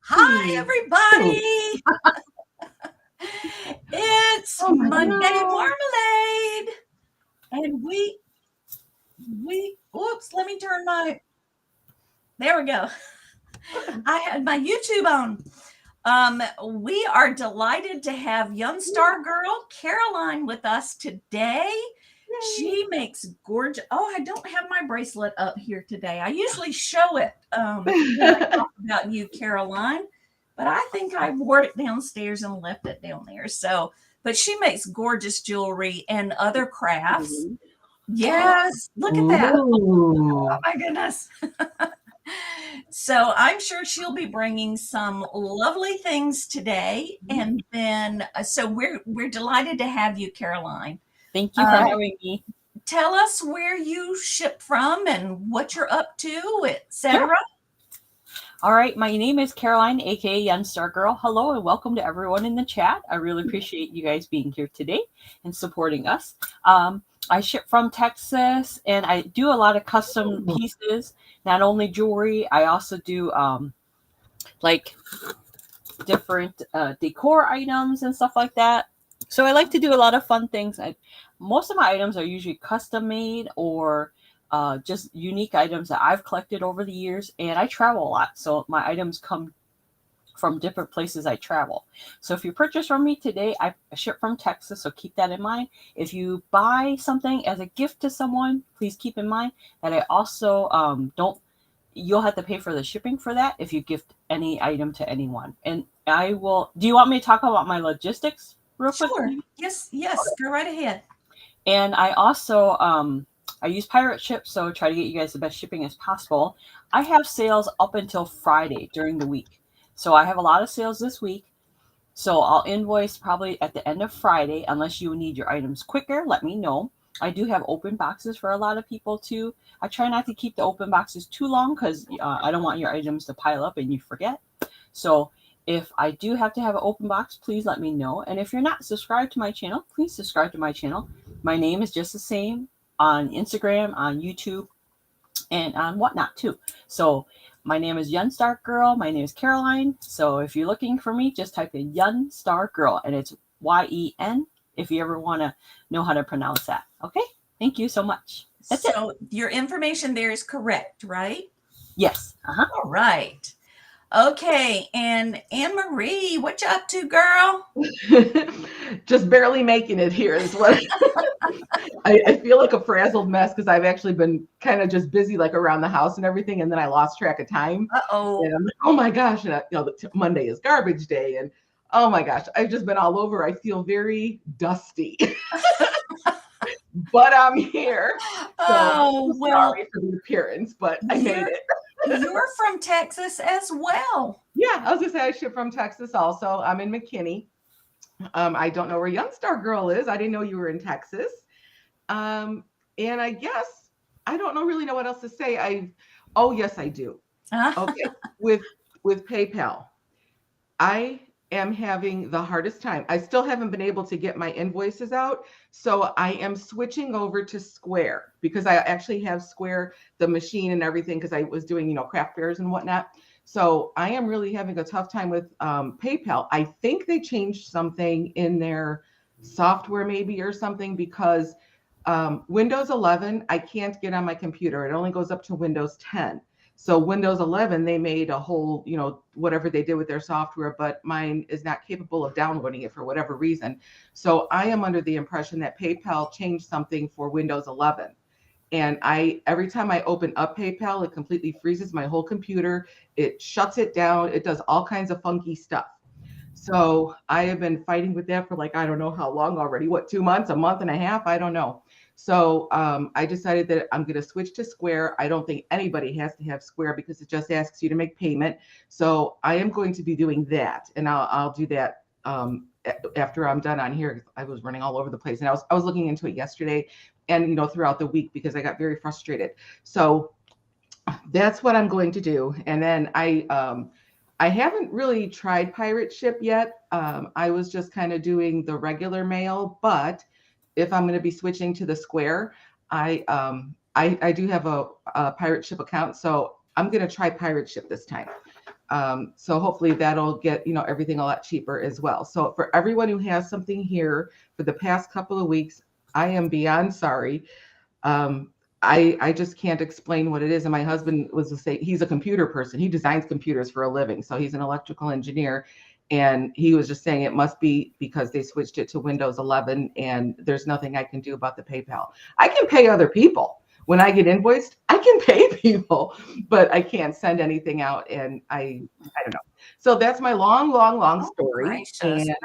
Hi, Ooh. everybody. It's Oh my Monday God. Marmalade. And oops, let me turn there we go. I had my YouTube on. We are delighted to have young star girl Caroline with us today. Yay. She makes gorgeous. Oh, I don't have my bracelet up here today. I usually show it when I talk about you, Caroline, but I think I wore it downstairs and left it down there. So, but she makes gorgeous jewelry and other crafts. Yes, look at that. Oh Ooh. my goodness. So I'm sure she'll be bringing some lovely things today. And then, so we're delighted to have you, Caroline. Thank you for Um, having me. Tell us where you ship from and what you're up to, Sure. etc. All right. My name is Caroline, aka Young Star Girl. Hello and welcome to everyone in the chat. I really appreciate you guys being here today and supporting us. I ship from Texas and I do a lot of custom pieces, not only jewelry, I also do like different decor items and stuff like that. So I like to do a lot of fun things. Most of my items are usually custom made or just unique items that I've collected over the years. And I travel a lot, so my items come from different places I travel. So if you purchase from me today, I ship from Texas, so keep that in mind. If you buy something as a gift to someone, please keep in mind that I also don't. You'll have to pay for the shipping for that if you gift any item to anyone. And I will. Do you want me to talk about my logistics real quick? Sure. Yes, yes. Go right ahead. And I also I use pirate ship, so try to get you guys the best shipping as possible. I have sales up until Friday during the week, so I have a lot of sales this week. So I'll invoice probably at the end of Friday. Unless you need your items quicker, let me know. I do have open boxes for a lot of people too. I try not to keep the open boxes too long because I don't want your items to pile up and you forget. So if I do have to have an open box, please let me know. And if you're not subscribed to my channel, please subscribe to my channel. My name is just the same on Instagram, on YouTube, and on whatnot too. So my name is Yun Star Girl. My name is Caroline. So if you're looking for me, just type in Yun Star Girl, and it's YEN. If you ever want to know how to pronounce that, okay? Thank you so much. That's it. So your information there is correct, right? Yes. All right. Okay. And Anne Marie, what you up to, girl? Just barely making it here is what I feel like a frazzled mess because I've actually been kind of just busy like around the house and everything, and then I lost track of time. Uh-oh. And I'm like, oh my gosh, and Monday is garbage day, and oh my gosh, I've just been all over. I feel very dusty, but I'm here. So Oh, well, sorry for the appearance, but I made it. you're from Texas as well. Yeah, I was gonna say I ship from Texas also. I'm in McKinney. I don't know where Young Star Girl is. I didn't know you were in Texas. And I guess I don't really know what else to say. Oh yes, I do. Okay, with PayPal, I am having the hardest time. I still haven't been able to get my invoices out, so I am switching over to Square because I actually have Square, the machine and everything, because I was doing craft fairs and whatnot. So I am really having a tough time with PayPal. I think they changed something in their software maybe or something because Windows 11 I can't get on my computer. It only goes up to Windows 10. So Windows 11, they made a whole, whatever they did with their software, but mine is not capable of downloading it for whatever reason. So I am under the impression that PayPal changed something for Windows 11. And every time I open up PayPal, it completely freezes my whole computer. It shuts it down. It does all kinds of funky stuff. So I have been fighting with that for like, I don't know how long already. What, 2 months, a month and a half? I don't know. So I decided that I'm going to switch to Square. I don't think anybody has to have Square because it just asks you to make payment. So I am going to be doing that, and I'll do that after I'm done on here. I was running all over the place, and I was looking into it yesterday, and throughout the week because I got very frustrated. So that's what I'm going to do, and then I haven't really tried pirate ship yet. I was just kind of doing the regular mail, but if I'm going to be switching to the Square, I do have a pirate ship account, so I'm going to try pirate ship this time. So hopefully that'll get, everything a lot cheaper as well. So for everyone who has something here for the past couple of weeks, I am beyond sorry. I just can't explain what it is. And my husband was to say, he's a computer person. He designs computers for a living. So he's an electrical engineer. And he was just saying it must be because they switched it to Windows 11 and there's nothing I can do about the PayPal. I can pay other people. When I get invoiced, I can pay people, but I can't send anything out. And I don't know. So that's my long story. Gracious. And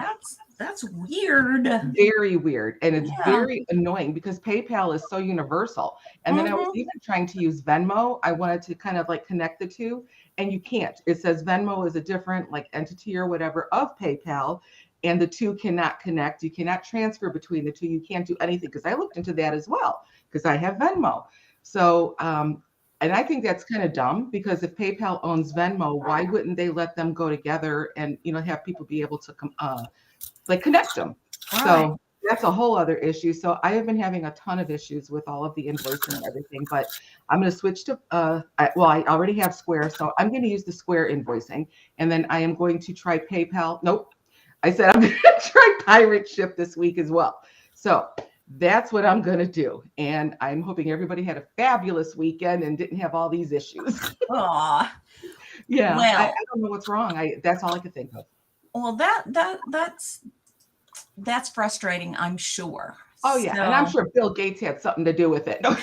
that's weird. very weird. And it's Yeah. very annoying because PayPal is so universal. And then I was even trying to use Venmo. I wanted to kind of like connect the two, and you can't. It says Venmo is a different like entity or whatever of PayPal, and the two cannot connect. You cannot transfer between the two. You can't do anything, because I looked into that as well because I have Venmo. So, and I think that's kind of dumb, because if PayPal owns Venmo, why wouldn't they let them go together and, have people be able to connect them? Right. So that's a whole other issue. So I have been having a ton of issues with all of the invoicing and everything, but I'm going to switch to, I already have Square, so I'm going to use the Square invoicing, and then I am going to try PayPal. Nope. I said I'm going to try Pirate Ship this week as well. So that's what I'm going to do. And I'm hoping everybody had a fabulous weekend and didn't have all these issues. Aw. Yeah. Well, I don't know what's wrong. That's all I could think of. Well, that's frustrating, I'm sure. Oh yeah, and I'm sure Bill Gates had something to do with it. Let's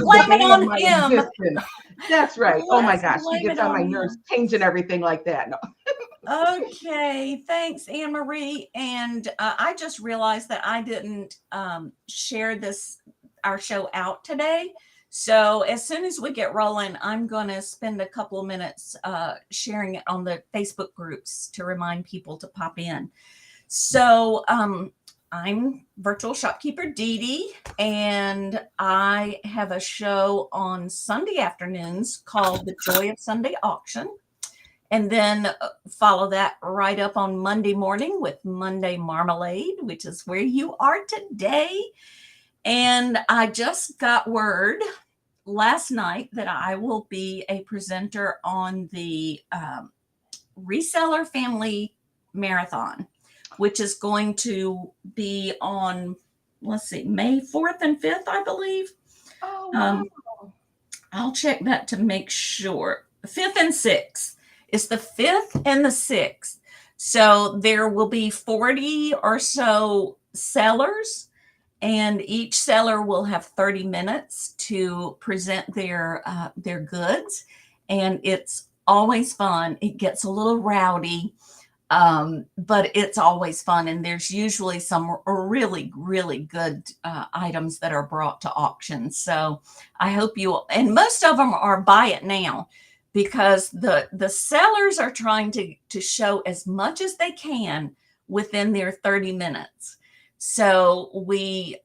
blame it on him. Existence. That's right. Oh my gosh, he blame gets it on my on nerves, him. changing everything like that. No. Okay, thanks, Anne Marie. And I just realized that I didn't share our show out today. So as soon as we get rolling, I'm going to spend a couple of minutes sharing it on the Facebook groups to remind people to pop in. So I'm virtual shopkeeper DeeDee, and I have a show on Sunday afternoons called The Joy of Sunday Auction. And then follow that right up on Monday morning with Monday Marmalade, which is where you are today. And I just got word last night that I will be a presenter on the Reseller Family Marathon, which is going to be on, May 4th and 5th, I believe. Oh, wow. I'll check that to make sure. 5th and 6th. It's the 5th and the 6th. So there will be 40 or so sellers, and each seller will have 30 minutes to present their goods. And it's always fun. It gets a little rowdy, but it's always fun. And there's usually some really, really good items that are brought to auction. So I hope and most of them are buy it now, because the sellers are trying to show as much as they can within their 30 minutes. So we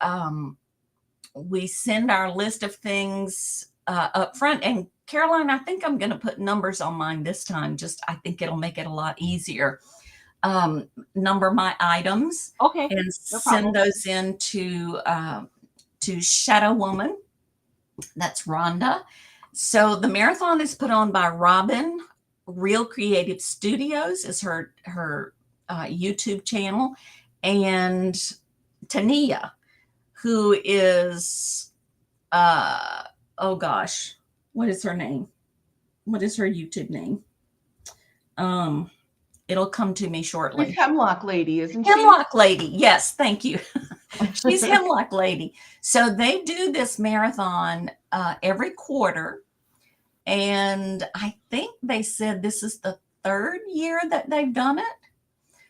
send our list of things up front. And Caroline, I think I'm going to put numbers on mine this time. I think it'll make it a lot easier. Number my items, Okay, and no send problem. those in to Shadow Woman. That's Rhonda. So the marathon is put on by Robin. Real Creative Studios is her YouTube channel, and Tania, who is oh gosh, what is her name? What is her YouTube name? It'll come to me shortly. She's Hemlock Lady, isn't she? Hemlock Lady. Yes, thank you. She's Hemlock Lady. So they do this marathon every quarter. And I think they said this is the 3rd year that they've done it.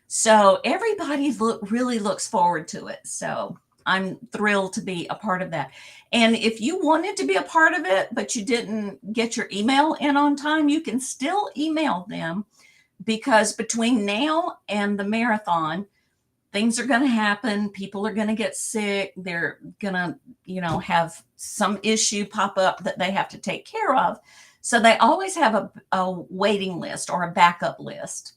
So everybody really looks forward to it. So I'm thrilled to be a part of that. And if you wanted to be a part of it, but you didn't get your email in on time, you can still email them, because between now and the marathon, things are going to happen. People are going to get sick. They're going to, have some issue pop up that they have to take care of. So they always have a waiting list or a backup list.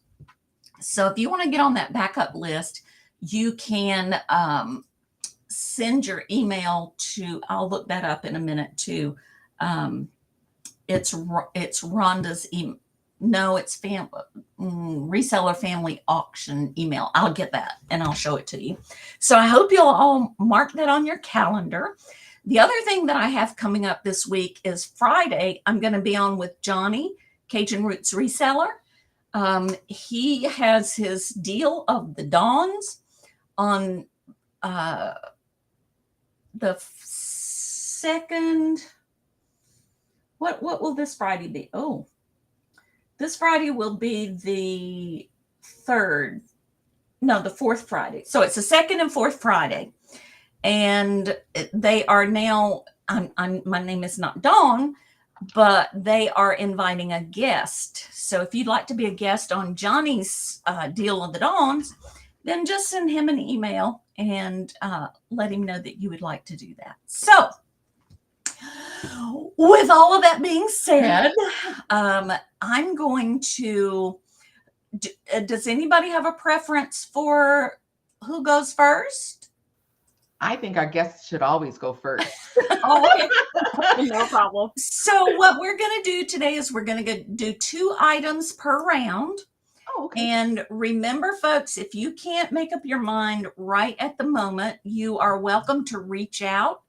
So if you want to get on that backup list, you can send your email to, I'll look that up in a minute too. It's Rhonda's no, it's reseller family auction email. I'll get that and I'll show it to you. So I hope you'll all mark that on your calendar. The other thing that I have coming up this week is Friday. I'm going to be on with Johnny, Cajun Roots Reseller. He has his deal of the Dawns on the second. What will this Friday be? Oh, this Friday will be the third. No, the fourth Friday. So it's the second and fourth Friday. And they are now, my name is not Dawn, but they are inviting a guest. So if you'd like to be a guest on Johnny's deal of the Dawns, then just send him an email and let him know that you would like to do that. So with all of that being said, I'm going to, does anybody have a preference for who goes first? I think our guests should always go first. Oh, okay. No problem. So what we're going to do today is we're going to do 2 items per round. Oh, okay. And remember, folks, if you can't make up your mind right at the moment, you are welcome to reach out.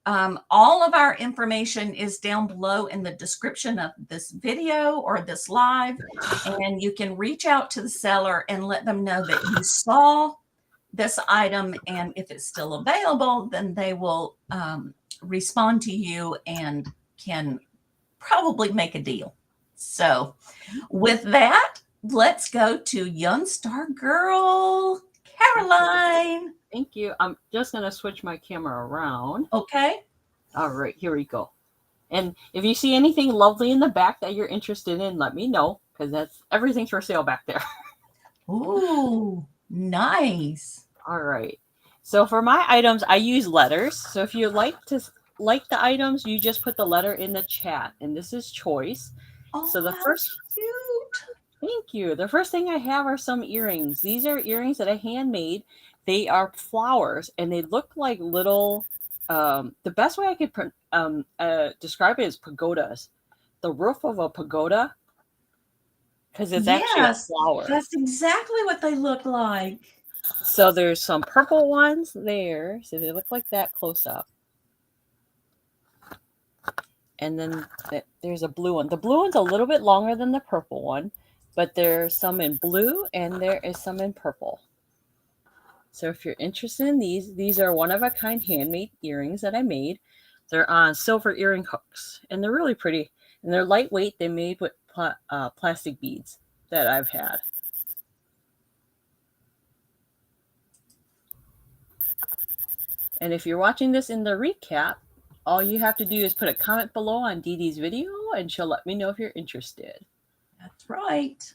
All of our information is down below in the description of this video or this live, and you can reach out to the seller and let them know that you saw this item, and if it's still available, then they will respond to you and can probably make a deal. So with that, let's go to Young Star Girl Caroline. Thank you. I'm just going to switch my camera around. Okay. All right, here we go. And if you see anything lovely in the back that you're interested in, let me know, because everything's for sale back there. Ooh, nice. All right. So for my items, I use letters. So if you like the items, you just put the letter in the chat, and this is choice. Oh, so the first, cute. Thank you. The first thing I have are some earrings. These are earrings that I handmade. They are flowers, and they look like little. The best way I could describe it is pagodas. The roof of a pagoda, because it's actually a flower. That's exactly what they look like. So there's some purple ones there. So they look like that close up. And then there's a blue one. The blue one's a little bit longer than the purple one, but there's some in blue and there is some in purple. So if you're interested in these are one-of-a-kind handmade earrings that I made. They're on silver earring hooks, and they're really pretty. And they're lightweight. They're made with plastic beads that I've had. And if you're watching this in the recap, all you have to do is put a comment below on DeeDee's video, and she'll let me know if you're interested. That's right.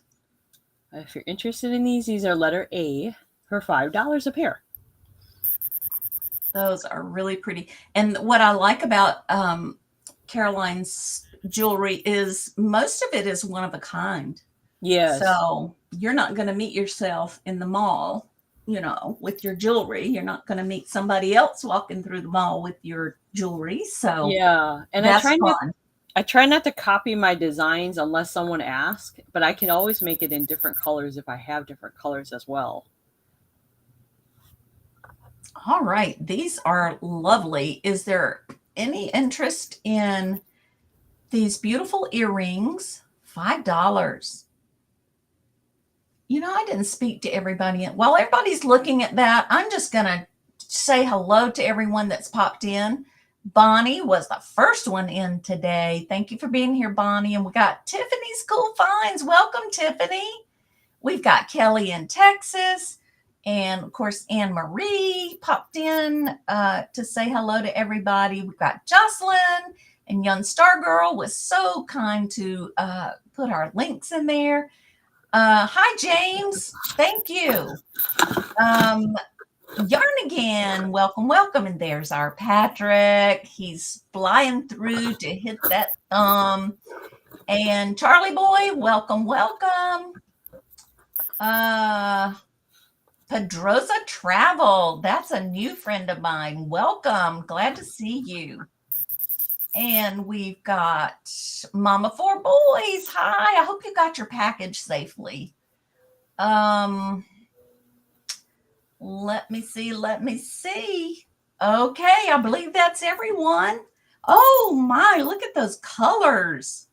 If you're interested in these are letter A for $5 a pair. Those are really pretty. And what I like about Caroline's jewelry is most of it is one of a kind. Yes. So you're not going to meet yourself in the mall, with your jewelry. You're not going to meet somebody else walking through the mall with your jewelry. So yeah, and that's I try not to copy my designs unless someone asks, but I can always make it in different colors if I have different colors as well. All right. These are lovely. Is there any interest in these beautiful earrings? $5. I didn't speak to everybody. While everybody's looking at that, I'm just going to say hello to everyone that's popped in. Bonnie was the first one in today. Thank you for being here, Bonnie. And we got Tiffany's Cool Finds. Welcome, Tiffany. We've got Kelly in Texas. And, of course, Anne Marie popped in to say hello to everybody. We've got Jocelyn, and Young Star Girl was so kind to put our links in there. Hi, James. Thank you. Yarn Again. Welcome, welcome. And there's our Patrick. He's flying through to hit that thumb. And Charlie Boy, welcome, welcome. Pedroza Travel. That's a new friend of mine. Welcome. Glad to see you. And we've got Mama Four Boys. Hi, I hope you got your package safely. Let me see. Okay, I believe that's everyone. Oh my, look at those colors.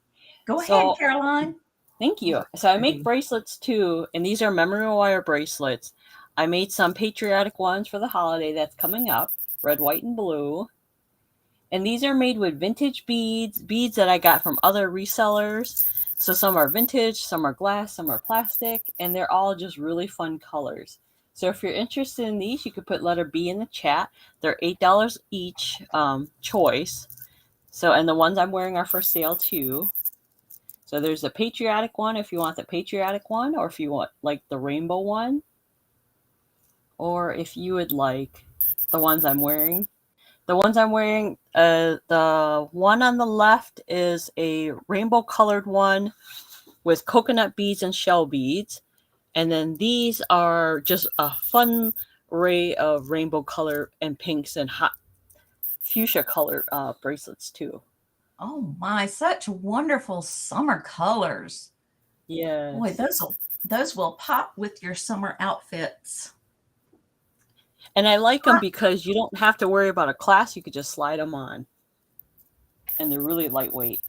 Go ahead, Caroline. Thank you. So I make bracelets too, and these are memory wire bracelets. I made some patriotic ones for the holiday that's coming up, red, white, and blue. And these are made with vintage beads that I got from other resellers. So some are vintage, some are glass, some are plastic, and they're all just really fun colors. So if you're interested in these, you could put letter B in the chat. They're $8 each choice. So, and the ones I'm wearing are for sale too. So there's a patriotic one if you want the patriotic one, or if you want like the rainbow one, or if you would like the ones I'm wearing. The ones I'm wearing, the one on the left is a rainbow colored one with coconut beads and shell beads. And then these are just a fun array of rainbow color and pinks and hot fuchsia color bracelets too. Oh my, such wonderful summer colors. Yeah. Boy, those will pop with your summer outfits. And I like them because you don't have to worry about a clasp. You could just slide them on. And they're really lightweight.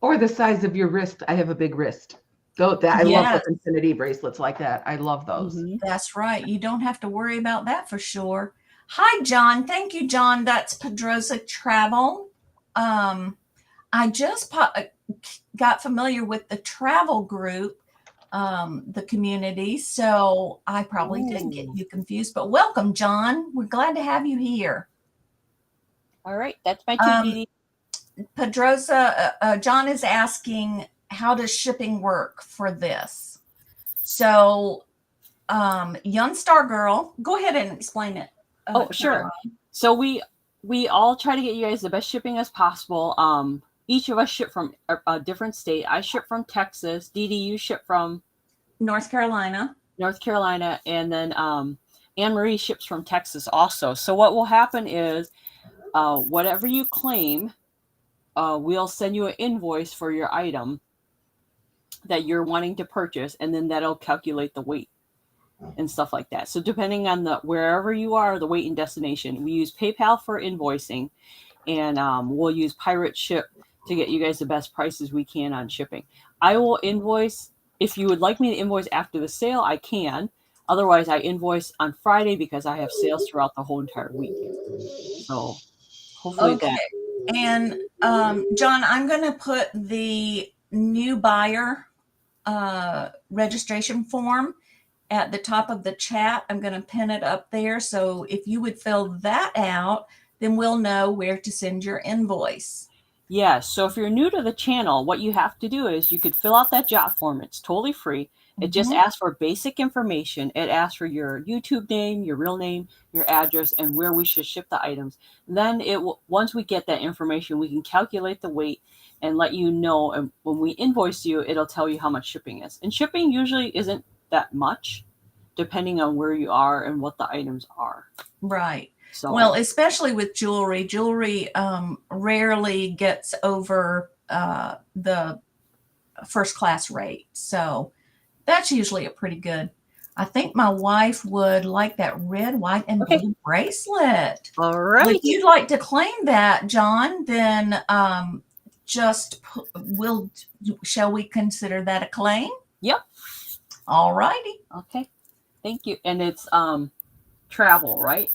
Or the size of your wrist. I have a big wrist. I love those infinity bracelets like that. I love those. Mm-hmm. That's right. You don't have to worry about that for sure. Hi, John. Thank you, John. That's Pedrosa Travel. I just got familiar with the travel group, the community, so I probably did get you confused. But welcome, John. We're glad to have you here. All right. That's my DeeDee. Pedrosa, John is asking, how does shipping work for this? So, Young Star Girl, go ahead and explain it. Sure. So we all try to get you guys the best shipping as possible. Each of us ship from a different state. I ship from Texas. DeeDee, you ship from North Carolina. And then Anne Marie ships from Texas also. So what will happen is whatever you claim, we'll send you an invoice for your item that you're wanting to purchase, and then that'll calculate the weight and stuff like that. So depending on wherever you are, the weight and destination, we use PayPal for invoicing, and we'll use Pirate Ship to get you guys the best prices we can on shipping. I will invoice. If you would like me to invoice after the sale, I can. Otherwise, I invoice on Friday because I have sales throughout the whole entire week. So hopefully that. And John, I'm going to put the new buyer registration form at the top of the chat. I'm going to pin it up there. So if you would fill that out, then we'll know where to send your invoice. Yeah. So if you're new to the channel, what you have to do is you could fill out that job form. It's totally free. It just asks for basic information. It asks for your YouTube name, your real name, your address, and where we should ship the items. Then once we get that information, we can calculate the weight and let you know. And when we invoice you, it'll tell you how much shipping is. And shipping usually isn't that much, depending on where you are and what the items are. Right. So, well, especially with jewelry rarely gets over the first class rate. So that's usually a pretty good. I think my wife would like that red, white, and blue bracelet. All right. Well, if you'd like to claim that, John, then shall we consider that a claim? Yep. All righty. Okay. Thank you. And it's travel, right?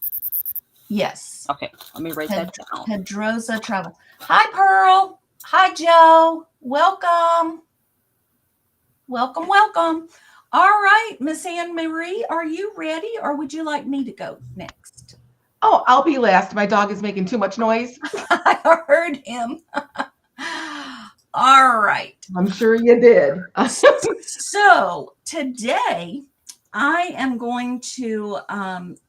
Yes. Okay. Let me write that down. Pedrosa Travel. Hi, Pearl. Hi, Joe. Welcome. Welcome, welcome. All right, Miss Anne Marie, are you ready, or would you like me to go next? Oh, I'll be last. My dog is making too much noise. I heard him. All right. I'm sure you did. So today I am going to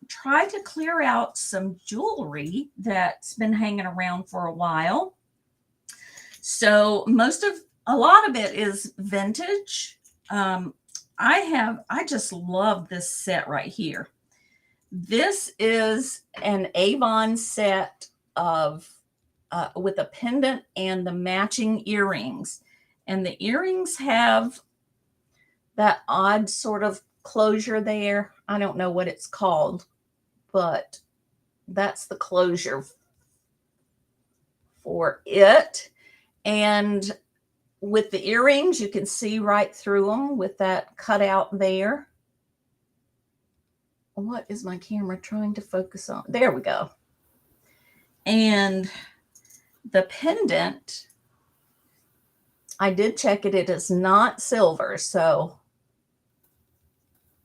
try to clear out some jewelry that's been hanging around for a while. So a lot of it is vintage. I just love this set right here. This is an Avon set of with a pendant and the matching earrings. And the earrings have that odd sort of closure there. I don't know what it's called, but that's the closure for it. And with the earrings, you can see right through them with that cutout there. What is my camera trying to focus on? There we go. And the pendant, I did check it. It is not silver, so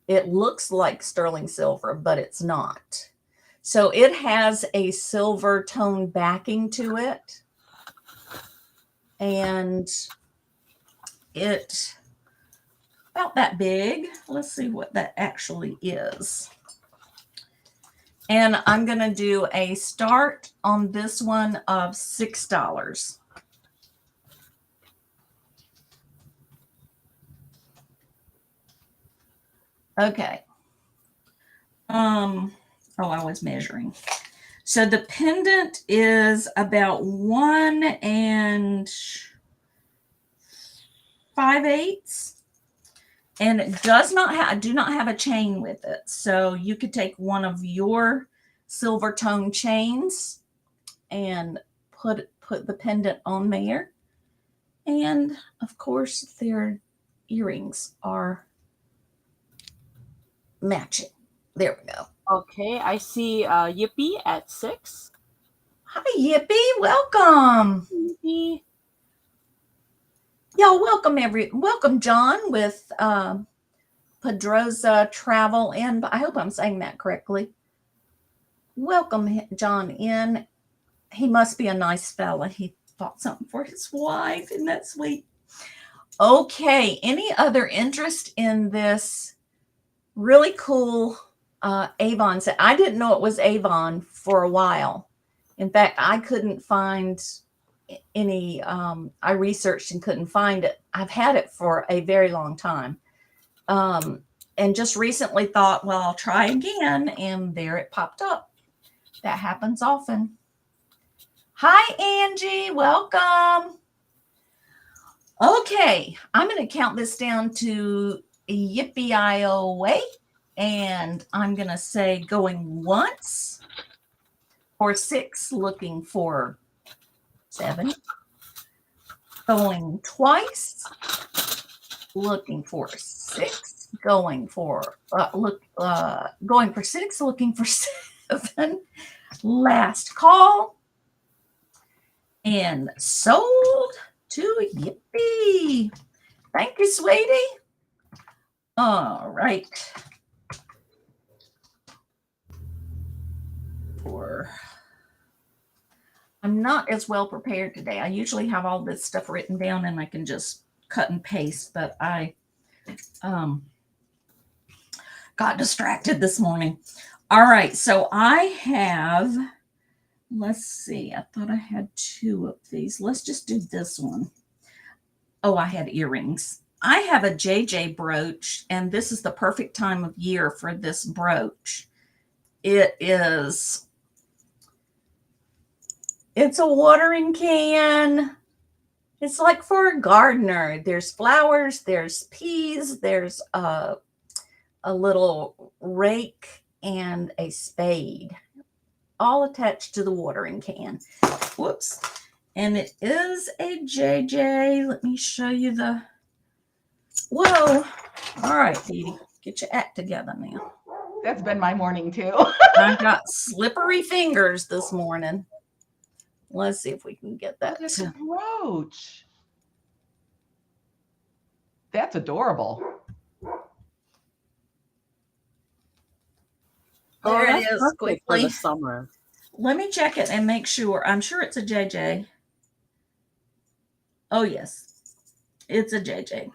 it looks like sterling silver, but it's not. So it has a silver tone backing to it. And it about that big. Let's see what that actually is. And I'm going to do a start on this one of $6. Okay. Oh, I was measuring. So the pendant is about 1 5/8, and it does not have, I do not have a chain with it. So you could take one of your silver tone chains and put the pendant on there. And of course, their earrings are matching. There we go. Okay, I see Yippee at 6. Hi, Yippee. Welcome. Yippee. Y'all, welcome, John, with Pedroza Travel In. I hope I'm saying that correctly. Welcome, John, in. He must be a nice fella. He bought something for his wife. Isn't that sweet? Okay. Any other interest in this really cool Avon set? I didn't know it was Avon for a while. In fact, I couldn't find any. I researched and couldn't find it. I've had it for a very long time. And just recently thought, well, I'll try again. And there it popped up. That happens often. Hi, Angie. Welcome. Okay. I'm going to count this down to Yippee-I-O-Way. And I'm going to say going once for 6, looking for 7. Going twice, looking for 6. Going for going for 6, looking for 7. Last call. And sold to Yippee. Thank you, sweetie. All right. I'm not as well prepared today. I usually have all this stuff written down and I can just cut and paste, but I got distracted this morning. All right, so I have, let's see, I thought I had 2 of these. Let's just do this one. Oh, I had earrings. I have a JJ brooch, and this is the perfect time of year for this brooch. It's a watering can. It's like for a gardener. There's flowers, there's peas, there's a little rake and a spade, all attached to the watering can. Whoops. And it is a JJ. Let me show you the, whoa. All right, DeeDee, get your act together now. That's been my morning too. I got slippery fingers this morning. Let's see if we can get that. Look at the brooch. That's adorable. There that's it is. perfect Quickly. for the summer. Let me check it and make sure. I'm sure it's a JJ. Oh, yes. It's a JJ.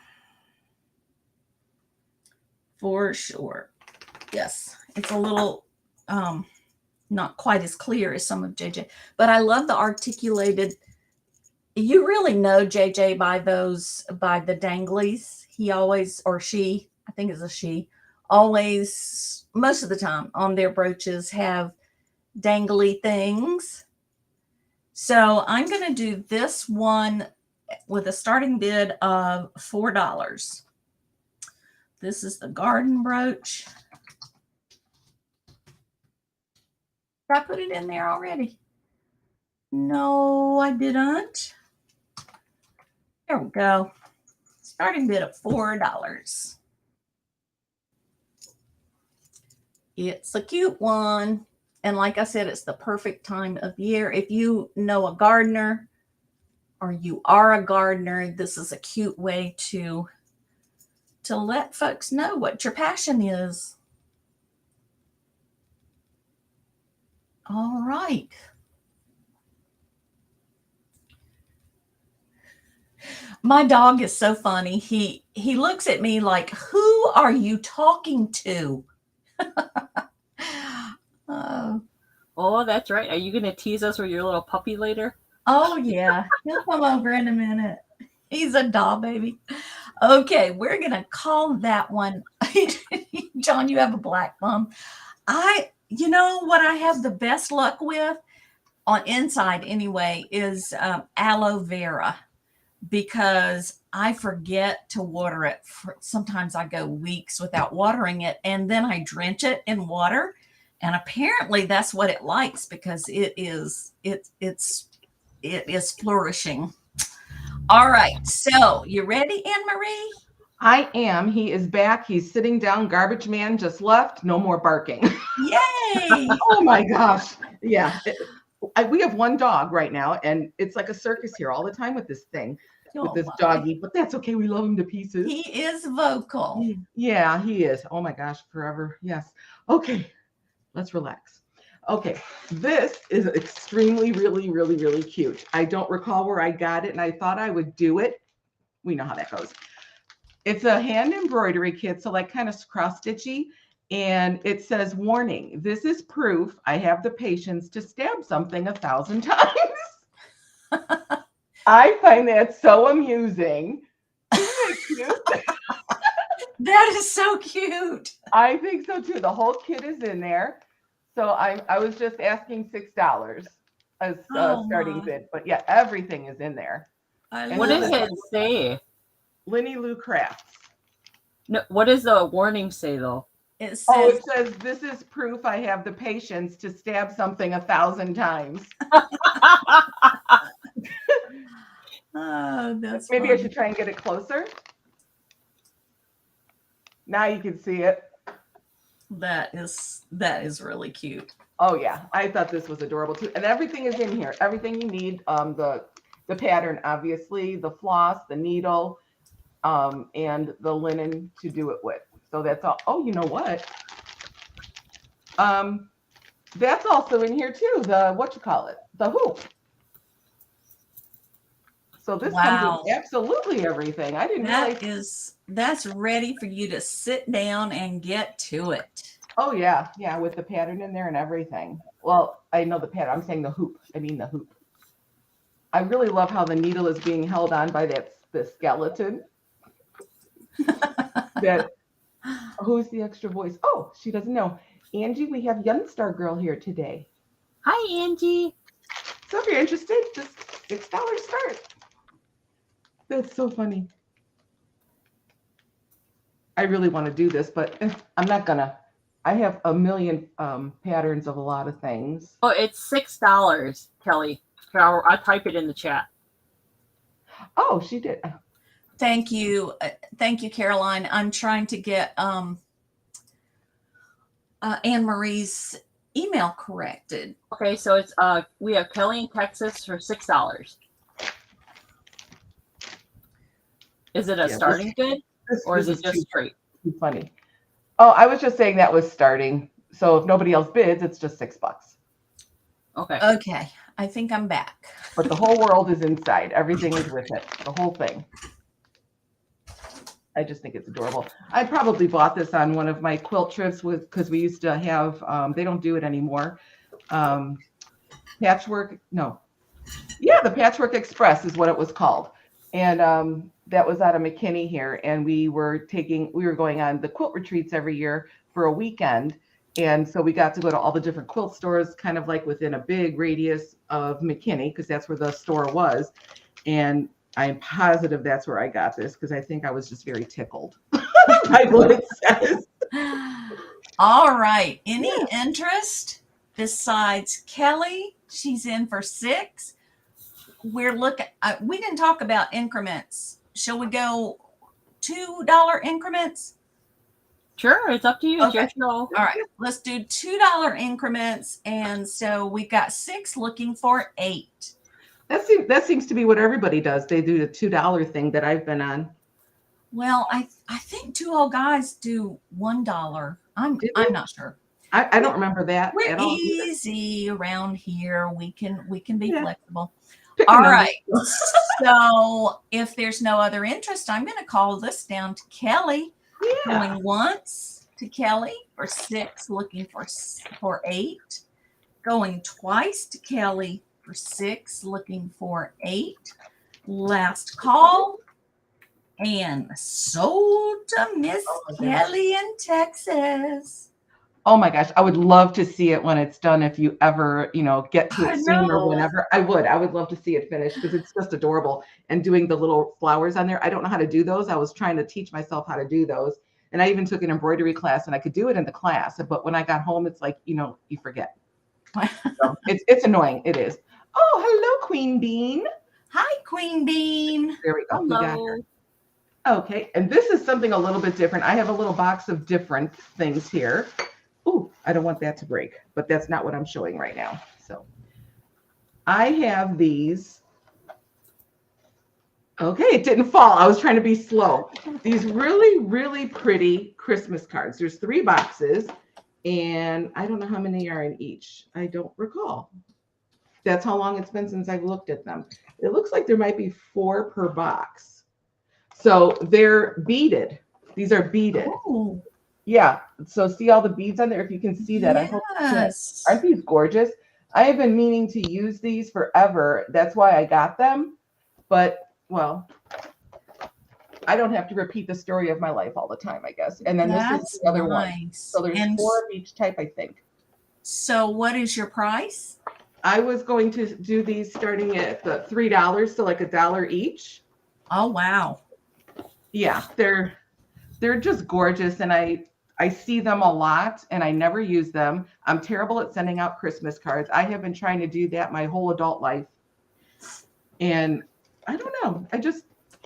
For sure. Yes. It's a little not quite as clear as some of JJ. But I love the articulated. You really know JJ by the danglies. He always, or she, I think it's a she, always, most of the time on their brooches have dangly things. So I'm going to do this one with a starting bid of $4. This is the garden brooch. Did I put it in there already? No, I didn't. There we go. Starting bid of $4. It's a cute one. And like I said, it's the perfect time of year. If you know a gardener or you are a gardener, this is a cute way to let folks know what your passion is. All right. My dog is so funny. He looks at me like, who are you talking to? Oh, that's right. Are you going to tease us with your little puppy later? Oh, yeah. He'll come over in a minute. He's a doll baby. Okay, we're going to call that one. John, you have a black thumb. You know what I have the best luck with on inside anyway is aloe vera, because I forget to water it. Sometimes I go weeks without watering it, and then I drench it in water. And apparently that's what it likes, because it is flourishing. All right. So you ready, Anne Marie? I am. He is back. He's sitting down. Garbage man just left. No more barking. Yay. Oh my gosh. Yeah. We have one dog right now, and it's like a circus here all the time with this thing, with this doggy. But that's okay. We love him to pieces. He is vocal. Yeah, he is. Oh my gosh, forever. Yes. Okay. Let's relax. Okay, this is extremely, really, really, really cute. I don't recall where I got it, and I thought I would do it. We know how that goes. It's a hand embroidery kit, so like kind of cross-stitchy, and it says, warning, this is proof I have the patience to stab something 1,000 times. I find that so amusing. Isn't it cute? That is so cute. I think so too. The whole kit is in there. So I was just asking $6 as starting bid, but yeah, everything is in there. What does it say? Linny Lou Crafts. No, what does the warning say though? It says, it says, this is proof I have the patience to stab something 1,000 times. Oh, that's Maybe funny. I should try and get it closer. Now you can see it. That is really cute. Oh yeah, I thought this was adorable too. And everything is in here. Everything you need. The pattern, obviously, the floss, the needle, and the linen to do it with. So that's all. Oh, you know what? That's also in here too. The the hoop. So this comes with absolutely everything. I didn't realize. That's ready for you to sit down and get to it. Oh yeah, with the pattern in there and everything. Well, I know the pattern. I'm saying the hoop. I mean the hoop. I really love how the needle is being held on by the skeleton. Who's the extra voice? Oh, she doesn't know. Angie, we have Youngstar Girl here today. Hi, Angie. So if you're interested, just $6 start. That's so funny. I really want to do this, but I'm not gonna. I have a million patterns of a lot of things. Oh, it's $6, Kelly. I'll type it in the chat. Oh, she did. Thank you, Caroline. I'm trying to get Anne Marie's email corrected. Okay, so it's we have Kelly in Texas for $6. Is it a starting bid, or is it just straight? Too funny. Oh, I was just saying that was starting. So if nobody else bids, it's just $6. Okay. Okay, I think I'm back. But the whole world is inside. Everything is with it. The whole thing. I just think it's adorable. I probably bought this on one of my quilt trips because we used to have. They don't do it anymore. Patchwork. No. Yeah, the Patchwork Express is what it was called, and that was out of McKinney here. And we were going on the quilt retreats every year for a weekend. And so we got to go to all the different quilt stores, kind of like within a big radius of McKinney, because that's where the store was. And I'm positive that's where I got this, because I think I was just very tickled by what it says. All right. Any interest besides Kelly? She's in for 6. We're looking, we didn't talk about increments. Shall we go $2 increments? Sure, it's up to you. It's Okay. your show. All right, let's do $2 increments. And so we got 6 looking for 8. That seems to be what everybody does. They do the $2 thing that I've been on. Well, I think 2 old guys do $1. I'm not sure. I don't remember that We're at all. easy around here. We can be flexible. Pick a All number. right. So if there's no other interest, I'm going to call this down to Kelly. Yeah. Going once to Kelly for 6, looking for 8. Going twice to Kelly for 6, looking for 8. Last call. And sold to Miss Kelly in Texas. Oh my gosh, I would love to see it when it's done. If you ever, get to I it soon or know. whenever, I would love to see it finished, because it's just adorable. And doing the little flowers on there, I don't know how to do those. I was trying to teach myself how to do those. And I even took an embroidery class, and I could do it in the class. But when I got home, it's like, you forget. So it's annoying. It is. Oh, hello, Queen Bean. Hi, Queen Bean. There we go. We got Hello. her. Okay, and this is something a little bit different. I have a little box of different things here. Ooh, I don't want that to break, but that's not what I'm showing right now. So I have these. Okay, it didn't fall. I was trying to be slow. These really, really pretty Christmas cards. There's 3 boxes, and I don't know how many are in each. I don't recall. That's how long it's been since I've looked at them. It looks like there might be 4 per box. So they're beaded. These are beaded. Oh, Yeah. So see all the beads on there? If you can see that, I hope you can. yes. Aren't these gorgeous? I have been meaning to use these forever. That's why I got them. But, well, I don't have to repeat the story of my life all the time, I guess. And then this is the other one. So there's 4 of each type, I think. So what is your price? I was going to do these starting at the $3, so like $1 each. Oh, wow. Yeah, they're just gorgeous, and I see them a lot, and I never use them. I'm terrible at sending out Christmas cards. I have been trying to do that my whole adult life, and I don't know.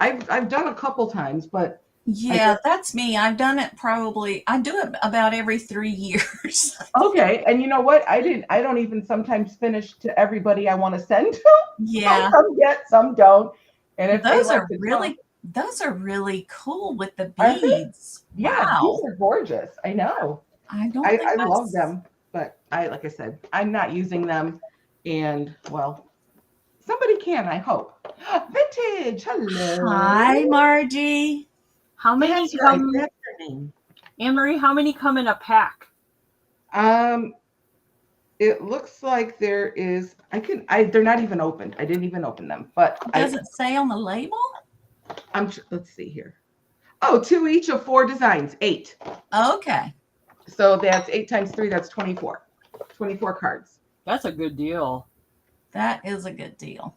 I've done a couple times, but Yeah, that's me. I've done it I do it about every 3 years. okay. And you know what? I don't even sometimes finish to everybody I want to send to. Yeah. Some get, some don't. And if Those they are like to really talk, those are really cool with the Aren't they? beads. yeah, Wow. these are gorgeous. I know. I don't I think love that's- them, but like I said, I'm not using them. And well, somebody can, I hope. Vintage. Hello. Hi, Margie. How many That's right. come, That's her name. Anne-Marie, how many come in a pack? It looks like there is. They're not even opened. I didn't even open them, but Does it say on the label? let's see here. Oh, 2 each of 4 designs, 8. Okay. So that's 8 times 3. That's 24. 24 cards. That's a good deal. That is a good deal.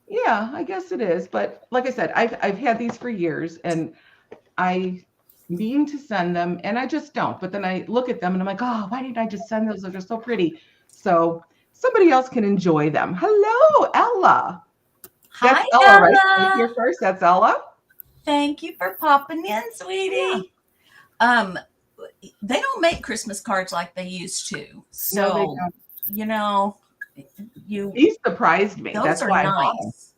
Yeah, I guess it is. But like I said, I've had these for years, and I mean to send them, and I just don't. But then I look at them, and I'm like, oh, why didn't I just send those? They're so pretty. So somebody else can enjoy them. Hello, Ella. That's Hi, Ella, Ella. right? Right here first. That's Ella. Thank you for popping in, sweetie. They don't make Christmas cards like they used to. So, No, they don't. you know, These surprised me. those That's are why I bought them. nice.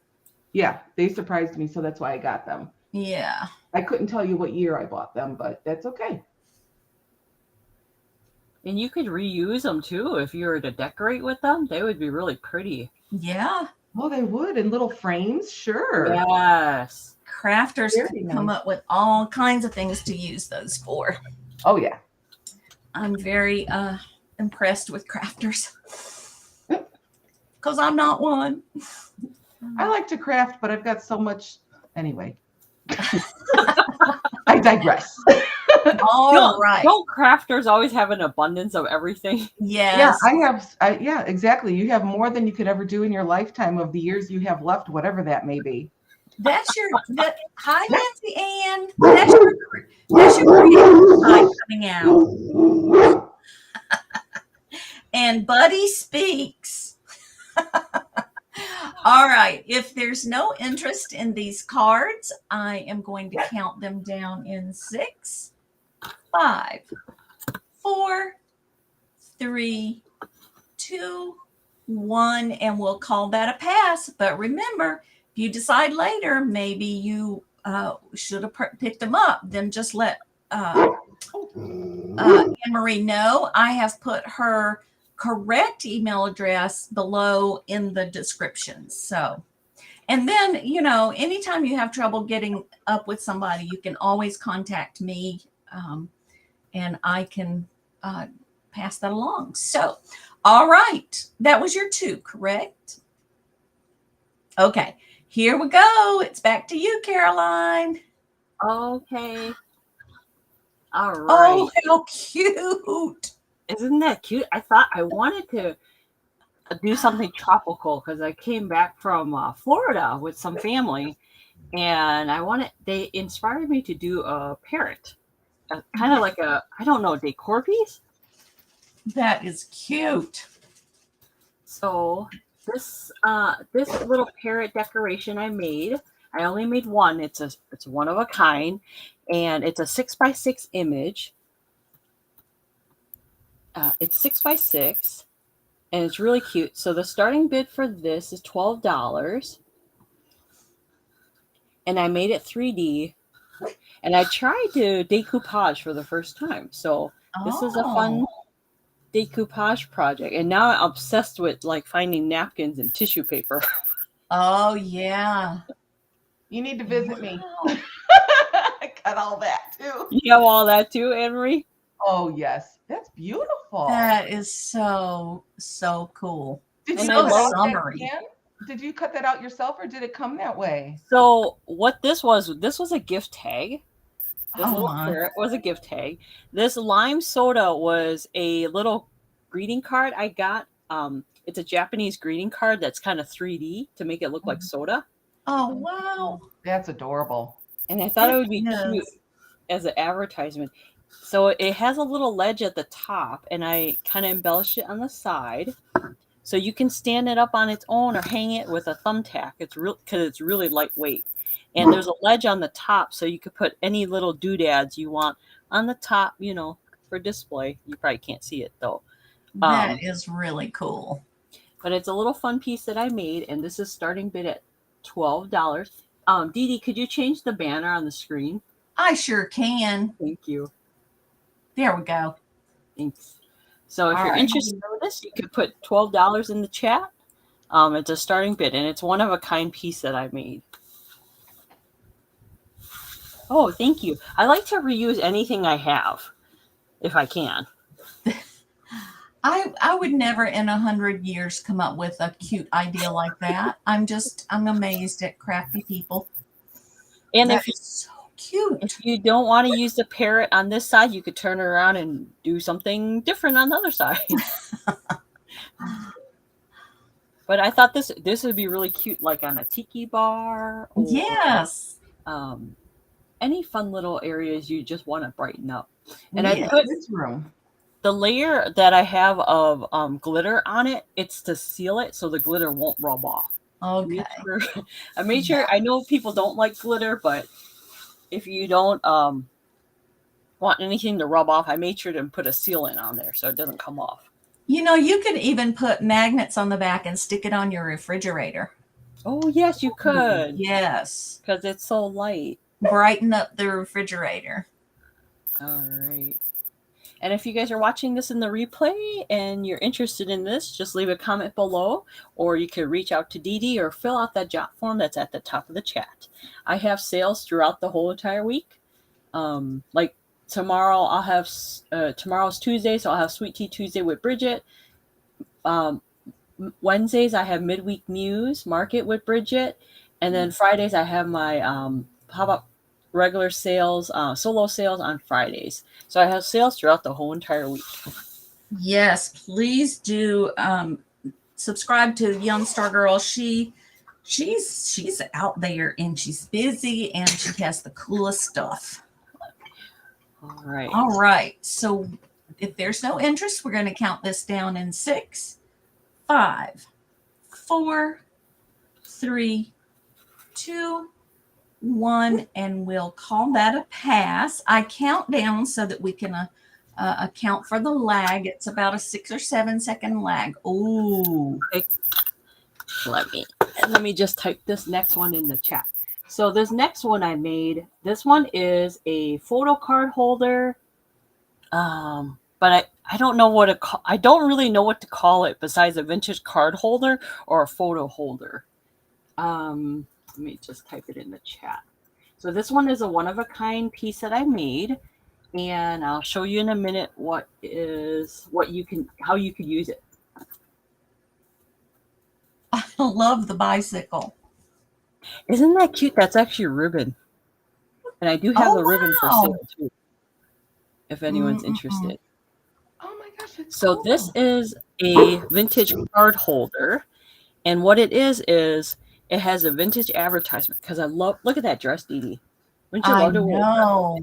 Yeah, they surprised me, so that's why I got them. Yeah. I couldn't tell you what year I bought them, but that's okay. And you could reuse them too if you were to decorate with them. They would be really pretty. Yeah. Oh, they would in little frames, sure. Yes. Crafters Very can come nice. up with all kinds of things to use those for. Oh yeah. I'm very impressed with crafters because I'm not one. I like to craft, but I've got so much anyway. I digress. All right. Don't crafters always have an abundance of everything? Yes. Yeah, exactly. You have more than you could ever do in your lifetime of the years you have left, whatever that may be. Hi, Nancy Ann. That's your creative side coming out. And Buddy speaks. All right. If there's no interest in these cards, I am going to count them down in 6, 5, 4, 3, 2, 1, and we'll call that a pass. But remember, if you decide later, maybe you should have picked them up, then just let Anne-Marie know. I have put her correct email address below in the description. So, and then, anytime you have trouble getting up with somebody, you can always contact me, and I can pass that along. So, all right. That was your 2, correct? Okay. Here we go. It's back to you, Caroline. Okay. All right. Oh, how cute. Isn't that cute? I thought I wanted to do something tropical because I came back from Florida with some family, and they inspired me to do a parrot, kind of like decor piece. That is cute. So this little parrot decoration I made. I only made one. It's one of a kind, and it's a 6x6 image. It's 6x6, and it's really cute. So the starting bid for this is $12, and I made it 3D, and I tried to decoupage for the first time. So this is a fun decoupage project, and now I'm obsessed with finding napkins and tissue paper. Oh yeah. You need to visit me. I got all that too. You have all that too, Anne-Marie? Oh yes, that's beautiful. That is so cool. Did And you I cut love that summary. out, Ann? Did you cut that out yourself, or did it come that way? So what this was a gift tag. This little my. carrot was a gift tag. This lime soda was a little greeting card I got. It's a Japanese greeting card that's kind of 3D to make it look like soda. Oh wow. That's adorable. And I thought it would be Yes. cute as an advertisement. So it has a little ledge at the top, and I kind of embellished it on the side. So you can stand it up on its own or hang it with a thumbtack. It's because it's really lightweight. And there's a ledge on the top, so you could put any little doodads you want on the top, for display. You probably can't see it though. That is really cool. But it's a little fun piece that I made, and this is starting bid at $12. DeeDee, could you change the banner on the screen? I sure can. Thank you. There we go. Thanks. So if All you're right. interested in this, you could put $12 in the chat. It's a starting bid, and it's one of a kind piece that I made. Oh, thank you. I like to reuse anything I have, if I can. I would never in 100 years come up with a cute idea like that. I'm amazed at crafty people. And That is so cute. if you don't want to use the parrot on this side, you could turn it around and do something different on the other side. But I thought this would be really cute, like on a tiki bar. Or, Yes. Any fun little areas you just want to brighten up. And Yes. I put This room. the layer that I have of glitter on it. It's to seal it so the glitter won't rub off. Okay. I made sure. I know people don't like glitter, but if you don't want anything to rub off, I made sure to put a sealant on there so it doesn't come off. You could even put magnets on the back and stick it on your refrigerator. Oh yes, you could. Yes. Because it's so light. Brighten up the refrigerator. All right. And if you guys are watching this in the replay and you're interested in this, just leave a comment below, or you can reach out to DeeDee or fill out that jot form that's at the top of the chat. I have sales throughout the whole entire week. Like tomorrow, I'll have tomorrow's Tuesday, so I'll have Sweet Tea Tuesday with Bridget. Wednesdays, I have Midweek Muse Market with Bridget, and then Fridays, I have my pop-up regular sales, solo sales on Fridays. So I have sales throughout the whole entire week. Yes, please do subscribe to Young Star Girl. She's out there and she's busy and she has the coolest stuff. All right. All right. So if there's no interest, we're going to count this down in 6, 5, 4, 3, 2, 1, and we'll call that a pass. I count down so that we can account for the lag. It's about a 6 or 7 second lag. Ooh. Okay. Let me just type this next one in the chat. So this next one I made, this one is a photo card holder. But I don't know what I don't really know what to call it besides a vintage card holder or a photo holder. Let me just type it in the chat. So this one is a one-of-a-kind piece that I made, and I'll show you in a minute how you could use it. I love the bicycle. Isn't that cute? That's actually a ribbon. And I do have a ribbon for sale too, if anyone's interested. Oh my gosh, it's So cool. this is a vintage card holder. And what it is it has a vintage advertisement because look at that dress, DeeDee. Wouldn't you love to wear know.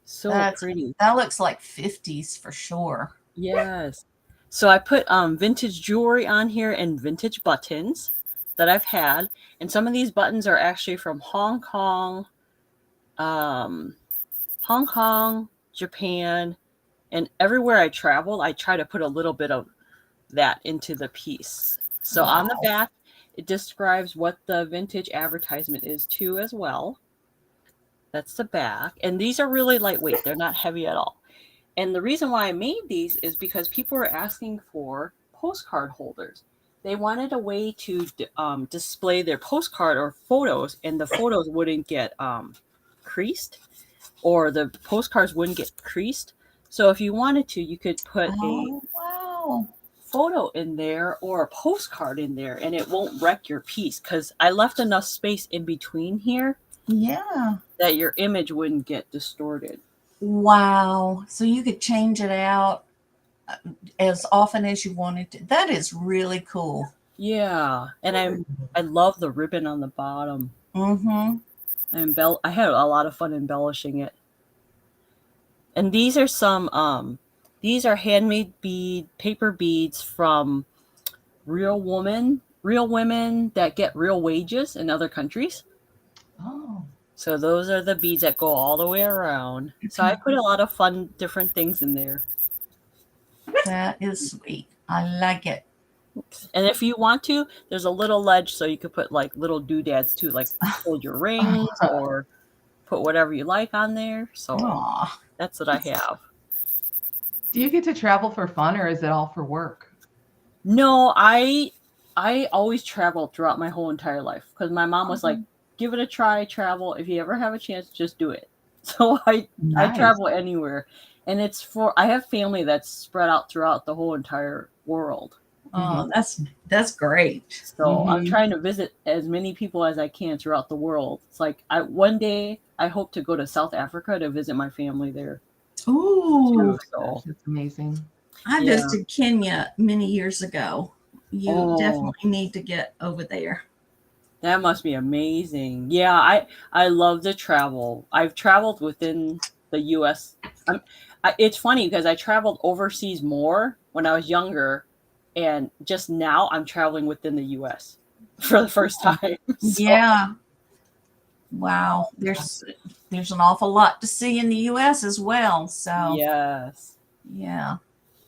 So pretty. That looks like 50s for sure. Yes. So I put vintage jewelry on here and vintage buttons that I've had. And some of these buttons are actually from Hong Kong, Japan, and everywhere I travel, I try to put a little bit of that into the piece. So on the back, it describes what the vintage advertisement is too as well. That's the back. And these are really lightweight. They're not heavy at all. And the reason why I made these is because people were asking for postcard holders. They wanted a way to display their postcard or photos, and the photos wouldn't get creased, or the postcards wouldn't get creased. So if you wanted to, you could put a photo in there or a postcard in there, and it won't wreck your piece because I left enough space in between here. Yeah. That your image wouldn't get distorted. Wow. So you could change it out as often as you wanted to. That is really cool. Yeah. And I love the ribbon on the bottom. Mm-hmm. I had a lot of fun embellishing it. And these are these are handmade paper beads from real women that get real wages in other countries. Oh. So those are the beads that go all the way around. So I put a lot of fun, different things in there. That is sweet. I like it. And if you want to, there's a little ledge so you could put like little doodads too, like hold your rings or put whatever you like on there. So that's what I have. Do you get to travel for fun or is it all for work? No, I always traveled throughout my whole entire life because my mom was like, give it a try, travel. If you ever have a chance, just do it. So I travel anywhere. And I have family that's spread out throughout the whole entire world. Oh, that's great. So I'm trying to visit as many people as I can throughout the world. It's like one day I hope to go to South Africa to visit my family there. Ooh, so that's amazing. I visited Kenya many years ago. You definitely need to get over there. That must be amazing. Yeah, I love to travel. I've traveled within the U.S. It's funny because I traveled overseas more when I was younger, and just now I'm traveling within the U.S. for the first time. So. Yeah. Wow. There's an awful lot to see in the U.S. as well. So yes. Yeah.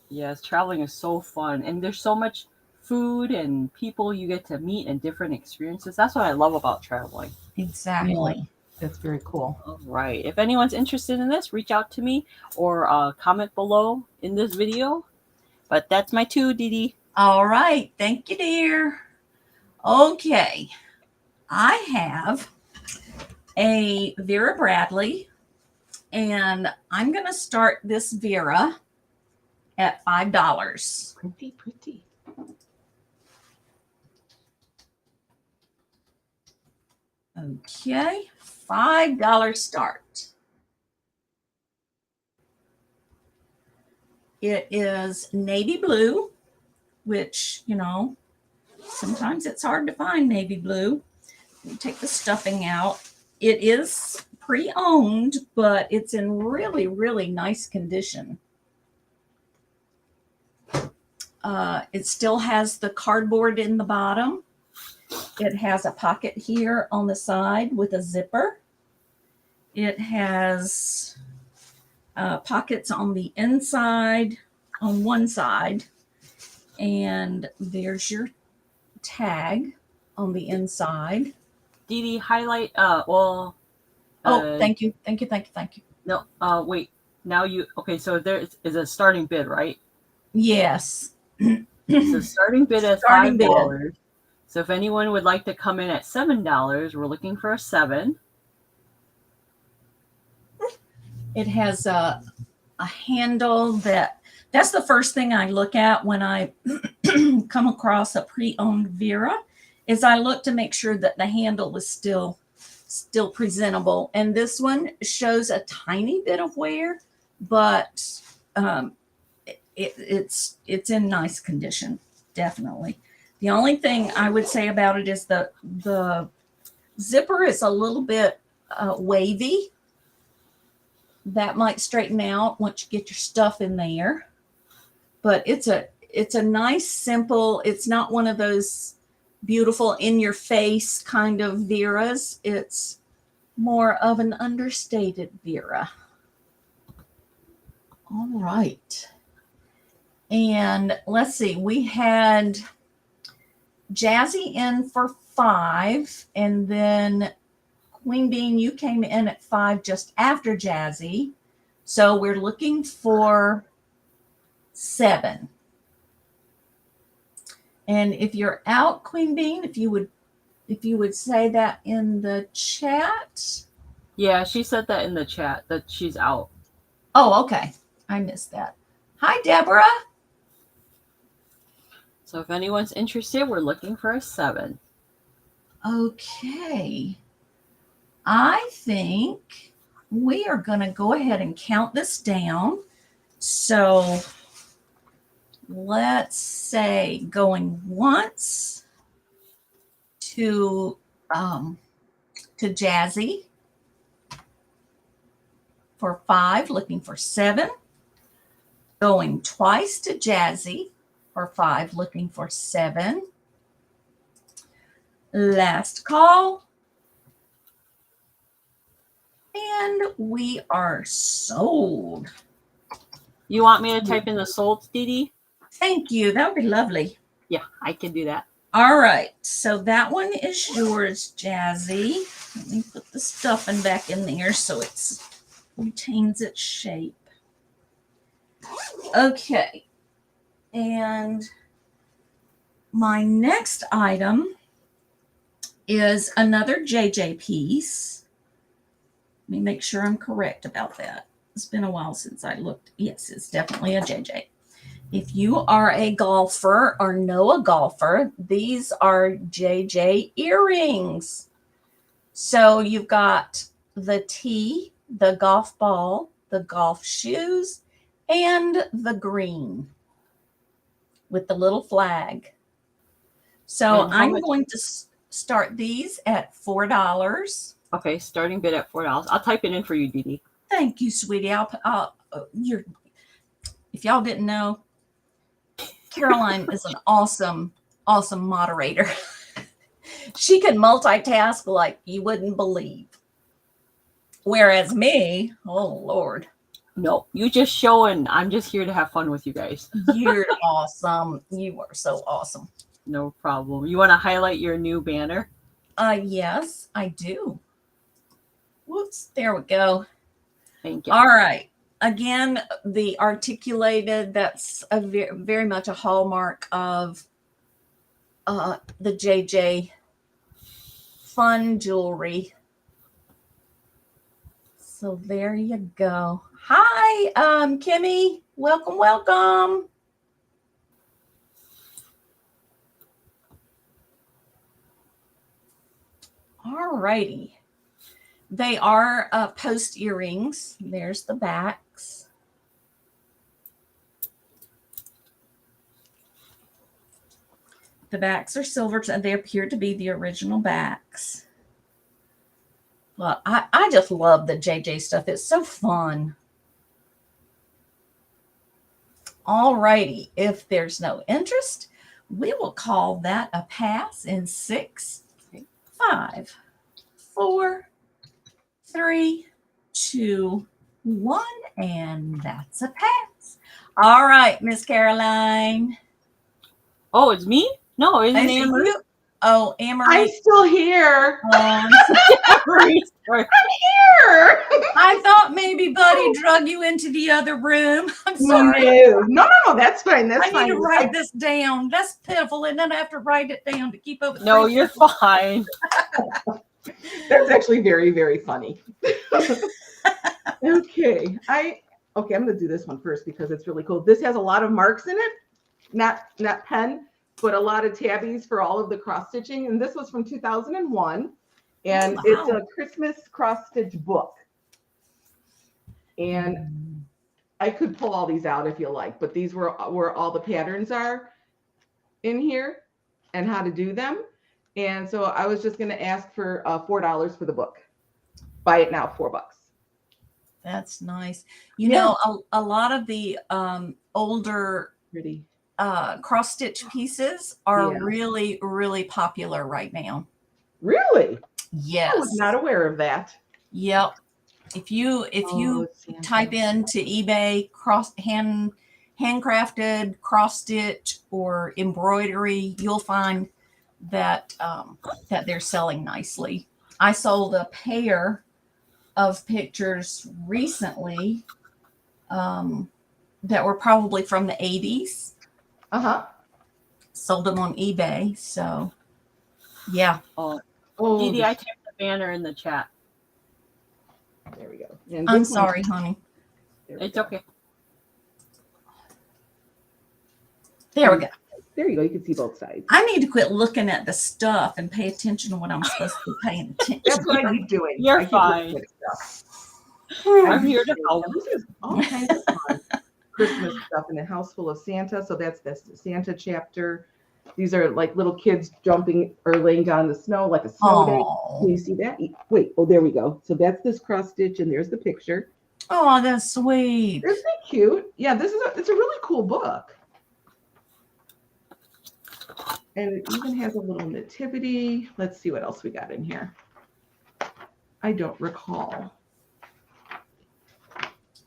Yes, traveling is so fun, and there's so much food and people you get to meet and different experiences. That's what I love about traveling. Exactly. Yeah, that's very cool. All right. If anyone's interested in this, reach out to me or comment below in this video. But that's my 2, DeeDee. All right. Thank you, dear. Okay. I have a Vera Bradley, and I'm going to start this Vera at $5. Pretty. Okay, $5 start. It is navy blue, which, you know, sometimes it's hard to find navy blue. You take the stuffing out. It is pre-owned, but it's in really, really nice condition. It still has the cardboard in the bottom. It has a pocket here on the side with a zipper. It has pockets on the inside, on one side, and there's your tag on the inside. DeeDee, highlight. Thank you. No. Wait. Now you. Okay. So there is a starting bid, right? Yes. So starting bid at Starting $5. So if anyone would like to come in at $7, we're looking for a 7. It has a handle that's the first thing I look at when I come across a pre-owned Vera, is I look to make sure that the handle is still presentable. And this one shows a tiny bit of wear, but it's in nice condition, definitely. The only thing I would say about it is the zipper is a little bit wavy. That might straighten out once you get your stuff in there. But it's a nice, simple, it's not one of those beautiful in your face kind of Veras. It's more of an understated Vera. All right. And let's see, we had Jazzy in for $5, and then Queen Bean, you came in at $5 just after Jazzy. So we're looking for $7. And if you're out, Queen Bean, if you would say that in the chat. Yeah, she said that in the chat that she's out. Oh, okay. I missed that. Hi, Deborah. So if anyone's interested, we're looking for a 7. Okay. I think we are going to go ahead and count this down. So let's say going once to Jazzy for $5, looking for $7. Going twice to Jazzy for $5, looking for $7. Last call. And we are sold. You want me to type in the sold, DeeDee? Thank you. That would be lovely. Yeah, I can do that. All right. So that one is yours, Jazzy. Let me put the stuffing back in there so it retains its shape. Okay. And my next item is another JJ piece. Let me make sure I'm correct about that. It's been a while since I looked. Yes, it's definitely a JJ. If you are a golfer or know a golfer, these are JJ earrings. So you've got the tee, the golf ball, the golf shoes, and the green with the little flag. So I'm going to start these at $4. Okay, starting bid at $4. I'll type it in for you, DeeDee. Thank you, sweetie. If y'all didn't know, Caroline is an awesome moderator. She can multitask like you wouldn't believe. Whereas me, oh Lord. No, you just show, and I'm just here to have fun with you guys. You're awesome. You are so awesome. No problem. You want to highlight your new banner? Yes, I do. Whoops, there we go. Thank you. All right. Again, the articulated, that's a very much a hallmark of the JJ fun jewelry. So there you go. Hi, Kimmy. Welcome, welcome. All righty. They are post earrings. There's the backs. The backs are silver, and they appear to be the original backs. Well, I just love the JJ stuff. It's so fun. All righty. If there's no interest, we will call that a pass in 6, 5, 4, 3, 2, 1, and that's a pass. All right, Miss Caroline. Oh, it's me? No, isn't I it see Amber? you. Oh, I'm Amory. still here. Sorry. Here. I thought maybe Buddy drug you into the other room. I'm sorry. No. That's fine. That's I fine. need to write this down. That's pitiful, and then I have to write it down to keep up with No, three you're people. fine. That's actually very, very funny. Okay. I'm gonna do this one first because it's really cool. This has a lot of marks in it, not pen, but a lot of tabbies for all of the cross stitching. And this was from 2001, and wow. It's a Christmas cross stitch book. And I could pull all these out if you like, but these were where all the patterns are in here and how to do them. And so I was just going to ask for $4 for the book. Buy it now, $4. That's nice. You know, a lot of the older Pretty. cross stitch pieces are Yeah. really, really popular right now. Really? Yes. I was not aware of that. Yep. If you Santa. type into eBay handcrafted cross stitch or embroidery, you'll find that that they're selling nicely. I sold a pair of pictures recently that were probably from the 80s. Sold them on eBay. So yeah. Oh, Oh, DeeDee, I typed the banner in the chat. there we go. And I'm this one- sorry, honey. there we It's go. okay. There we go. There you go. You can see both sides. I need to quit looking at the stuff and pay attention to what I'm supposed to be paying attention That's what I to. keep doing. You're I keep looking fine. at stuff. I'm here to help. This is all kinds of fun. Christmas stuff in a house full of Santa. So that's the Santa chapter. These are like little kids jumping or laying down in the snow like a snow day. Oh, Can you see that? Wait. Oh, there we go. So that's this cross stitch, and there's the picture. oh, that's sweet. Isn't it cute? Yeah, it's a really cool book. And it even has a little nativity. Let's see what else we got in here. I don't recall.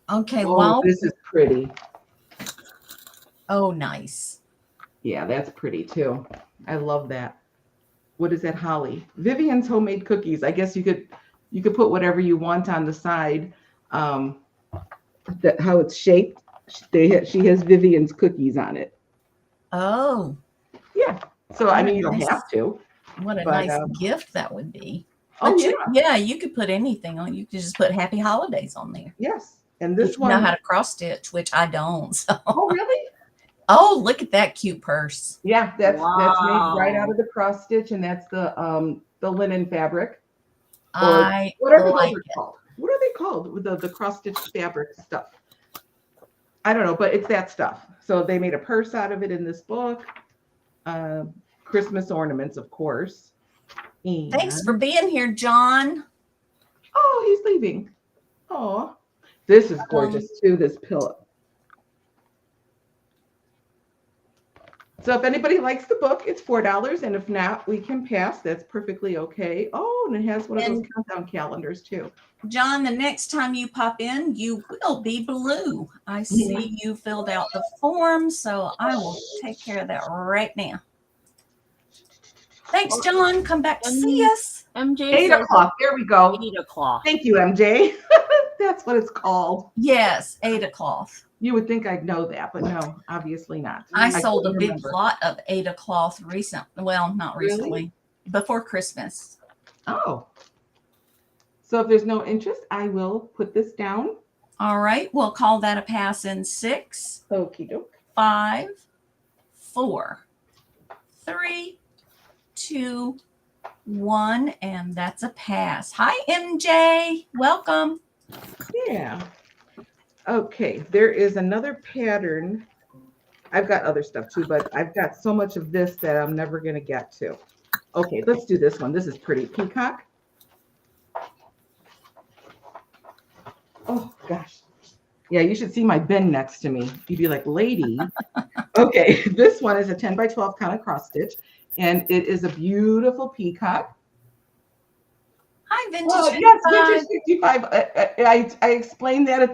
Okay, Oh, well, this is pretty. oh, nice. Yeah, that's pretty too. I love that. What is that, Holly? Vivian's homemade cookies. I guess you could put whatever you want on the side. How it's shaped. She has Vivian's cookies on it. Oh, Yeah. So I mean, you don't have to. what a But, nice gift that would be. Oh But yeah. you could put anything on. You could just put Happy Holidays on there. Yes. And If this you know one. how to cross stitch, which I don't. So. Oh really? Oh, look at that cute purse. Yeah. That's made right Wow. out of the cross stitch, and that's the linen fabric. I Whatever like those are it. called. What are they called? With the cross stitch fabric stuff. I don't know, but it's that stuff. So they made a purse out of it in this book. Christmas ornaments, of course. And, Thanks for being here, John. oh, he's leaving. Oh, this is gorgeous too. This pillow. So if anybody likes the book, it's $4, and if not, we can pass. That's perfectly okay. Oh, and it has one of those countdown calendars too. John, the next time you pop in, you will be blue. I see you filled out the form, so I will take care of that right now. Thanks, John. Come back to see us. MJ 8 says o'clock. There we go. 8 o'clock. Thank you, MJ. That's what it's called. Yes, 8 o'clock. You would think I'd know that, but no, obviously not. I sold a couldn't big remember. lot of 8 o'clock recently. Well, not Really? recently, before Christmas. Oh. So if there's no interest, I will put this down. All right, we'll call that a pass in 6, Okie doke. 5, 4, 3, 2, 1, and that's a pass. Hi, MJ. Welcome. Yeah. Okay, there is another pattern. I've got other stuff too, but I've got so much of this that I'm never going to get to. Okay, let's do this one. This is pretty. Peacock. Oh, gosh. Yeah, you should see my bin next to me. You'd be like, lady. Okay, this one is a 10 by 12 kind of cross stitch, and it is a beautiful peacock. Hi, Vintage Oh, 55. yes, Vintage 55. I explained that at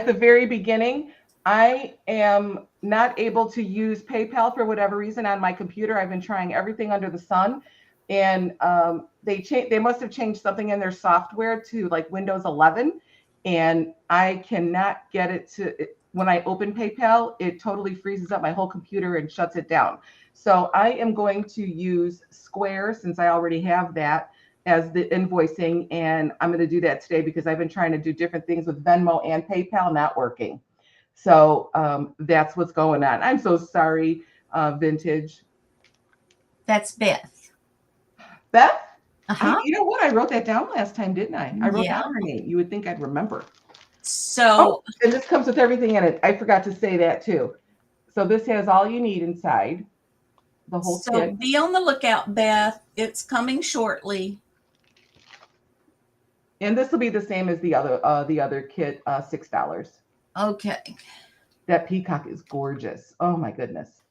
the very beginning. I am not able to use PayPal for whatever reason on my computer. I've been trying everything under the sun, and they must have changed something in their software to like Windows 11, and I cannot get it to. When I open PayPal, it totally freezes up my whole computer and shuts it down. So I am going to use Square, since I already have that, as the invoicing, and I'm going to do that today because I've been trying to do different things with Venmo and PayPal, not working. So that's what's going on. I'm so sorry, Vintage. That's Beth. Beth? Uh-huh. You know what? I wrote that down last time, didn't I? I wrote Yeah. down her name. You would think I'd remember. So, and this comes with everything in it. I forgot to say that too. So this has all you need inside. The whole kit. Be on the lookout, Beth. It's coming shortly. And this will be the same as the other kit, $6. Okay. That peacock is gorgeous. Oh my goodness.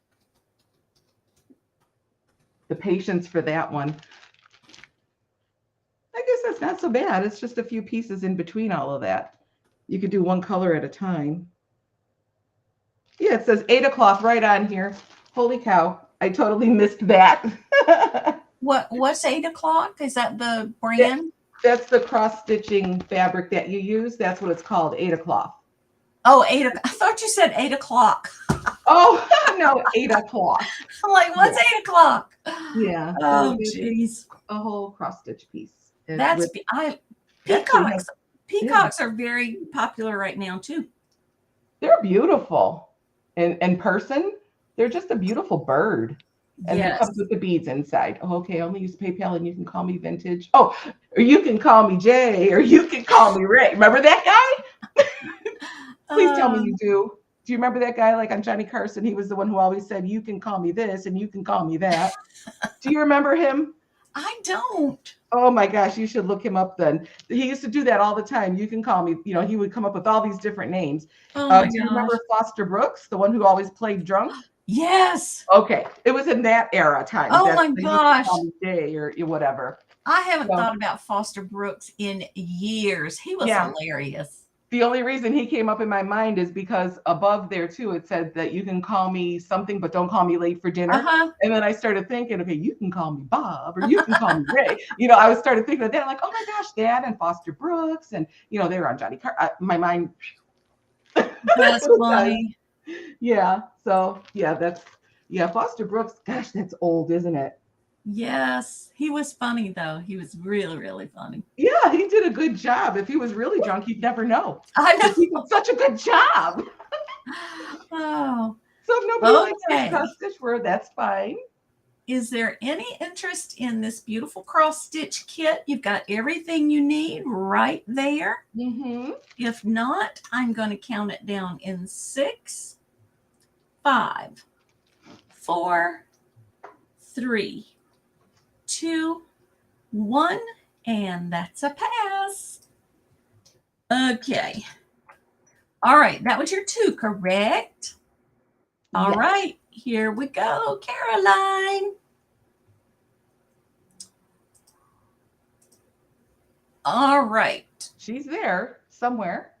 The patience for that one. I guess that's not so bad. It's just a few pieces in between all of that. You could do one color at a time. Yeah, it says 8 o'clock right on here. Holy cow. I totally missed that. What's 8 o'clock? Is that the brand? That's the cross-stitching fabric that you use. That's what it's called, 8 o'clock. Oh, 8 o'clock. I thought you said 8 o'clock. Oh, no, 8 o'clock. I'm like, what's 8 o'clock? Yeah. Oh, jeez. A whole cross-stitch piece. Peacocks are very popular right now, too. They're beautiful. In person, they're just a beautiful bird. And it comes with the beads inside. Oh, okay, only use PayPal and you can call me Vintage. Oh, or you can call me Jay, or you can call me Ray. Remember that guy? Please tell me you do. Do you remember that guy like on Johnny Carson? He was the one who always said, you can call me this and you can call me that. Do you remember him? I don't. Oh my gosh, you should look him up then. He used to do that all the time. You can call me, he would come up with all these different names. Oh do you remember Foster Brooks, the one who always played drunk? Yes. Okay. It was in that era time. Oh my gosh. Day or whatever. I haven't thought about Foster Brooks in years. He was hilarious. The only reason he came up in my mind is because above there too, it said that you can call me something, but don't call me late for dinner. And then I started thinking, okay, you can call me Bob or you can call me Ray. I started thinking of that. I'm like, oh my gosh, Dad and Foster Brooks. And, they were on Johnny Carson. My mind. That's funny. Yeah. So Foster Brooks, gosh, that's old, isn't it? Yes. He was funny though. He was really, really funny. Yeah, he did a good job. If he was really drunk, you'd never know. I know. He did such a good job. Oh. So if nobody likes cross stitch word, that's fine. Is there any interest in this beautiful cross stitch kit? You've got everything you need right there. Mm-hmm. If not, I'm going to count it down in 6, 5, 4, 3, 2, 1, and that's a pass. Okay. All right, that was your 2, correct? All right, here we go, Caroline. All right. She's there somewhere.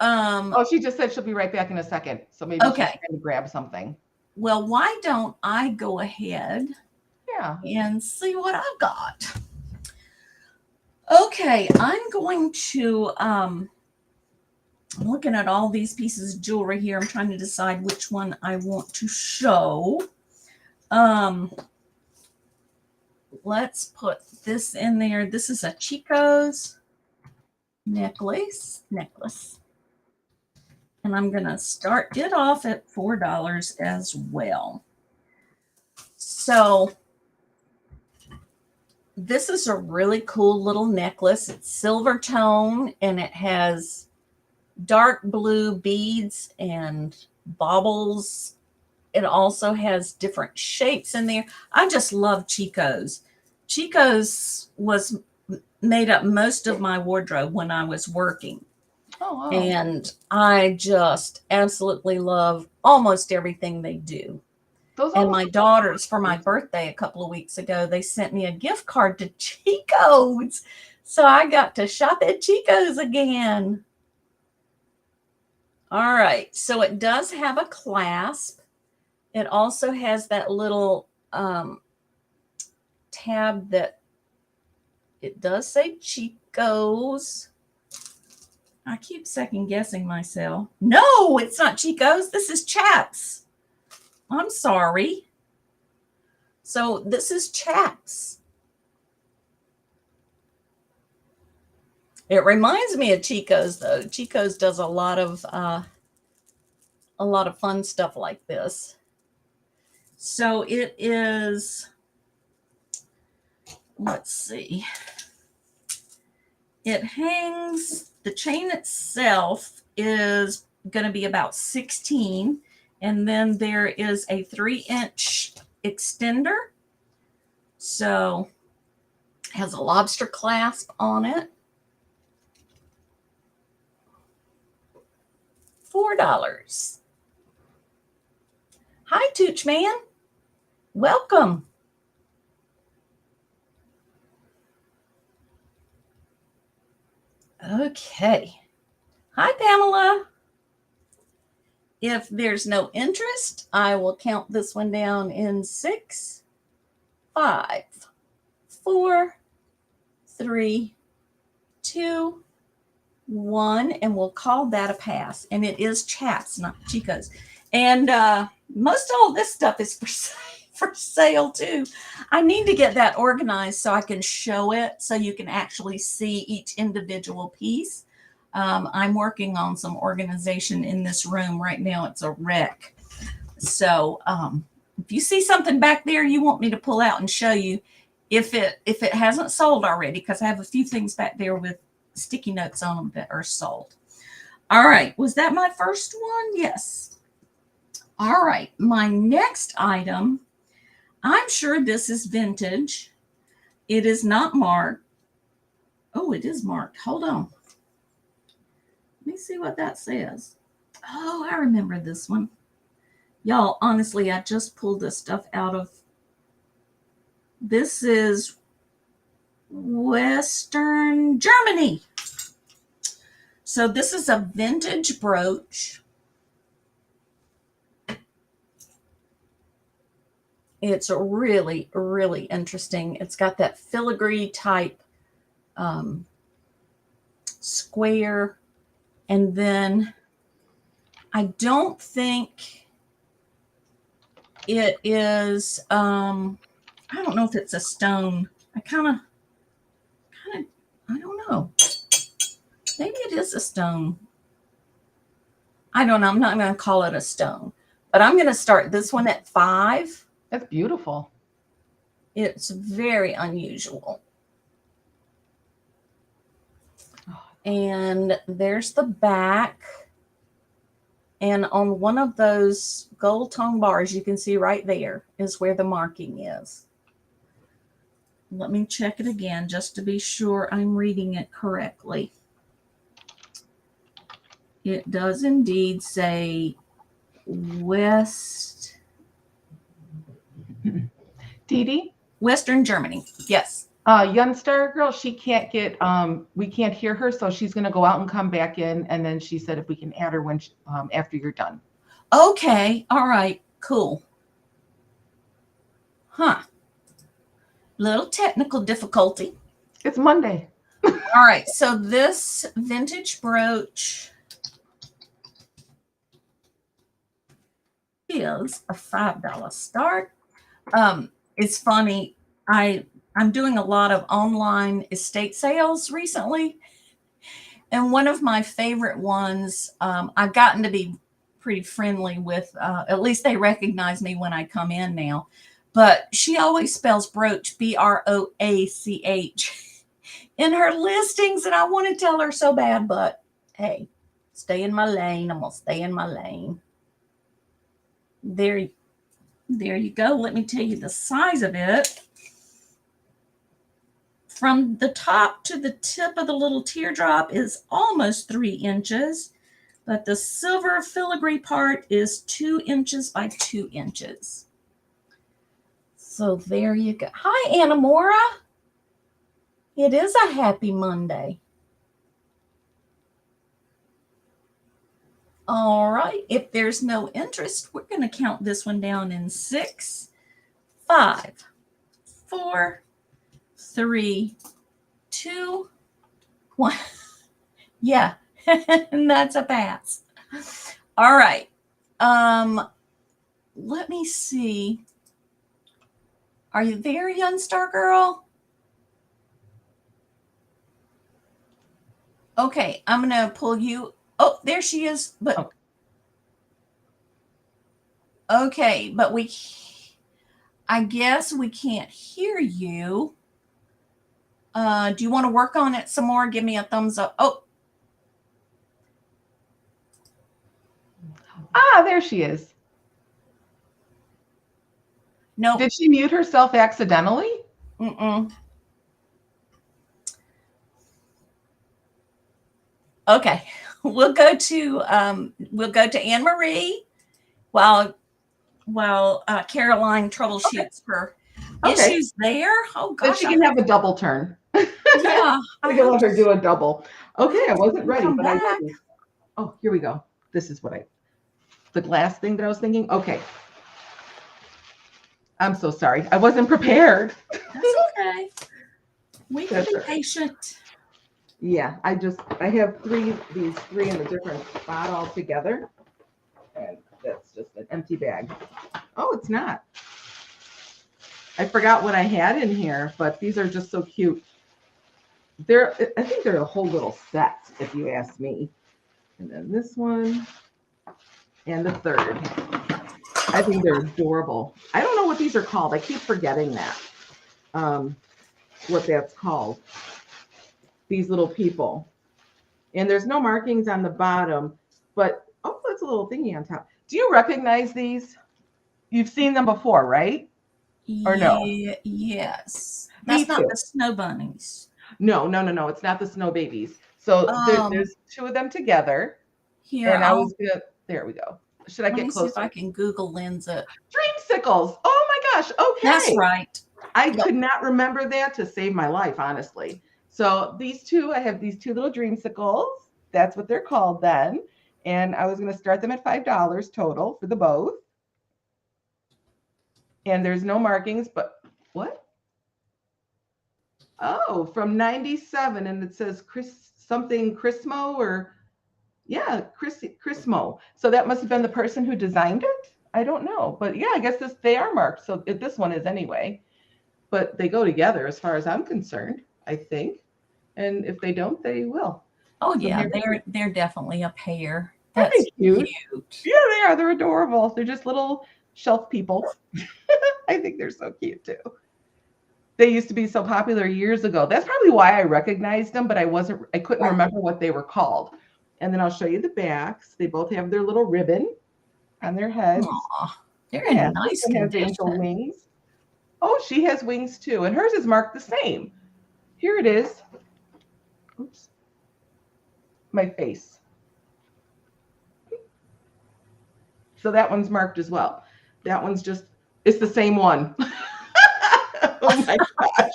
Oh, she just said she'll be right back in a second. So maybe she's trying to grab something. Well, why don't I go ahead and see what I've got? Okay, I'm going to I'm looking at all these pieces of jewelry here. I'm trying to decide which one I want to show. Let's put this in there. This is a Chico's necklace. And I'm going to start it off at $4 as well. So this is a really cool little necklace. It's silver tone and it has dark blue beads and baubles. It also has different shapes in there. I just love Chico's. Chico's was made up most of my wardrobe when I was working. Oh, wow. And I just absolutely love almost everything they do. Those And almost my look daughters, for my birthday a couple of weeks ago, they sent me a gift card to Chico's. So I got to shop at Chico's again. All right. So it does have a clasp. It also has that little tab that it does say Chico's. I keep second guessing myself. No, it's not Chico's. This is Chaps. I'm sorry. So this is Chaps. It reminds me of Chico's though. Chico's does a lot of fun stuff like this. So it is, let's see. It hangs, the chain itself is going to be about 16. And then there is a 3-inch extender. So it has a lobster clasp on it. $4. Hi, Tooch Man. Welcome. Okay. Hi, Pamela. If there's no interest, I will count this one down in 6, 5, 4, 3, 2, 1, and we'll call that a pass. And it is Chaps, not Chico's. And most all this stuff is for sale too. I need to get that organized so I can show it so you can actually see each individual piece. I'm working on some organization in this room right now. It's a wreck. So if you see something back there you want me to pull out and show you, if it hasn't sold already, because I have a few things back there with sticky notes on them that are sold. All right. Was that my first one? Yes. All right. My next item, I'm sure this is vintage. It is not marked. Oh, it is marked. Hold on. Let me see what that says. Oh, I remember this one. Y'all, honestly, I just pulled this stuff out of. This is Western Germany. So this is a vintage brooch. It's really, really interesting. It's got that filigree type square. And then I don't think it is, I don't know if it's a stone. I don't know. Maybe it is a stone. I don't know. I'm not going to call it a stone, but I'm going to start this one at 5. That's beautiful. It's very unusual. And there's the back. And on one of those gold tone bars, you can see right there is where the marking is. Let me check it again just to be sure I'm reading it correctly. It does indeed say DeeDee? Western Germany. Yes. Youngster girl, she can't get, we can't hear her, so she's going to go out and come back in. And then she said if we can add her when after you're done. Okay. All right. Cool. Huh. Little technical difficulty. It's Monday. All right. So this vintage brooch is a $5 start. It's funny. I'm doing a lot of online estate sales recently. And one of my favorite ones, I've gotten to be pretty friendly with, at least they recognize me when I come in now. but she always spells brooch, Broach, in her listings. And I want to tell her so bad, but hey, stay in my lane. I'm going to stay in my lane. There you go. Let me tell you the size of it. From the top to the tip of the little teardrop is almost 3 inches, but the silver filigree part is 2 inches by 2 inches. So there you go. Hi, Anna Mora. It is a happy Monday. All right. If there's no interest, we're going to count this one down in 6, 5, 4, 3, 2, 1. Yeah, and that's a pass. All right. Let me see. Are you there, Young Star Girl? Okay, I'm going to pull you. Oh, there she is. But okay, but I guess we can't hear you. Do you want to work on it some more? Give me a thumbs up. Oh. There she is. No. Did she mute herself accidentally? Mm-mm. Okay, we'll go to Anne Marie while Caroline troubleshoots her issues there. Oh gosh, then she can have a double turn. Yeah, I can let her do a double. Okay, I wasn't ready, Come but back. I didn't. Oh, here we go. This is what the glass thing that I was thinking. Okay. I'm so sorry. I wasn't prepared. That's okay. We can be patient. Yeah, I have these three in a different spot all together. And that's just an empty bag. Oh, it's not. I forgot what I had in here, but these are just so cute. I think they're a whole little set, if you ask me. And then this one and the third. I think they're adorable. I don't know what these are called. I keep forgetting that. What that's called. These little people. And there's no markings on the bottom, but oh, that's a little thingy on top. Do you recognize these? You've seen them before, right? Or no? Yes. That's not the snow bunnies. No. It's not the snow babies. So there's two of them together. Here, and I was gonna. There we go. Should I get closer? See if I can Google lens it. Dreamsicles. Oh my gosh. Okay. That's right. I could not remember that to save my life, honestly. So these two, I have these two little dreamsicles. That's what they're called then. And I was going to start them at $5 total for the both. And there's no markings, but what? Oh, from 97. And it says Chrismo or yeah, Chrismo. So that must have been the person who designed it. I don't know. But yeah, I guess they are marked. So this one is anyway. But they go together as far as I'm concerned, I think. And if they don't, they will. Oh, yeah, they're definitely a pair. That's cute. Yeah, they are. They're adorable. They're just little shelf people. I think they're so cute, too. They used to be so popular years ago. That's probably why I recognized them, but I couldn't remember what they were called. And then I'll show you the backs. They both have their little ribbon on their heads. Aw, they're in nice condition. Angel wings. Oh, she has wings too, and hers is marked the same. Here it is. Oops. My face. So that one's marked as well. That one's it's the same one. Oh my gosh.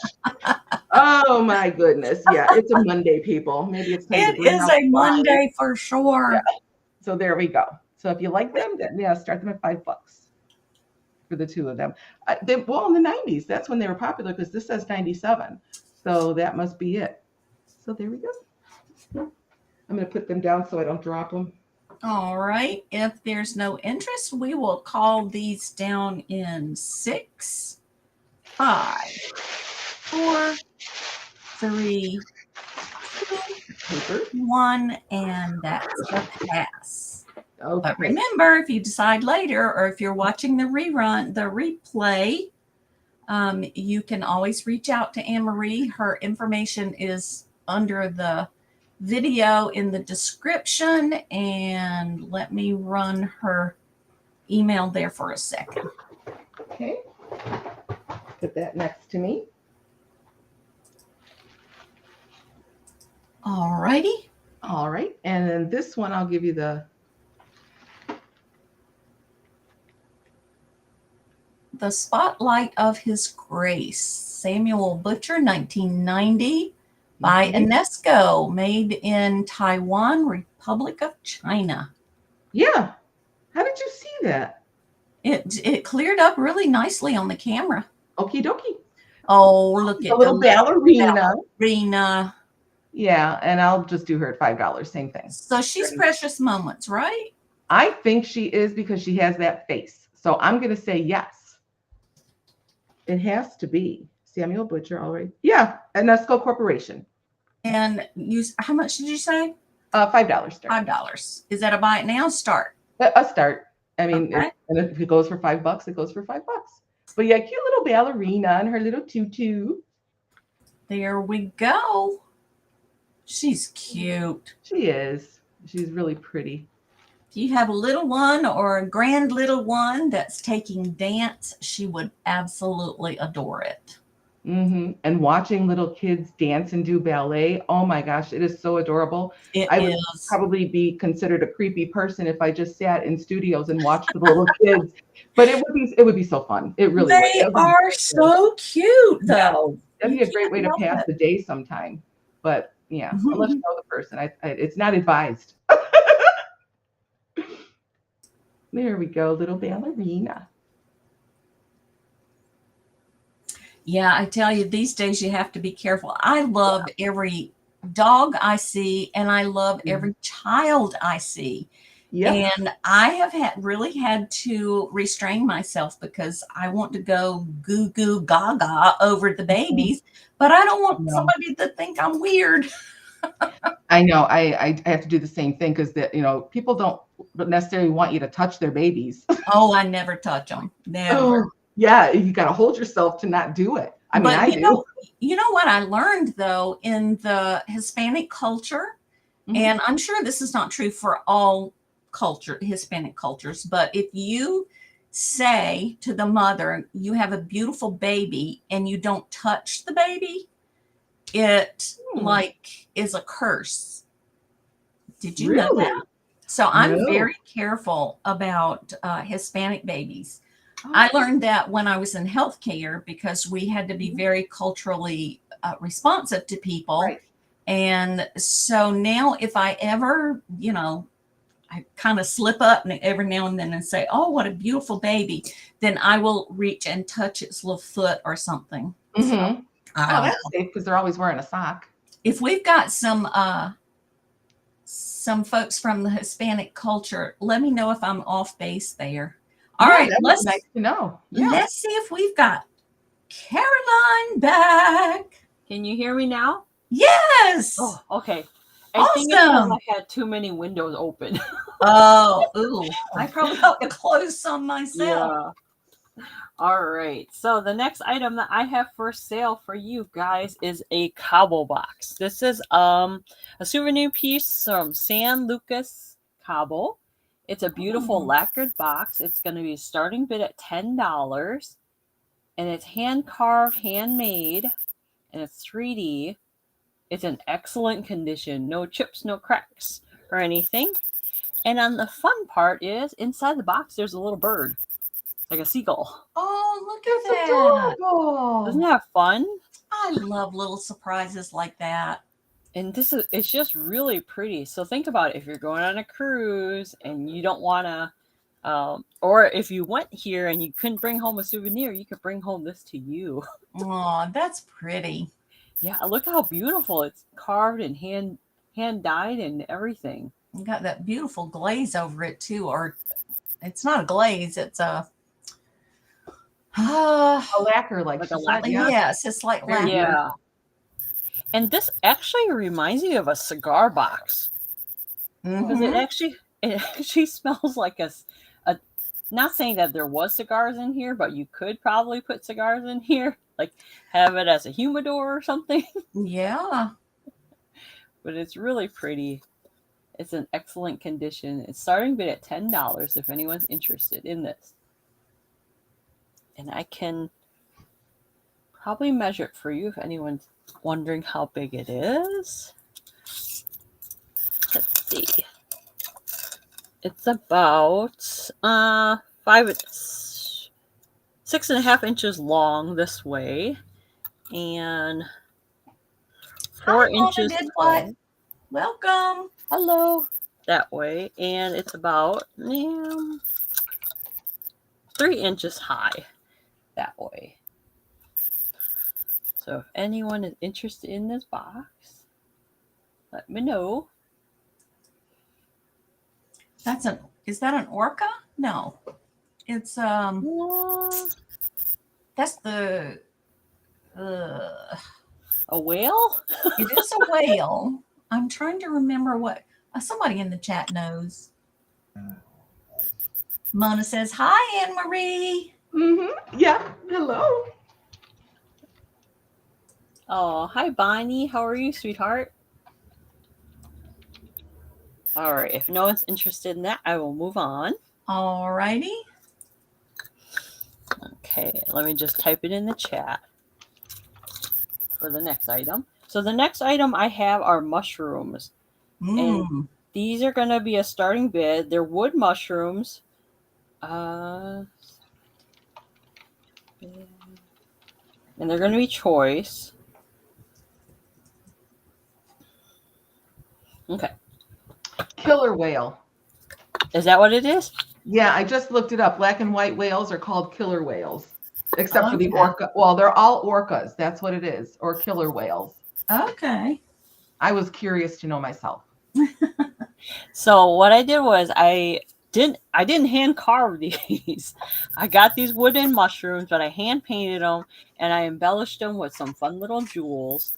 Oh my goodness. Yeah, it's a Monday, people. Maybe it's time It is a Monday for sure. Yeah. So there we go. So if you like them, then yeah, start them at $5 for the two of them. In the 90s, that's when they were popular because this says 97. So that must be it. So there we go. I'm going to put them down so I don't drop them. All right. If there's no interest, we will call these down in 6, 5, 4, 3, 2, 1, and that's a pass. Okay. But remember, if you decide later, or if you're watching the replay, You can always reach out to Anne-Marie. Her information is under the video in the description, and let me run her email there for a second. Okay. Put that next to me. All righty. All right. And then this one, I'll give you the Spotlight of His Grace, Samuel Butcher, 1990, by UNESCO, made in Taiwan, Republic of China. Yeah. How did you see that? It cleared up really nicely on the camera. Okie dokie. Oh, look at A little ballerina. ballerina. Yeah, and I'll just do her at $5. Same thing. So she's Precious Moments, right? I think she is because she has that face. So I'm going to say yes. It has to be Samuel Butcher already. Yeah, UNESCO Corporation. And how much did you say? $5. Start. $5. Is that a buy it now? Start. A start. I mean, Okay. and if it goes for $5, it goes for $5. But yeah, cute little ballerina and her little tutu. There we go. She's cute. She is. She's really pretty. If you have a little one or a grand little one that's taking dance, she would absolutely adore it. Mm-hmm. And watching little kids dance and do ballet, oh my gosh, it is so adorable. I would probably be considered a creepy person if I just sat in studios and watched the little kids. But it would be so fun. It really would. They are so cute, though. That'd be a great way to pass the day sometime. But yeah, unless you know the person, it's not advised. There we go, little ballerina. Yeah, I tell you, these days you have to be careful. I love every dog I see, and I love every child I see. Yeah. And I have really had to restrain myself because I want to go goo goo gaga over the babies, but I don't want somebody to think I'm weird. I know. I have to do the same thing because people don't necessarily want you to touch their babies. Oh, I never touch them. Never. Oh, yeah, you got to hold yourself to not do it. I mean, I do. You know what I learned though in the Hispanic culture, and I'm sure this is not true for all Hispanic cultures, but if you say to the mother, you have a beautiful baby, and you don't touch the baby, it is a curse. Did you know that? So I'm very careful about Hispanic babies. I learned that when I was in healthcare because we had to be very culturally responsive to people. Right. And so now if I ever, I kind of slip up every now and then and say, oh, what a beautiful baby, then I will reach and touch its little foot or something. So, that's safe because they're always wearing a sock. If we've got some folks from the Hispanic culture, let me know if I'm off base there. All right, nice to know. Yeah. Let's see if we've got Caroline back. Can you hear me now? Yes. Oh, okay. Awesome. I think it's because I had too many windows open. I probably ought to close some myself. Yeah. All right. So the next item that I have for sale for you guys is a Cabo box. This is a souvenir piece from San Lucas, Cabo. It's a beautiful lacquered box. It's going to be a starting bid at $10. And it's hand-carved, handmade, and it's 3D. It's in excellent condition. No chips, no cracks, or anything. And on the fun part is, inside the box, there's a little bird. Like a seagull. Oh, look at that. Adorable. Isn't that fun? I love little surprises like that. And it's just really pretty. So think about it. If you're going on a cruise and you don't want to, or if you went here and you couldn't bring home a souvenir, you could bring home this to you. Oh, that's pretty. Yeah, look how beautiful. It's carved and hand dyed and everything. You got that beautiful glaze over it too, or it's not a glaze, it's a lacquer, like a lacquer. Yes, it's like lacquer. Yeah. And this actually reminds me of a cigar box. Because it actually smells like not saying that there was cigars in here, but you could probably put cigars in here, like have it as a humidor or something. Yeah. But it's really pretty. It's in excellent condition. It's starting bid at $10 if anyone's interested in this. And I can probably measure it for you if anyone's wondering how big it is. Let's see. It's about 6.5 inches long this way, and 4 Hi, Mona inches did tall. what? Welcome. Hello. That way, and it's about 3 inches high that way. So if anyone is interested in this box, let me know. Is that an orca? No. It's that's the A whale? it is a whale. I'm trying to remember what somebody in the chat knows. Mona says, hi, Anne Marie. Yeah. Hello. Oh, hi, Bonnie. How are you, sweetheart? All right. If no one's interested in that, I will move on. All righty. Okay. Let me just type it in the chat for the next item. So the next item I have are mushrooms. And these are going to be a starting bid. They're wood mushrooms. And they're going to be choice. Okay. Killer whale. Is that what it is? Yeah, I just looked it up. Black and white whales are called killer whales, except for the Okay. orca. Well, they're all orcas. That's what it is, or killer whales. Okay. I was curious to know myself. So what I did was I didn't hand carve these. I got these wooden mushrooms, but I hand painted them and I embellished them with some fun little jewels.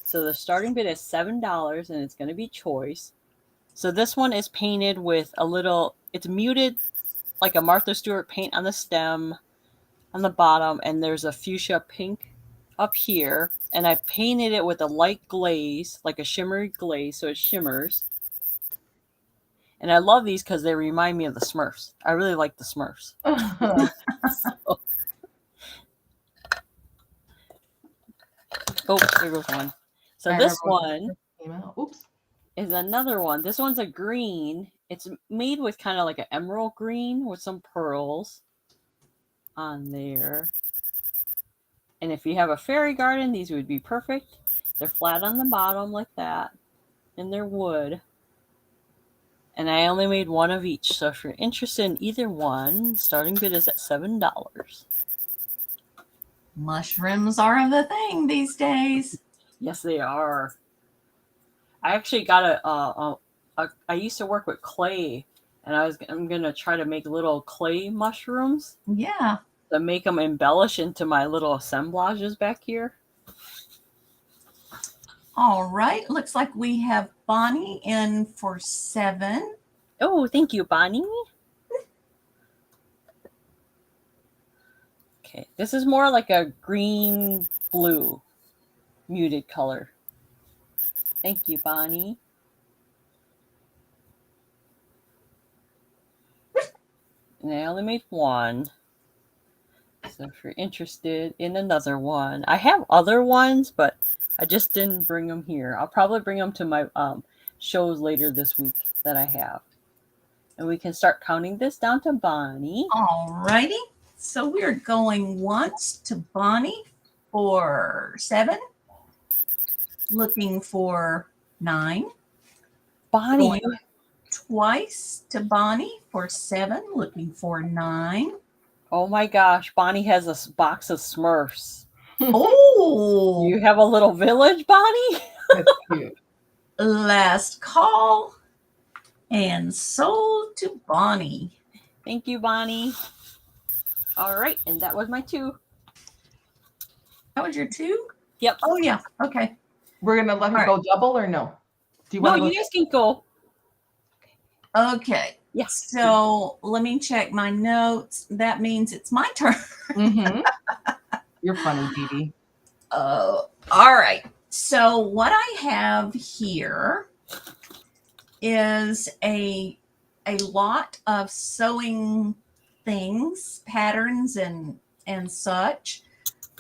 So the starting bid is $7 and it's going to be choice. So this one is painted with it's muted like a Martha Stewart paint on the stem, on the bottom, and there's a fuchsia pink up here. And I painted it with a light glaze, like a shimmery glaze, so it shimmers. And I love these because they remind me of the Smurfs. I really like the Smurfs. Oh, there goes one. So this one is another one. This one's a green. It's made with kind of like an emerald green with some pearls on there. And if you have a fairy garden, these would be perfect. They're flat on the bottom like that. And they're wood. And I only made one of each. So if you're interested in either one, starting bid is at $7. Mushrooms are the thing these days. Yes, they are. I actually got I used to work with clay, and I'm going to try to make little clay mushrooms. Yeah. To make them embellish into my little assemblages back here. All right. Looks like we have Bonnie in for 7. Oh, thank you, Bonnie. Okay. This is more like a green blue muted color. Thank you, Bonnie. And I only made one. So if you're interested in another one, I have other ones, but I just didn't bring them here. I'll probably bring them to my shows later this week that I have. And we can start counting this down to Bonnie. All righty. So we're going once to Bonnie for 7. Looking for 9. Bonnie. Going twice to Bonnie for 7. Looking for 9. Oh my gosh, Bonnie has a box of Smurfs. Oh! You have a little village, Bonnie? That's cute. Last call. And sold to Bonnie. Thank you, Bonnie. All right, and that was my 2. That was your 2? Yep. Oh, yeah. Okay. We're going to let her go double or no? Do you No, want to you guys can go. Okay. Yes. So let me check my notes. That means it's my turn. Mm-hmm. You're funny, DeeDee. All right. So what I have here is a lot of sewing things, patterns, and such.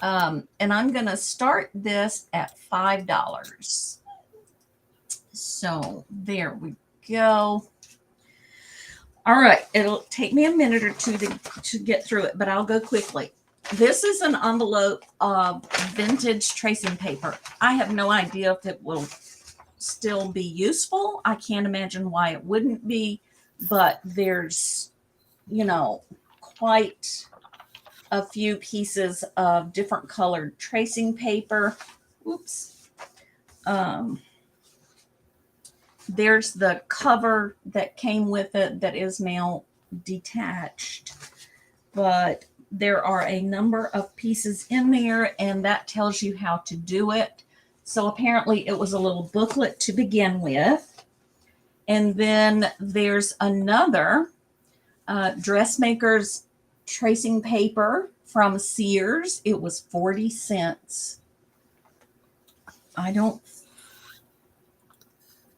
And I'm going to start this at $5. So there we go. All right. It'll take me a minute or two to get through it, but I'll go quickly. This is an envelope of vintage tracing paper. I have no idea if it will still be useful. I can't imagine why it wouldn't be, but there's, quite a few pieces of different colored tracing paper. Oops. There's the cover that came with it that is now detached, but there are a number of pieces in there, and that tells you how to do it. So apparently it was a little booklet to begin with. And then there's another dressmaker's tracing paper from Sears. It was 40 cents. I don't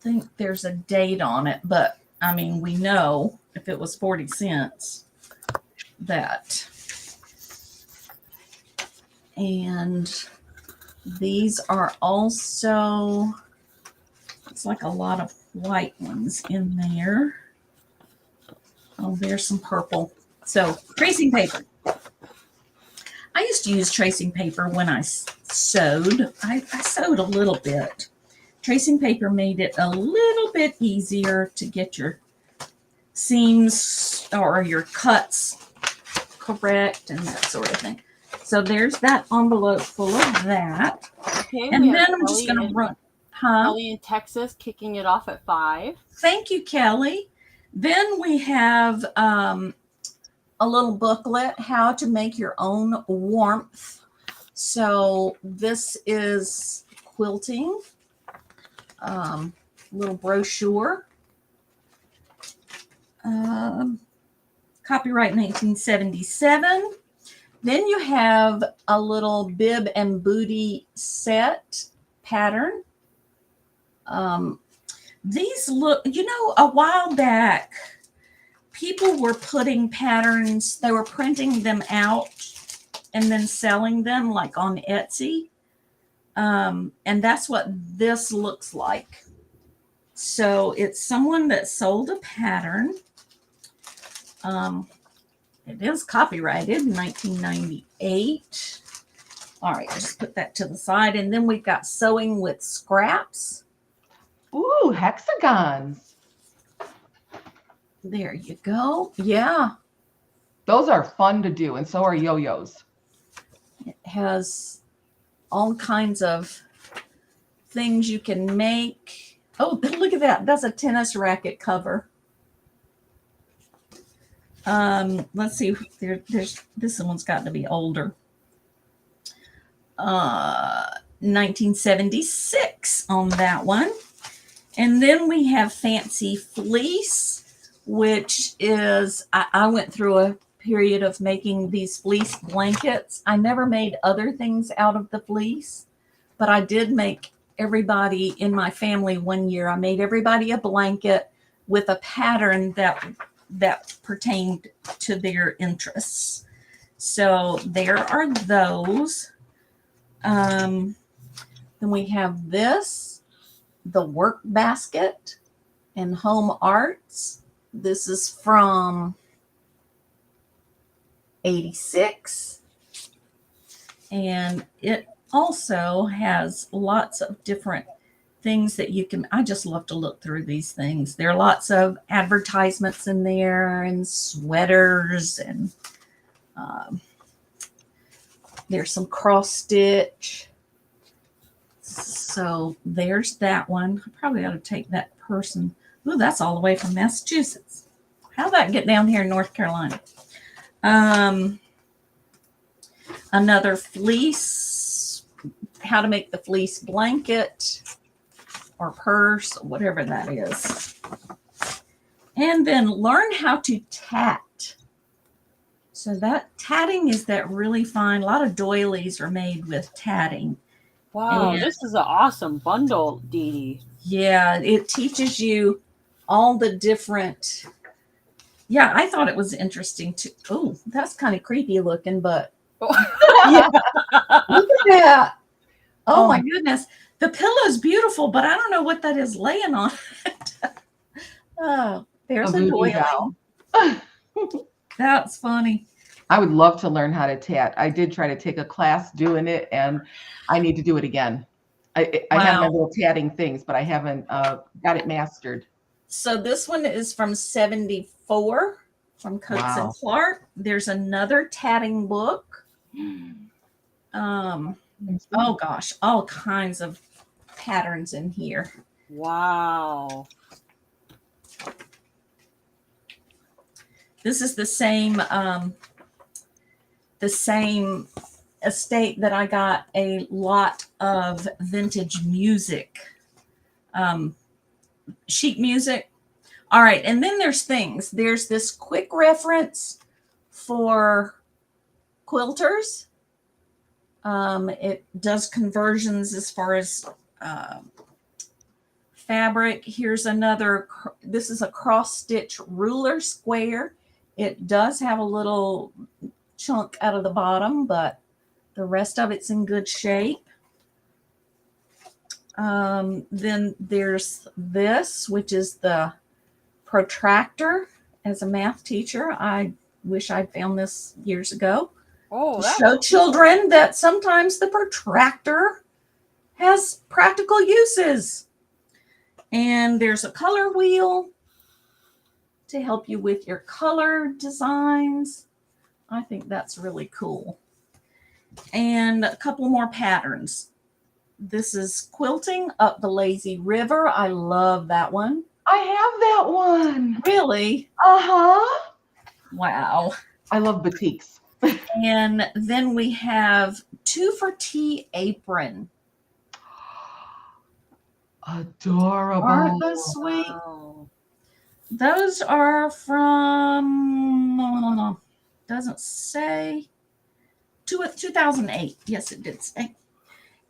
think there's a date on it, but I mean, we know if it was 40 cents that. And these are also, it's like a lot of white ones in there. Oh, there's some purple. So tracing paper. I used to use tracing paper when I sewed. I sewed a little bit. Tracing paper made it a little bit easier to get your seams or your cuts correct and that sort of thing. So there's that envelope full of that. Okay. And then I'm just going to run. Kelly in Texas kicking it off at 5. Thank you, Kelly. Then we have a little booklet, How to Make Your Own Warmth. So this is quilting, little brochure. Copyright 1977. Then you have a little bib and booty set pattern. These look, a while back, people were putting patterns, they were printing them out and then selling them like on Etsy. And that's what this looks like. So it's someone that sold a pattern. It is copyrighted in 1998. All right, just put that to the side. And then we've got sewing with scraps. Ooh, hexagons. There you go. Yeah. Those are fun to do, and so are yo-yos. It has all kinds of things you can make. Oh, look at that. That's a tennis racket cover. Let's see. There's this one's got to be older. 1976 on that one. And then we have fancy fleece, which is, I went through a period of making these fleece blankets. I never made other things out of the fleece, but I did make everybody in my family one year. I made everybody a blanket with a pattern that pertained to their interests. So there are those. Then we have this, the work basket and home arts. This is from 86. And it also has lots of different things that you can, I just love to look through these things. There are lots of advertisements in there and sweaters, and there's some cross stitch. So there's that one. I probably ought to take that person. Ooh, that's all the way from Massachusetts. How'd that get down here in North Carolina? Another fleece, how to make the fleece blanket or purse, whatever that is. And then learn how to tat. So that tatting is that really fine. A lot of doilies are made with tatting. Wow, And this is an awesome bundle, DeeDee. yeah, it teaches you all the different. Yeah, I thought it was interesting too. Oh, that's kind of creepy looking, but Yeah. look at that. Oh my Oh. goodness. The pillow's beautiful, but I don't know what that is laying on it. Oh, there's a voodoo doily. doll. That's funny. I would love to learn how to tat. I did try to take a class doing it, and I need to do it again. I have my Wow. little tatting things, but I haven't got it mastered. So this one is from 74 from Coates and Wow. Clark. There's another tatting book. Oh gosh, all kinds of patterns in here. Wow. This is the same estate that I got a lot of vintage music, sheet music. All right, and then there's things. There's this quick reference for quilters. It does conversions as far as fabric. Here's another. This is a cross stitch ruler square. It does have a little chunk out of the bottom, but the rest of it's in good shape. Then there's this, which is the protractor. As a math teacher, I wish I'd found this years ago. Oh, To that's show children that sometimes the protractor has practical uses. And there's a color wheel to help you with your color designs. I think that's really cool. And a couple more patterns. This is quilting up the lazy river. I love that one. I have that one. Really? Uh-huh. Wow. I love batiks. And then we have 2 for Tea apron. Adorable. Aren't those sweet? wow. Those are from, doesn't say, 2008. Yes, it did say.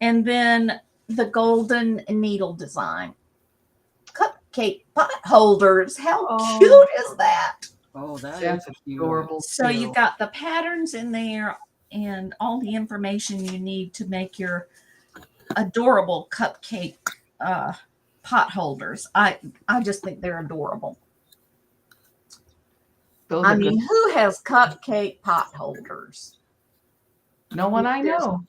And then the golden needle design. Cupcake pot holders. How Oh. cute is that? Oh, That's is cute. adorable. So too. you've got the patterns in there and all the information you need to make your adorable cupcake pot holders. I just think they're adorable. Those I are mean, good. who has cupcake pot holders? No one I know.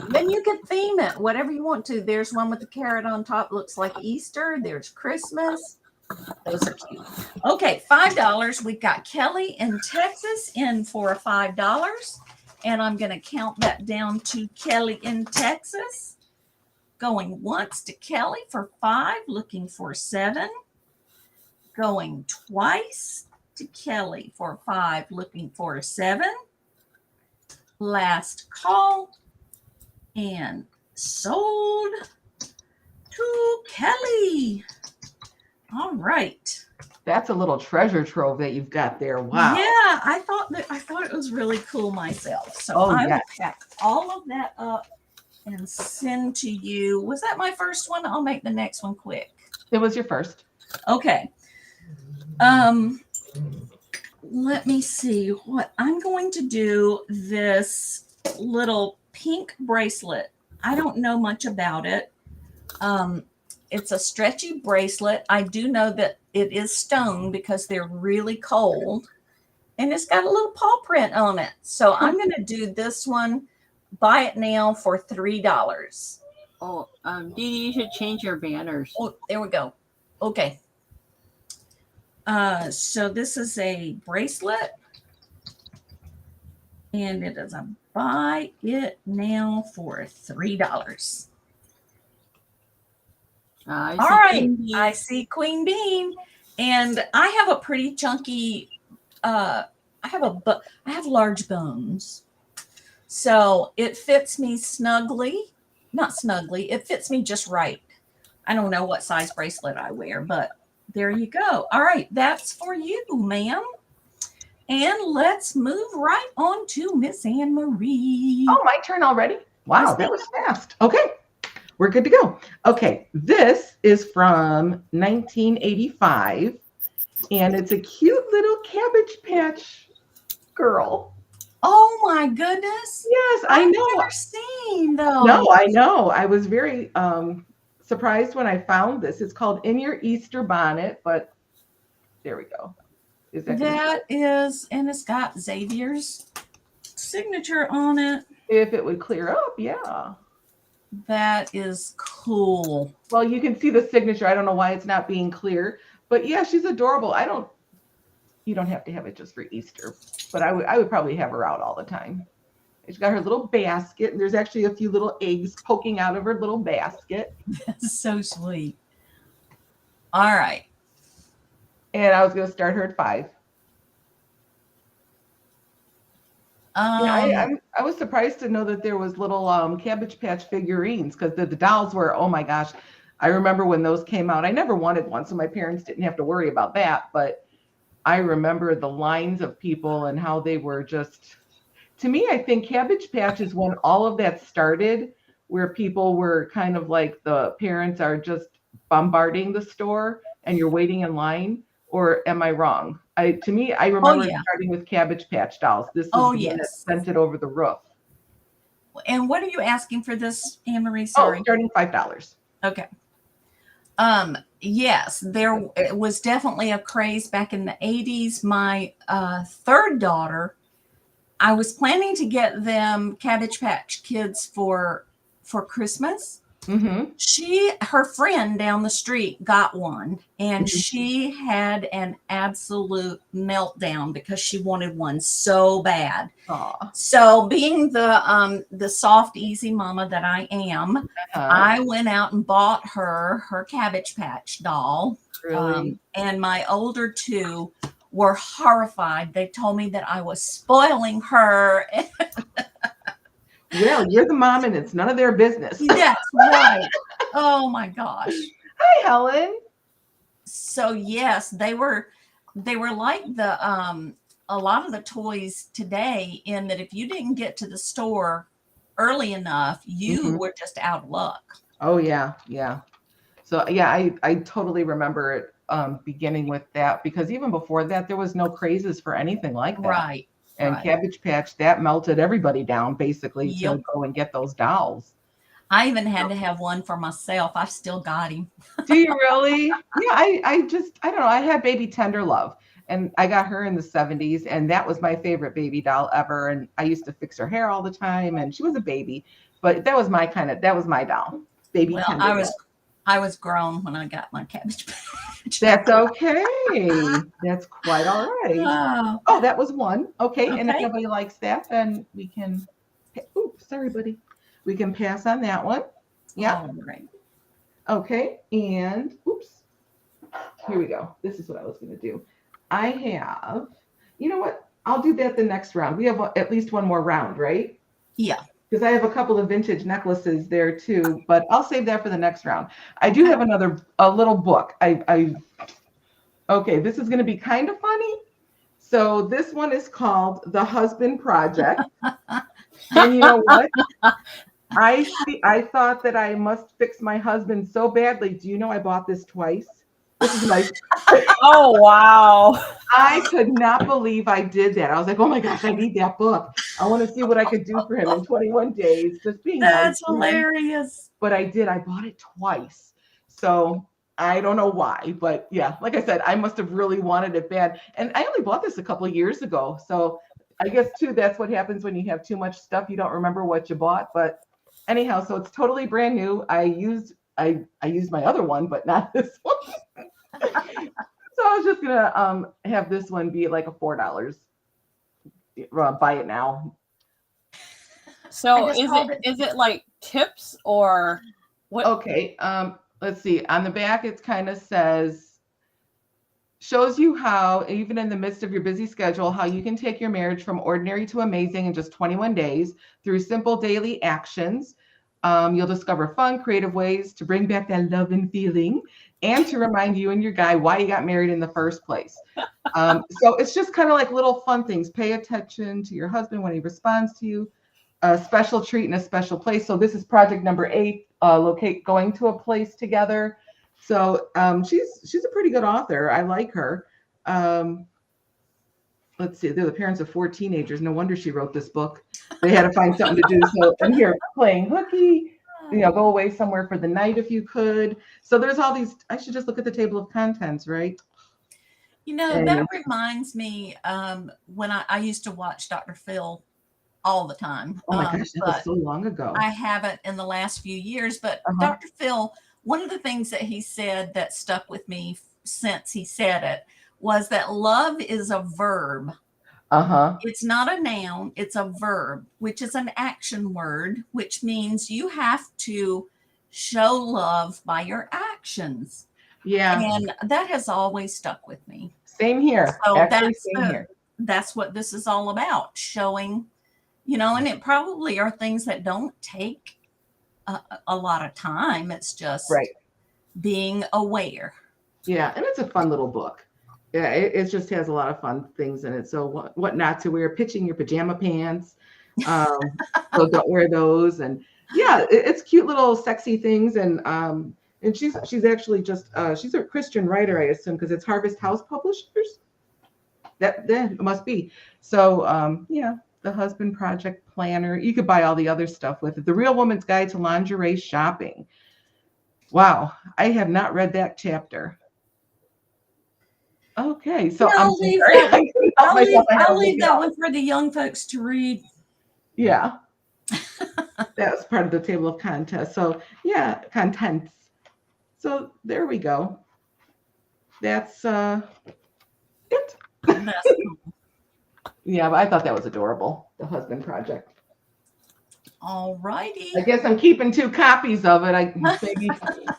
Then you can theme it whatever you want to. There's one with the carrot on top, looks like Easter. There's Christmas. Those are cute. Okay, $5. We've got Kelly in Texas in for $5. And I'm going to count that down to Kelly in Texas. Going once to Kelly for $5, looking for $7. Going twice to Kelly for $5, looking for $7. Last call and sold to Kelly. All right. That's a little treasure trove that you've got there. Wow. Yeah, I thought it was really cool myself. So Oh, I will yes. pack all of that up and send to you. Was that my first one? I'll make the next one quick. It was your first. Okay. Let me see what I'm going to do. This little pink bracelet. I don't know much about it. It's a stretchy bracelet. I do know that it is stone because they're really cold. And it's got a little paw print on it. So I'm going to do this one. Buy it now for $3. Oh, DeeDee, you should change your banners. Oh, there we go. Okay. So this is a bracelet. And it is a buy it now for $3. I All see right. Queen Bee. I see Queen Bean. And I have a pretty chunky, I have large bones. So it fits me snugly. Not snugly. It fits me just right. I don't know what size bracelet I wear, but There you go. All right, that's for you, ma'am. And let's move right on to Miss Anne Marie. Oh, my turn already? Wow, Yes, that was fast. Okay, we're good to go. Okay, this is from 1985, and it's a cute little Cabbage Patch girl. Oh my goodness. Yes, I I've know. never seen those. No, I know. I was very surprised when I found this. It's called In Your Easter Bonnet, but there we go. Is That is, and it's got Xavier's signature on it. if it would clear up, yeah. That is cool. Well, you can see the signature. I don't know why it's not being clear, but yeah, she's adorable. You don't have to have it just for Easter, but I would probably have her out all the time. She's got her little basket, and there's actually a few little eggs poking out of her little basket. That's so sweet. All right. And I was going to start her at 5. Yeah, I was surprised to know that there was little Cabbage Patch figurines, because the dolls were, oh my gosh, I remember when those came out. I never wanted one, so my parents didn't have to worry about that. But I remember the lines of people and how they were just, to me, I think Cabbage Patch is when all of that started, where people were kind of like, the parents are just bombarding the store and you're waiting in line. Or am I wrong? I remember starting with Cabbage Patch dolls. This is the one that sent it over the roof. And what are you asking for this, Anne Marie? Sorry. Oh, starting $5. Okay. Yes, there was definitely a craze back in the 80s. My third daughter, I was planning to get them Cabbage Patch Kids for Christmas. Mm-hmm. Her friend down the street got one, and she had an absolute meltdown because she wanted one so bad. Aww. So being the soft, easy mama that I am, I went out and bought her Cabbage Patch doll. Really? And my older two were horrified. They told me that I was spoiling her. Well, you're the mom, and it's none of their business. That's right. Oh my gosh. Hi, Helen. So yes, they were like the a lot of the toys today, in that if you didn't get to the store early enough, you were just out of luck. Oh yeah, yeah. So yeah, I totally remember it beginning with that, because even before that, there was no crazes for anything like that. Right. And Cabbage Patch, that melted everybody down basically to go and get those dolls. I even had to have one for myself. I've still got him. Do you really? Yeah, I don't know. I had baby Tender Love, and I got her in the 70s, and that was my favorite baby doll ever. And I used to fix her hair all the time, and she was a baby, but that was my doll. Baby Tender Love. I was grown when I got my Cabbage Patch. That's okay. That's quite all right. Oh, that was one. Okay. And if nobody likes that, then we can. Oops, sorry, buddy. We can pass on that one. Yeah. All right. Okay. And oops. Here we go. This is what I was going to do. I have. You know what? I'll do that the next round. We have at least one more round, right? Yeah. Because I have a couple of vintage necklaces there too, but I'll save that for the next round. I do have a little book. Okay, this is going to be kind of funny. So this one is called The Husband Project. And you know what? I thought that I must fix my husband so badly. Do you know I bought this twice? This is my. Oh, wow. I could not believe I did that. I was like, oh my gosh, I need that book. I want to see what I could do for him in 21 days. Just being That's hilarious. But I did. I bought it twice. So I don't know why. But yeah, like I said, I must have really wanted it bad. And I only bought this a couple of years ago. So I guess, too, that's what happens when you have too much stuff. You don't remember what you bought. But anyhow, so it's totally brand new. I used my other one, but not this one. So I was just gonna have this one be like a $4. Buy it now. So is it like tips or what? Okay. Let's see. On the back, it kind of shows you how, even in the midst of your busy schedule, how you can take your marriage from ordinary to amazing in just 21 days through simple daily actions. You'll discover fun, creative ways to bring back that love and feeling and to remind you and your guy why you got married in the first place. So it's just kind of like little fun things. Pay attention to your husband when he responds to you. A special treat in a special place. So this is project number 8, going to a place together. So she's a pretty good author. I like her. Let's see, they're the parents of 4 teenagers. No wonder she wrote this book. They had to find something to do. So, and here, playing hooky, go away somewhere for the night if you could. So there's all these, I should just look at the table of contents, right? That reminds me when I used to watch Dr. Phil all the time. Oh my gosh, that was so long ago. I haven't in the last few years, but Dr. Phil, one of the things that he said that stuck with me since he said it was that love is a verb. It's not a noun, it's a verb, which is an action word, which means you have to show love by your actions. Yeah. And that has always stuck with me. Same here. So here. That's what this is all about, showing, and it probably are things that don't take a lot of time. It's just being aware. Yeah. And it's a fun little book. Yeah, it just has a lot of fun things in it. So what not to wear, pitching your pajama pants. So don't wear those. And yeah, it's cute little sexy things. And she's actually just she's a Christian writer, I assume, because it's Harvest House Publishers. That it must be. So yeah, the Husband Project Planner. You could buy all the other stuff with it. The Real Woman's Guide to Lingerie Shopping. Wow, I have not read that chapter. Okay, so I'll leave that one for the young folks to read. Yeah, that was part of the table of contents. So yeah, contents. So there we go. That's it. Yeah, but I thought that was adorable. The Husband Project. All righty. I guess I'm keeping 2 copies of it.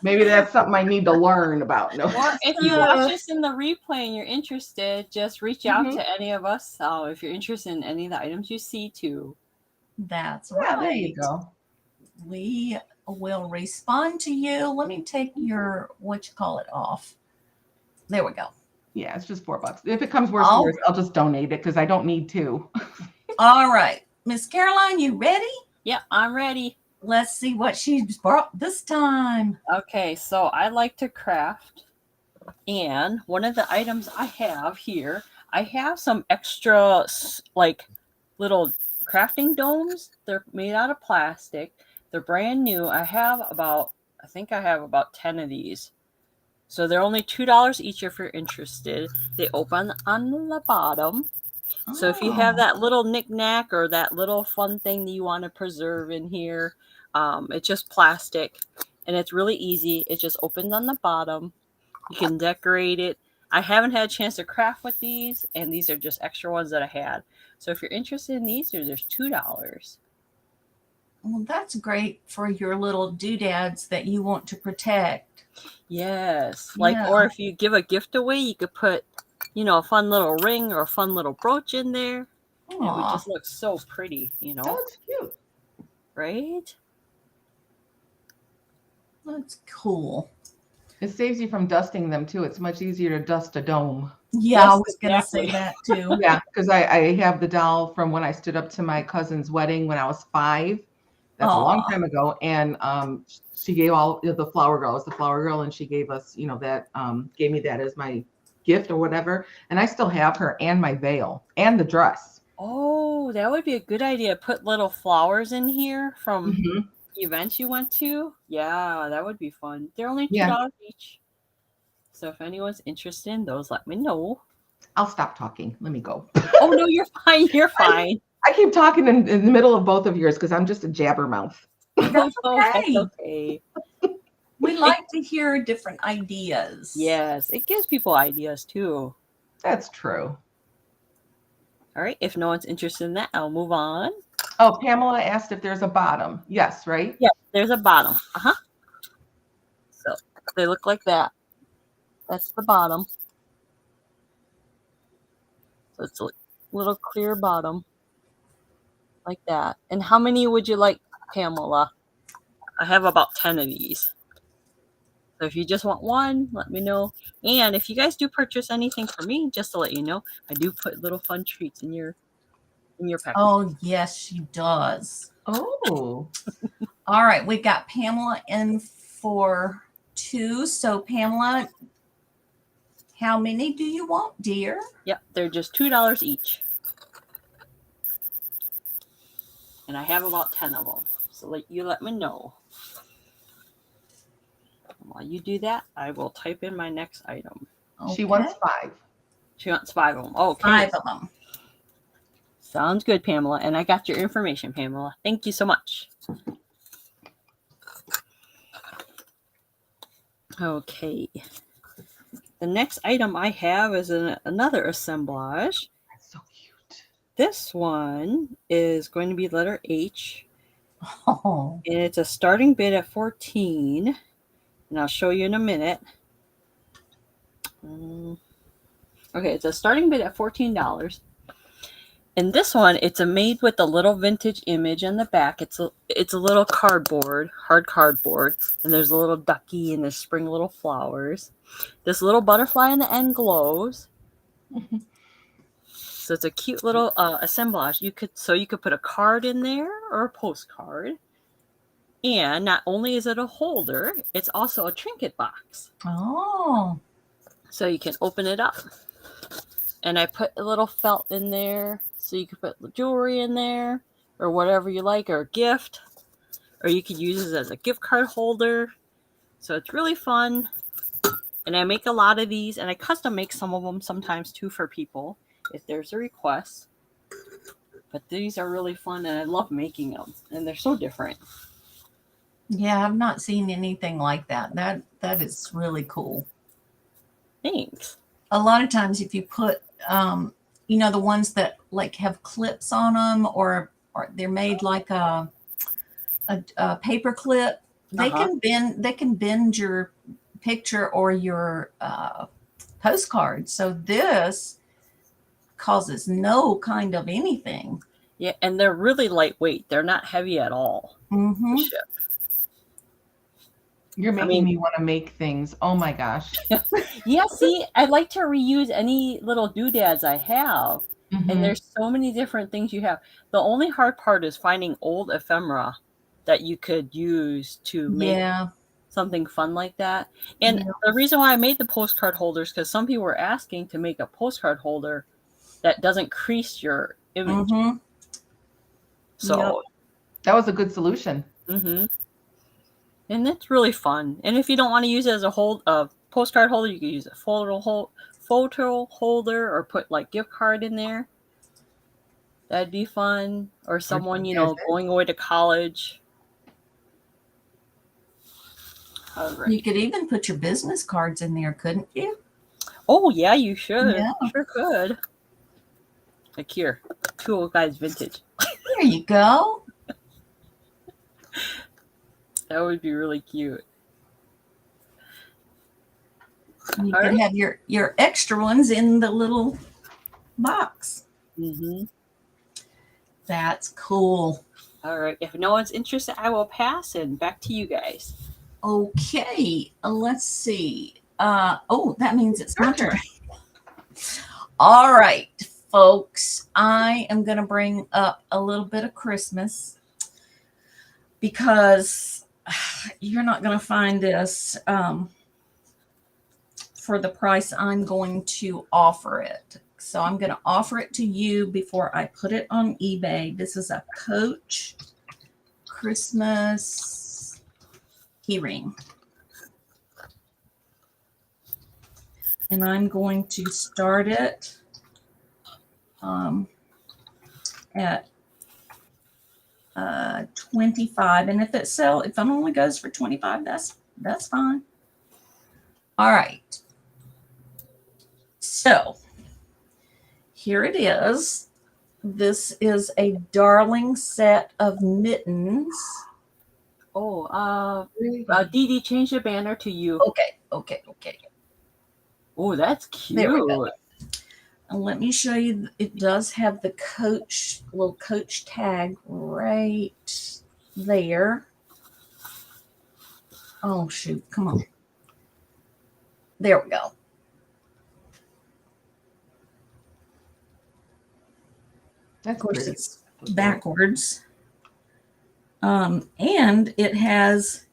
Maybe that's something I need to learn about. No. Or if you watch this in the replay and you're interested, just reach out to any of us. If you're interested in any of the items you see too. That's right. There you go. We will respond to you. Let me take your off. There we go. Yeah, it's just $4. If it comes worse, I'll just donate it because I don't need 2. All right. Miss Caroline, you ready? Yeah, I'm ready. Let's see what she's brought this time. Okay, so I like to craft. And one of the items I have here, I have some extra like little crafting domes. They're made out of plastic. They're brand new. I have about 10 of these. So they're only $2 each if you're interested. They open on the bottom. So if you have that little knick-knack or that little fun thing that you want to preserve in here, it's just plastic and it's really easy. It just opens on the bottom. You can decorate it. I haven't had a chance to craft with these, and these are just extra ones that I had. So if you're interested in these, there's $2. Well, that's great for your little doodads that you want to protect. Yes. Or if you give a gift away, you could put, a fun little ring or a fun little brooch in there. It would just look so pretty, That's cute. Right? That's cool. It saves you from dusting them too. It's much easier to dust a dome. Yeah, I was going to say that too. Yeah, because I have the doll from when I stood up to my cousin's wedding when I was 5. That's a long time ago. And she gave all the flower girl. It was the flower girl, and she gave us, that gave me that as my gift or whatever. And I still have her and my veil and the dress. Oh, that would be a good idea. Put little flowers in here from events you went to. Yeah, that would be fun. They're only $2 each. So if anyone's interested in those, let me know. I'll stop talking. Let me go. Oh, no, you're fine. You're fine. I keep talking in the middle of both of yours because I'm just a jabbermouth. That's okay. That's okay. We like to hear different ideas. Yes, it gives people ideas too. That's true. All right. If no one's interested in that, I'll move on. Oh, Pamela asked if there's a bottom. Yes, right? Yeah, there's a bottom. So they look like that. That's the bottom. So it's a little clear bottom. Like that. And how many would you like, Pamela? I have about 10 of these. So if you just want one, let me know. And if you guys do purchase anything for me, just to let you know, I do put little fun treats in your package. Oh, yes, she does. Oh. All right, we've got Pamela in for 2. So, Pamela, how many do you want, dear? Yep, they're just $2 each. And I have about 10 of them. So let me know. While you do that, I will type in my next item. Okay. She wants 5. She wants 5 of them. Okay. 5 of them. Sounds good, Pamela. And I got your information, Pamela. Thank you so much. Okay. The next item I have is another assemblage. That's so cute. This one is going to be letter H. Oh. And it's a starting bid at 14. And I'll show you in a minute. Okay, it's a starting bid at $14. And this one, it's made with a little vintage image in the back. It's a little cardboard, hard cardboard, and there's a little ducky and there's spring little flowers. This little butterfly in the end glows. So it's a cute little assemblage. You could put a card in there or a postcard. And not only is it a holder, it's also a trinket box. Oh. So you can open it up. And I put a little felt in there, so you could put jewelry in there, or whatever you like, or a gift. Or you could use it as a gift card holder. So it's really fun. And I make a lot of these, and I custom make some of them sometimes too for people, if there's a request. But these are really fun, and I love making them. And they're so different. Yeah, I've not seen anything like that. That is really cool. Thanks. A lot of times if you put, the ones that like have clips on them or they're made like a paper clip, they can bend your picture or your postcard. So this causes no kind of anything. Yeah, and they're really lightweight. They're not heavy at all. Mm-hmm. To ship. You're making me want to make things. Oh my gosh. Yeah, see, I like to reuse any little doodads I have. Mm-hmm. And there's so many different things you have. The only hard part is finding old ephemera that you could use to make something fun like that. And the reason why I made the postcard holders, because some people were asking to make a postcard holder that doesn't crease your image. Mm-hmm. So that was a good solution. Mm-hmm. And it's really fun. And if you don't want to use it as a postcard holder, you can use a photo holder or put like gift card in there. That'd be fun. Or someone, going away to college. Right. You could even put your business cards in there, couldn't you? Oh, yeah, you should. Yeah. You sure could. Like here, 2 old guys vintage. There you go. That would be really cute. You could have your extra ones in the little box. Mm-hmm. That's cool. All right. If no one's interested, I will pass and back to you guys. Okay. Let's see. That means it's my turn. All right, folks. I am going to bring up a little bit of Christmas because you're not going to find this for the price I'm going to offer it. So I'm going to offer it to you before I put it on eBay. This is a Coach Christmas keyring. And I'm going to start it at 25. And if it only goes for 25, that's fine. All right. So here it is. This is a darling set of mittens. Oh, DeeDee, change the banner to you. Okay. Oh, that's cute. There we go. And let me show you. It does have the little Coach tag right there. Oh, shoot. Come on. There we go. That's Of course, pretty. it's backwards. And it has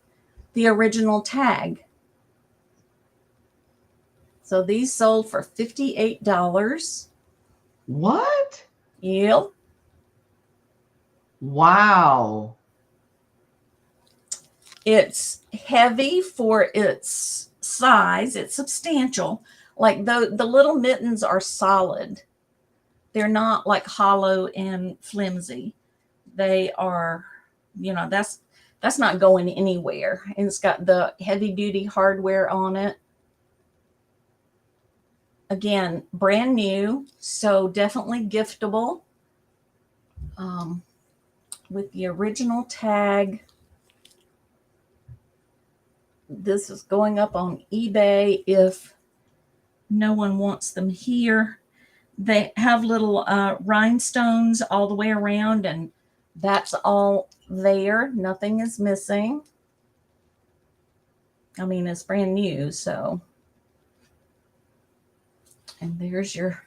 the original tag. So these sold for $58. What? Yep. Wow. It's heavy for its size. It's substantial. Like the little mittens are solid. They're not like hollow and flimsy. They are, that's not going anywhere. And it's got the heavy duty hardware on it. Again, brand new, so definitely giftable. With the original tag. This is going up on eBay if no one wants them here. They have little rhinestones all the way around, and that's all there. Nothing is missing. I mean, it's brand new, so. And there's your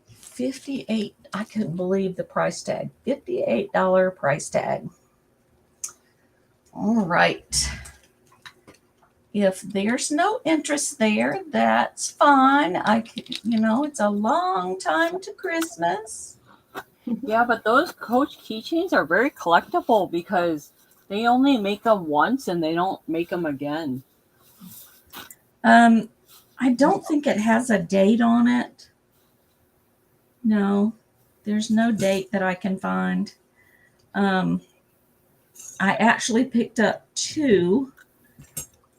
58. I couldn't believe the price tag. $58 price tag. All right. If there's no interest there, that's fine. It's a long time to Christmas. Yeah, but those Coach keychains are very collectible because they only make them once and they don't make them again. I don't think it has a date on it. No, there's no date that I can find. I actually picked up 2.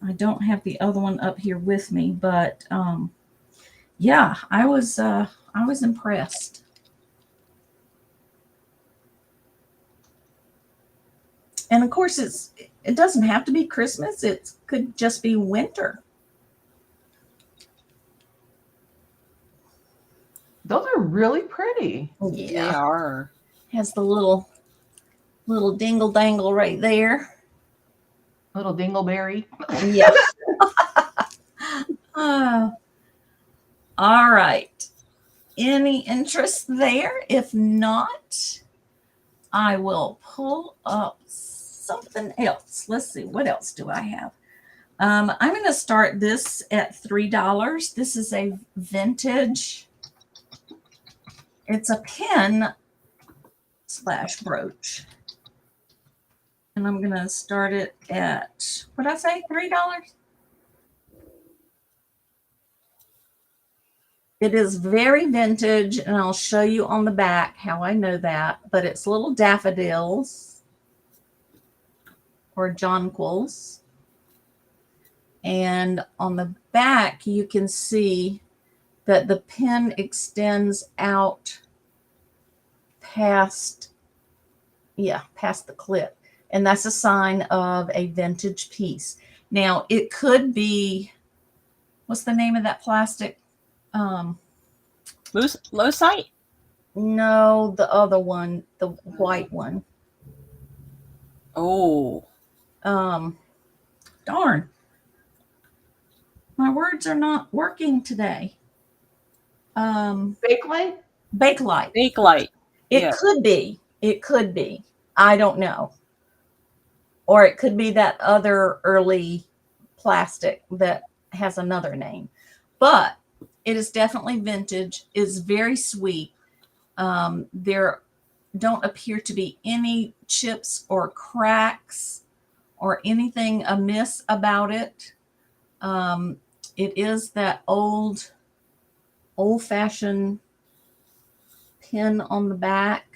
I don't have the other one up here with me, but yeah, I was impressed. And of course, it doesn't have to be Christmas. It could just be winter. Those are really pretty. They are. Has the little dingle dangle right there. Little dingleberry. Yeah. All right. Any interest there? If not, I will pull up something else. Let's see. What else do I have? I'm going to start this at $3. This is a vintage. It's a pin / brooch. And I'm going to start it at, what did I say, $3? It is very vintage, and I'll show you on the back how I know that. But it's little daffodils or jonquils. And on the back, you can see that the pin extends out past the clip. And that's a sign of a vintage piece. Now, it could be, what's the name of that plastic? Lucite? No, the other one, the white one. Oh. Darn. My words are not working today. Bakelite? Bakelite. Bakelite. It could be. It could be. I don't know. Or it could be that other early plastic that has another name. But it is definitely vintage. It's very sweet. There don't appear to be any chips or cracks or anything amiss about it. It is that old-fashioned pin on the back.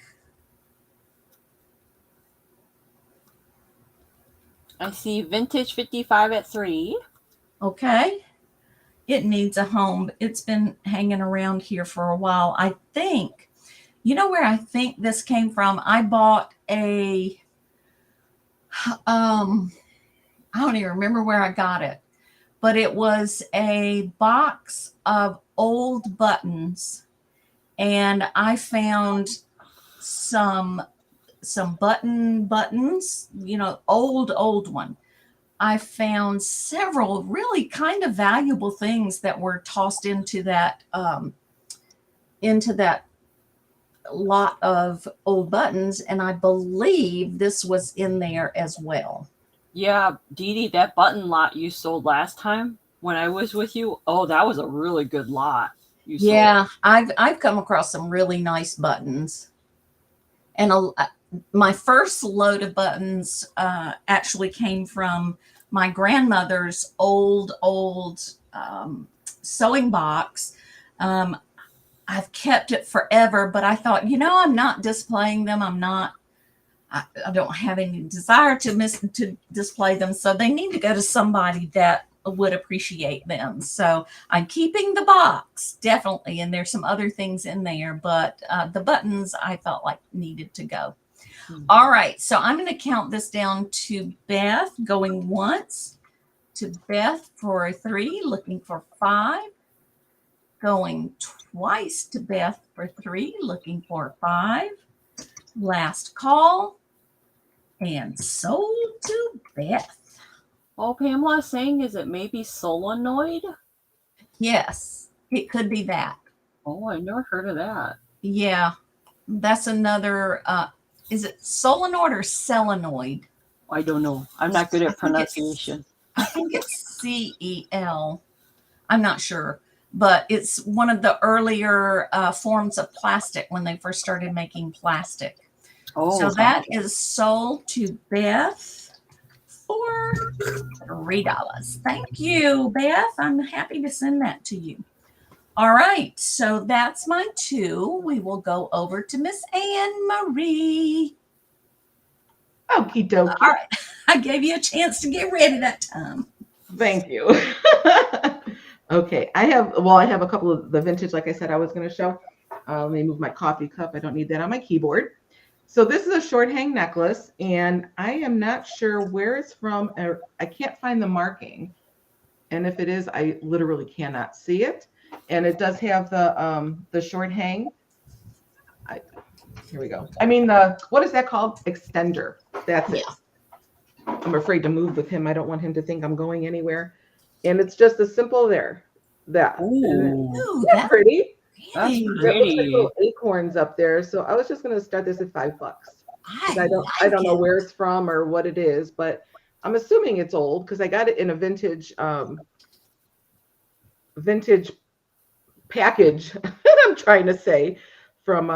I see vintage 55 at 3. Okay. It needs a home. It's been hanging around here for a while. I think, where I think this came from? I bought I don't even remember where I got it, but it was a box of old buttons, and I found some buttons, old one. I found several really kind of valuable things that were tossed into that lot of old buttons, and I believe this was in there as well. Yeah, DeeDee, that button lot you sold last time when I was with you, oh, that was a really good lot you sold. Yeah, I've come across some really nice buttons, and my first load of buttons actually came from my grandmother's old sewing box. I've kept it forever, but I thought, I'm not displaying them. I don't have any desire to display them. So they need to go to somebody that would appreciate them. So I'm keeping the box, definitely. And there's some other things in there, but the buttons I felt like needed to go. Mm-hmm. All right. So I'm going to count this down to Beth, going once, to Beth for 3, looking for 5. Going twice to Beth for 3, looking for 5. Last call, and sold to Beth. Oh, Pamela is saying, is it maybe solenoid? Yes, it could be that. Oh, I never heard of that. Yeah, that's another. Is it solenoid or selenoid? I don't know. I'm not good at pronunciation. I think it's CEL. I'm not sure. But it's one of the earlier forms of plastic when they first started making plastic. Oh, so that is sold to Beth for $3. Thank you, Beth. I'm happy to send that to you. All right. So that's my 2. We will go over to Miss Anne Marie. Okie dokie. All right. I gave you a chance to get ready that time. Thank you. Okay, I have a couple of the vintage, like I said, I was going to show. Let me move my coffee cup. I don't need that on my keyboard. So this is a short hang necklace, and I am not sure where it's from. I can't find the marking. And if it is, I literally cannot see it. And it does have the short hang. Here we go. I mean, what is that called? Extender. That's it. I'm afraid to move with him. I don't want him to think I'm going anywhere. And it's just a simple that. Ooh, that's pretty. That's pretty. It looks like little acorns up there. So I was just going to start this at $5. I don't know where it's from or what it is, but I'm assuming it's old because I got it in a vintage package. I'm trying to say from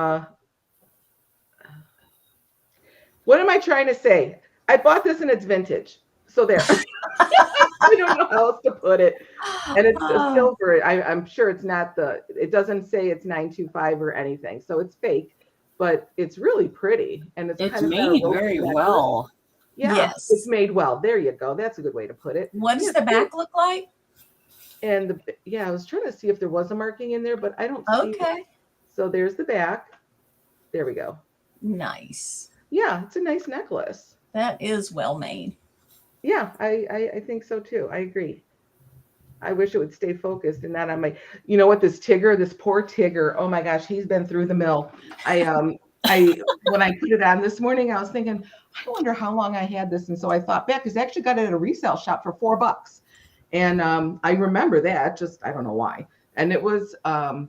what am I trying to say? I bought this and it's vintage. So there. I don't know how else to put it. And it's a silver. I'm sure it's not it doesn't say it's 925 or anything. So it's fake, but it's really pretty. And it's kind of made very well. Yeah, yes. It's made well. There you go. That's a good way to put it. What does the back look like? And I was trying to see if there was a marking in there, but I don't see it. So there's the back. There we go. Nice. Yeah, it's a nice necklace. That is well made. Yeah, I think so too. I agree. I wish it would stay focused and not on my, this poor Tigger. Oh my gosh, he's been through the mill. When I put it on this morning, I was thinking, I wonder how long I had this. And so I thought back, because I actually got it at a resale shop for $4. And I remember that, just, I don't know why. And it was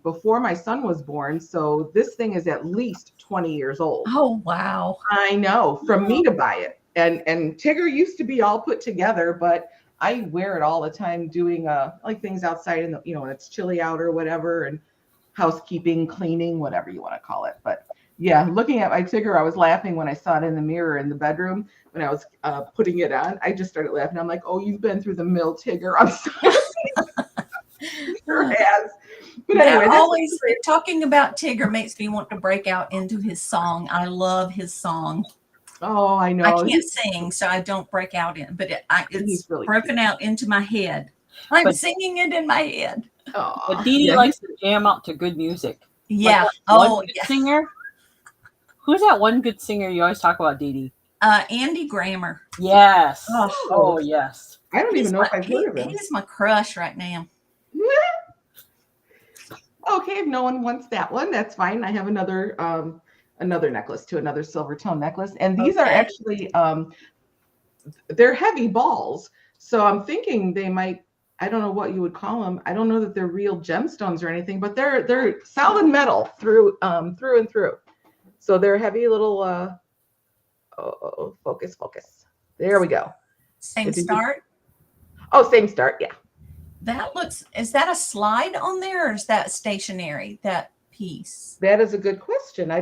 before my son was born. So this thing is at least 20 years old. Oh, wow. I know, from me to buy it. And Tigger used to be all put together, but I wear it all the time doing like things outside in the, when it's chilly out or whatever, and housekeeping, cleaning, whatever you want to call it. But yeah, looking at my Tigger, I was laughing when I saw it in the mirror in the bedroom when I was putting it on. I just started laughing. I'm like, oh, you've been through the mill, Tigger. I'm sorry. Sure has. But anyway, always talking about Tigger makes me want to break out into his song. I love his song. Oh, I know. I can't sing, so I don't break out in, but it's really broken out into my head. I'm singing it in my head. Oh, but DeeDee likes to jam out to good music. Yeah. Like singer. Who's that one good singer you always talk about, DeeDee? Andy Grammer. Yes. Oh, yes. I don't even know if I've heard of him. He's my crush right now. Okay, if no one wants that one, that's fine. I have another necklace too, another silver tone necklace. And these are actually, they're heavy balls. So I'm thinking they might, I don't know what you would call them. I don't know that they're real gemstones or anything, but they're solid metal through and through. So they're heavy little focus. There we go. Same start. Same start, yeah. That looks, is that a slide on there or is that stationary, that piece? That is a good question.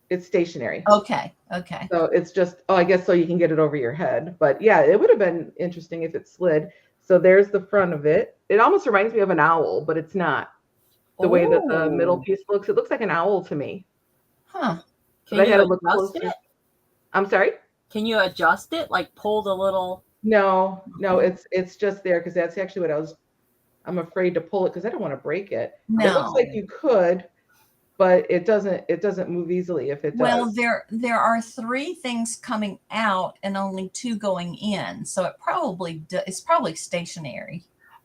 It's stationary. Okay. So it's just, I guess so you can get it over your head. But yeah, it would have been interesting if it slid. So there's the front of it. It almost reminds me of an owl, but it's not. The way that the middle piece looks, it looks like an owl to me. Huh. But I had to look closer. I'm sorry? Can you adjust it? Like pull the little... No, it's just there because that's actually what I'm afraid to pull it because I don't want to break it. No. It looks like you could, but it doesn't move easily if it does. Well, there are 3 things coming out and only 2 going in, so it's probably stationary.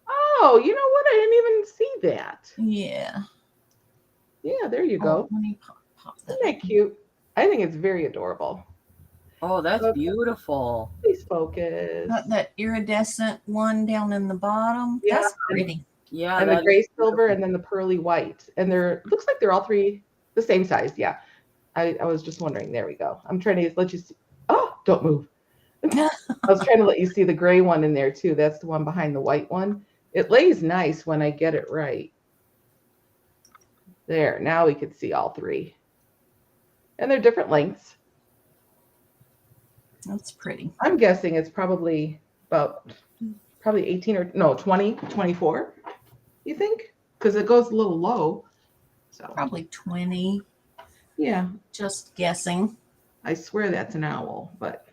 Oh, you know what? I didn't even see that. Yeah. Yeah, there you go. Let me pop that. Isn't that cute? I think it's very adorable. Oh, that's beautiful. Please focus. That iridescent one down in the bottom. Yeah. That's pretty. Yeah. And the gray silver and then the pearly white. And looks like they're all 3 the same size. Yeah. I was just wondering. There we go. I'm trying to let you see. Oh, don't move. I was trying to let you see the gray one in there too. That's the one behind the white one. It lays nice when I get it right. There. Now we can see all 3. And they're different lengths. That's pretty. I'm guessing it's probably 18 or no, 20, 24. You think? Because it goes a little low. So Probably 20. yeah. Just guessing. I swear that's an owl, but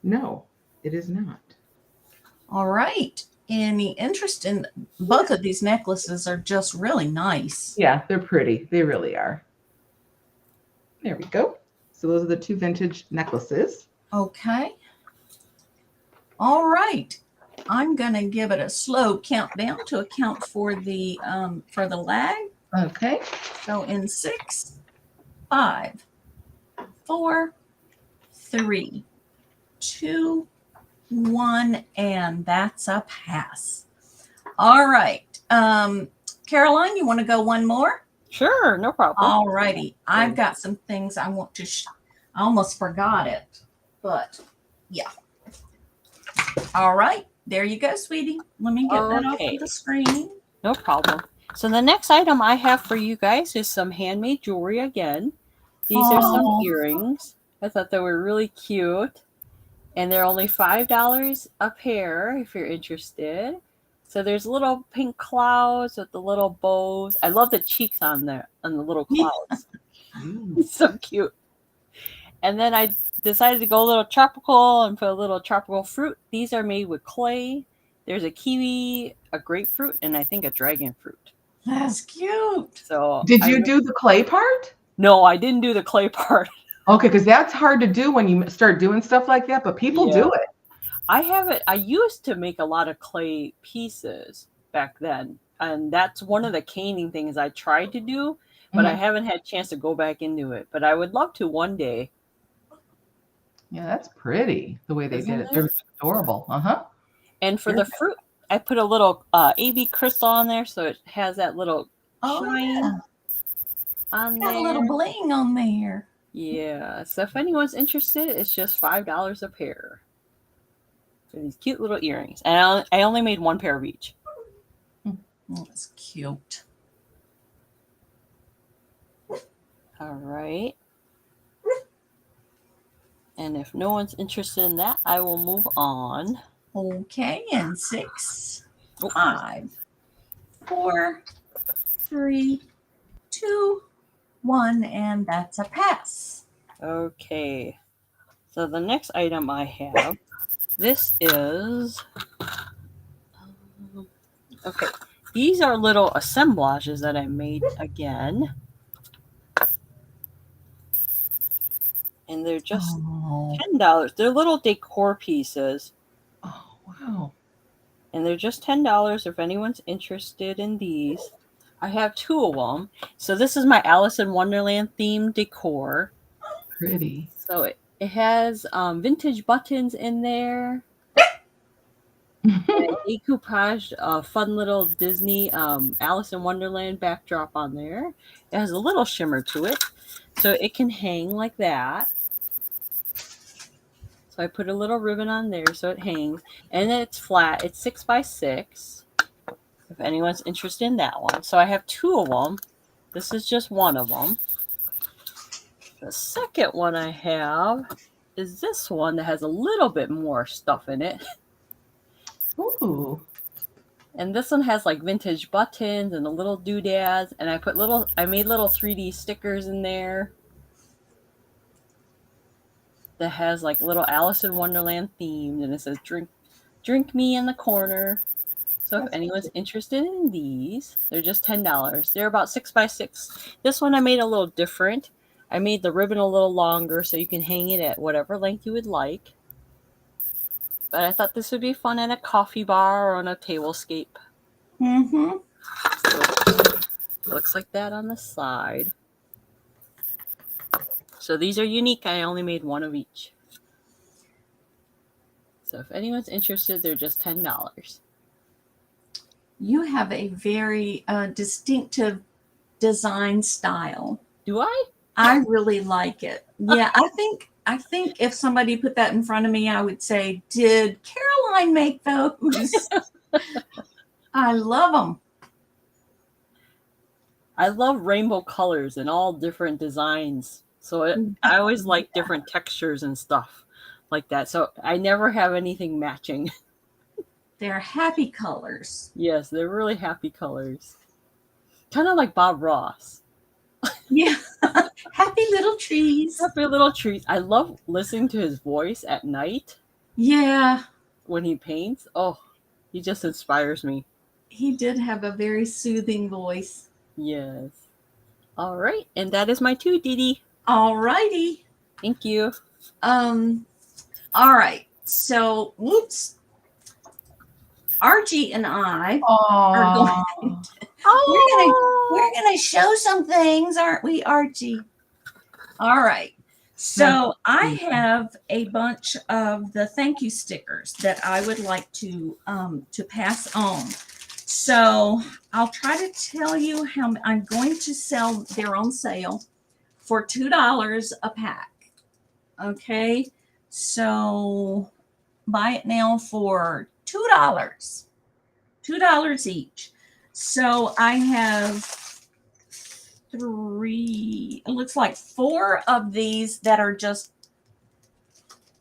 no, it is not. All right. Any interest in both of these necklaces are just really nice. Yeah, they're pretty. They really are. There we go. So those are the 2 vintage necklaces. Okay. All right. I'm going to give it a slow countdown to account for the lag. Okay. So in 6, 5, 4, 3, 2, 1, and that's a pass. All right. Caroline, you want to go one more? Sure, no problem. All righty. I've got some things I want to I almost forgot it, but yeah. All right. There you go, sweetie. Let me get that off of the screen. No problem. So the next item I have for you guys is some handmade jewelry again. These are some earrings. I thought they were really cute. And they're only $5 a pair if you're interested. So there's little pink clouds with the little bows. I love the cheeks on the little clouds. It's so cute. And then I decided to go a little tropical and put a little tropical fruit. These are made with clay. There's a kiwi, a grapefruit, and I think a dragon fruit. That's cute. So did you do the clay part? No, I didn't do the clay part. Okay, because that's hard to do when you start doing stuff like that, but people do it. I used to make a lot of clay pieces back then. And that's one of the caning things I tried to do, but I haven't had a chance to go back into it. But I would love to one day. Yeah, that's pretty the way they did it. They're adorable. And for the fruit, I put a little AB crystal on there, so it has that little shine on there. Got a little bling on there. Yeah. So if anyone's interested, it's just $5 a pair for these cute little earrings. And I only made 1 pair of each. Oh, that's cute. All right. And if no one's interested in that, I will move on. Okay, and 6, 5, 4, 3, 2, 1, and that's a pass. Okay. So the next item I have, this is, okay. These are little assemblages that I made again. And they're just $10. They're little decor pieces. Oh, wow. And they're just $10 if anyone's interested in these. I have 2 of them. So this is my Alice in Wonderland themed decor. Pretty. So it has vintage buttons in there. And decoupage a fun little Disney Alice in Wonderland backdrop on there. It has a little shimmer to it, so it can hang like that. So I put a little ribbon on there so it hangs, and then it's flat. It's 6x6. If anyone's interested in that one, so I have two of them. This is just one of them. The second one I have is this one that has a little bit more stuff in it. Ooh. And this one has like vintage buttons and a little doodads, and I made little 3D stickers in there that has like little Alice in Wonderland themed, and it says drink me in the corner. So if anyone's interested in these, they're just $10. They're about 6x6. This one I made a little different. I made the ribbon a little longer so you can hang it at whatever length you would like. But I thought this would be fun at a coffee bar or on a tablescape. Mm-hmm. So it looks like that on the side. So these are unique. I only made one of each. So if anyone's interested, they're just $10. You have a very distinctive design style. Do I? I really like it. Yeah, I think if somebody put that in front of me, I would say, "Did Caroline make those?" I love them. I love rainbow colors and all different designs. So I always like different textures and stuff like that. So I never have anything matching. They're happy colors. Yes, they're really happy colors. Kind of like Bob Ross. Yeah. Happy little trees. Happy little trees. I love listening to his voice at night. Yeah. When he paints. Oh, he just inspires me. He did have a very soothing voice. Yes. All right. And that is my two, DeeDee. All righty. Thank you. All right. So, whoops. Archie and I are going. We're gonna show some things, aren't we, Archie? All right. So I have a bunch of the thank you stickers that I would like to pass on. So I'll try to tell you how I'm going to sell. They're on sale for $2 a pack. Okay. So buy it now for $2. $2 each. So I have it looks like 4 of these that are just,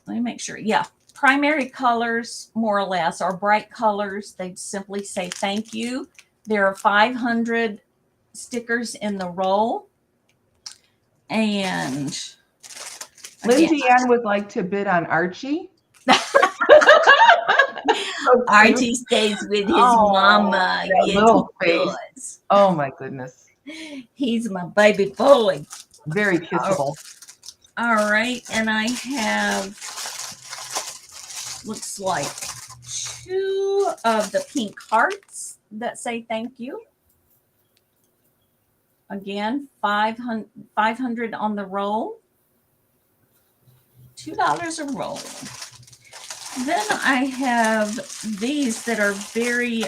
let me make sure. Yeah. Primary colors, more or less, are bright colors. They simply say thank you. There are 500 stickers in the roll. And Lindsay Ann would like to bid on Archie. Archie stays with his mama. Yes, little he face. does. Oh my goodness. He's my baby boy. Very kissable. All right. And I have, looks like 2 of the pink hearts that say thank you. Again, 500 on the roll. $2 a roll. Then I have these that are very,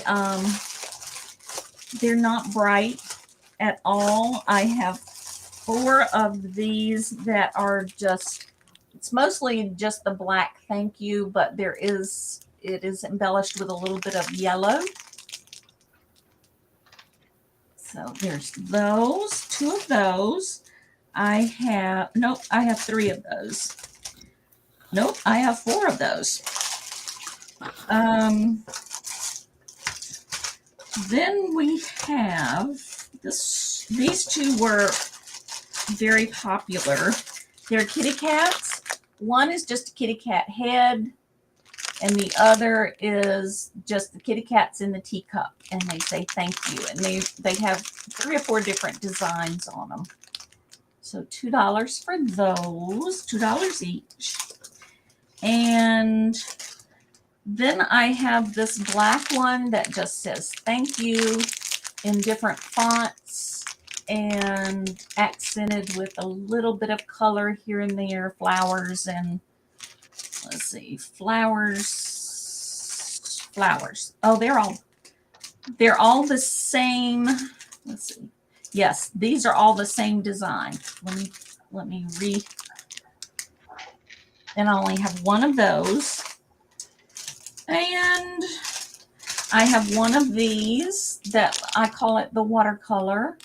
they're not bright at all. I have 4 of these that are just, it's mostly just the black thank you, but it is embellished with a little bit of yellow. So there's those, 2 of those. I have 3 of those. Nope, I have 4 of those. Then we have these 2 were very popular. They're kitty cats. One is just a kitty cat head, and the other is just the kitty cats in the teacup, and they say thank you. And they have 3 or 4 different designs on them. So $2 for those, $2 each. And then I have this black one that just says thank you in different fonts and accented with a little bit of color here and there, flowers and, let's see, flowers, flowers. Oh, they're all the same. Let's see. Yes, these are all the same design. Let me read. And I only have one of those. And I have one of these that I call it the watercolor.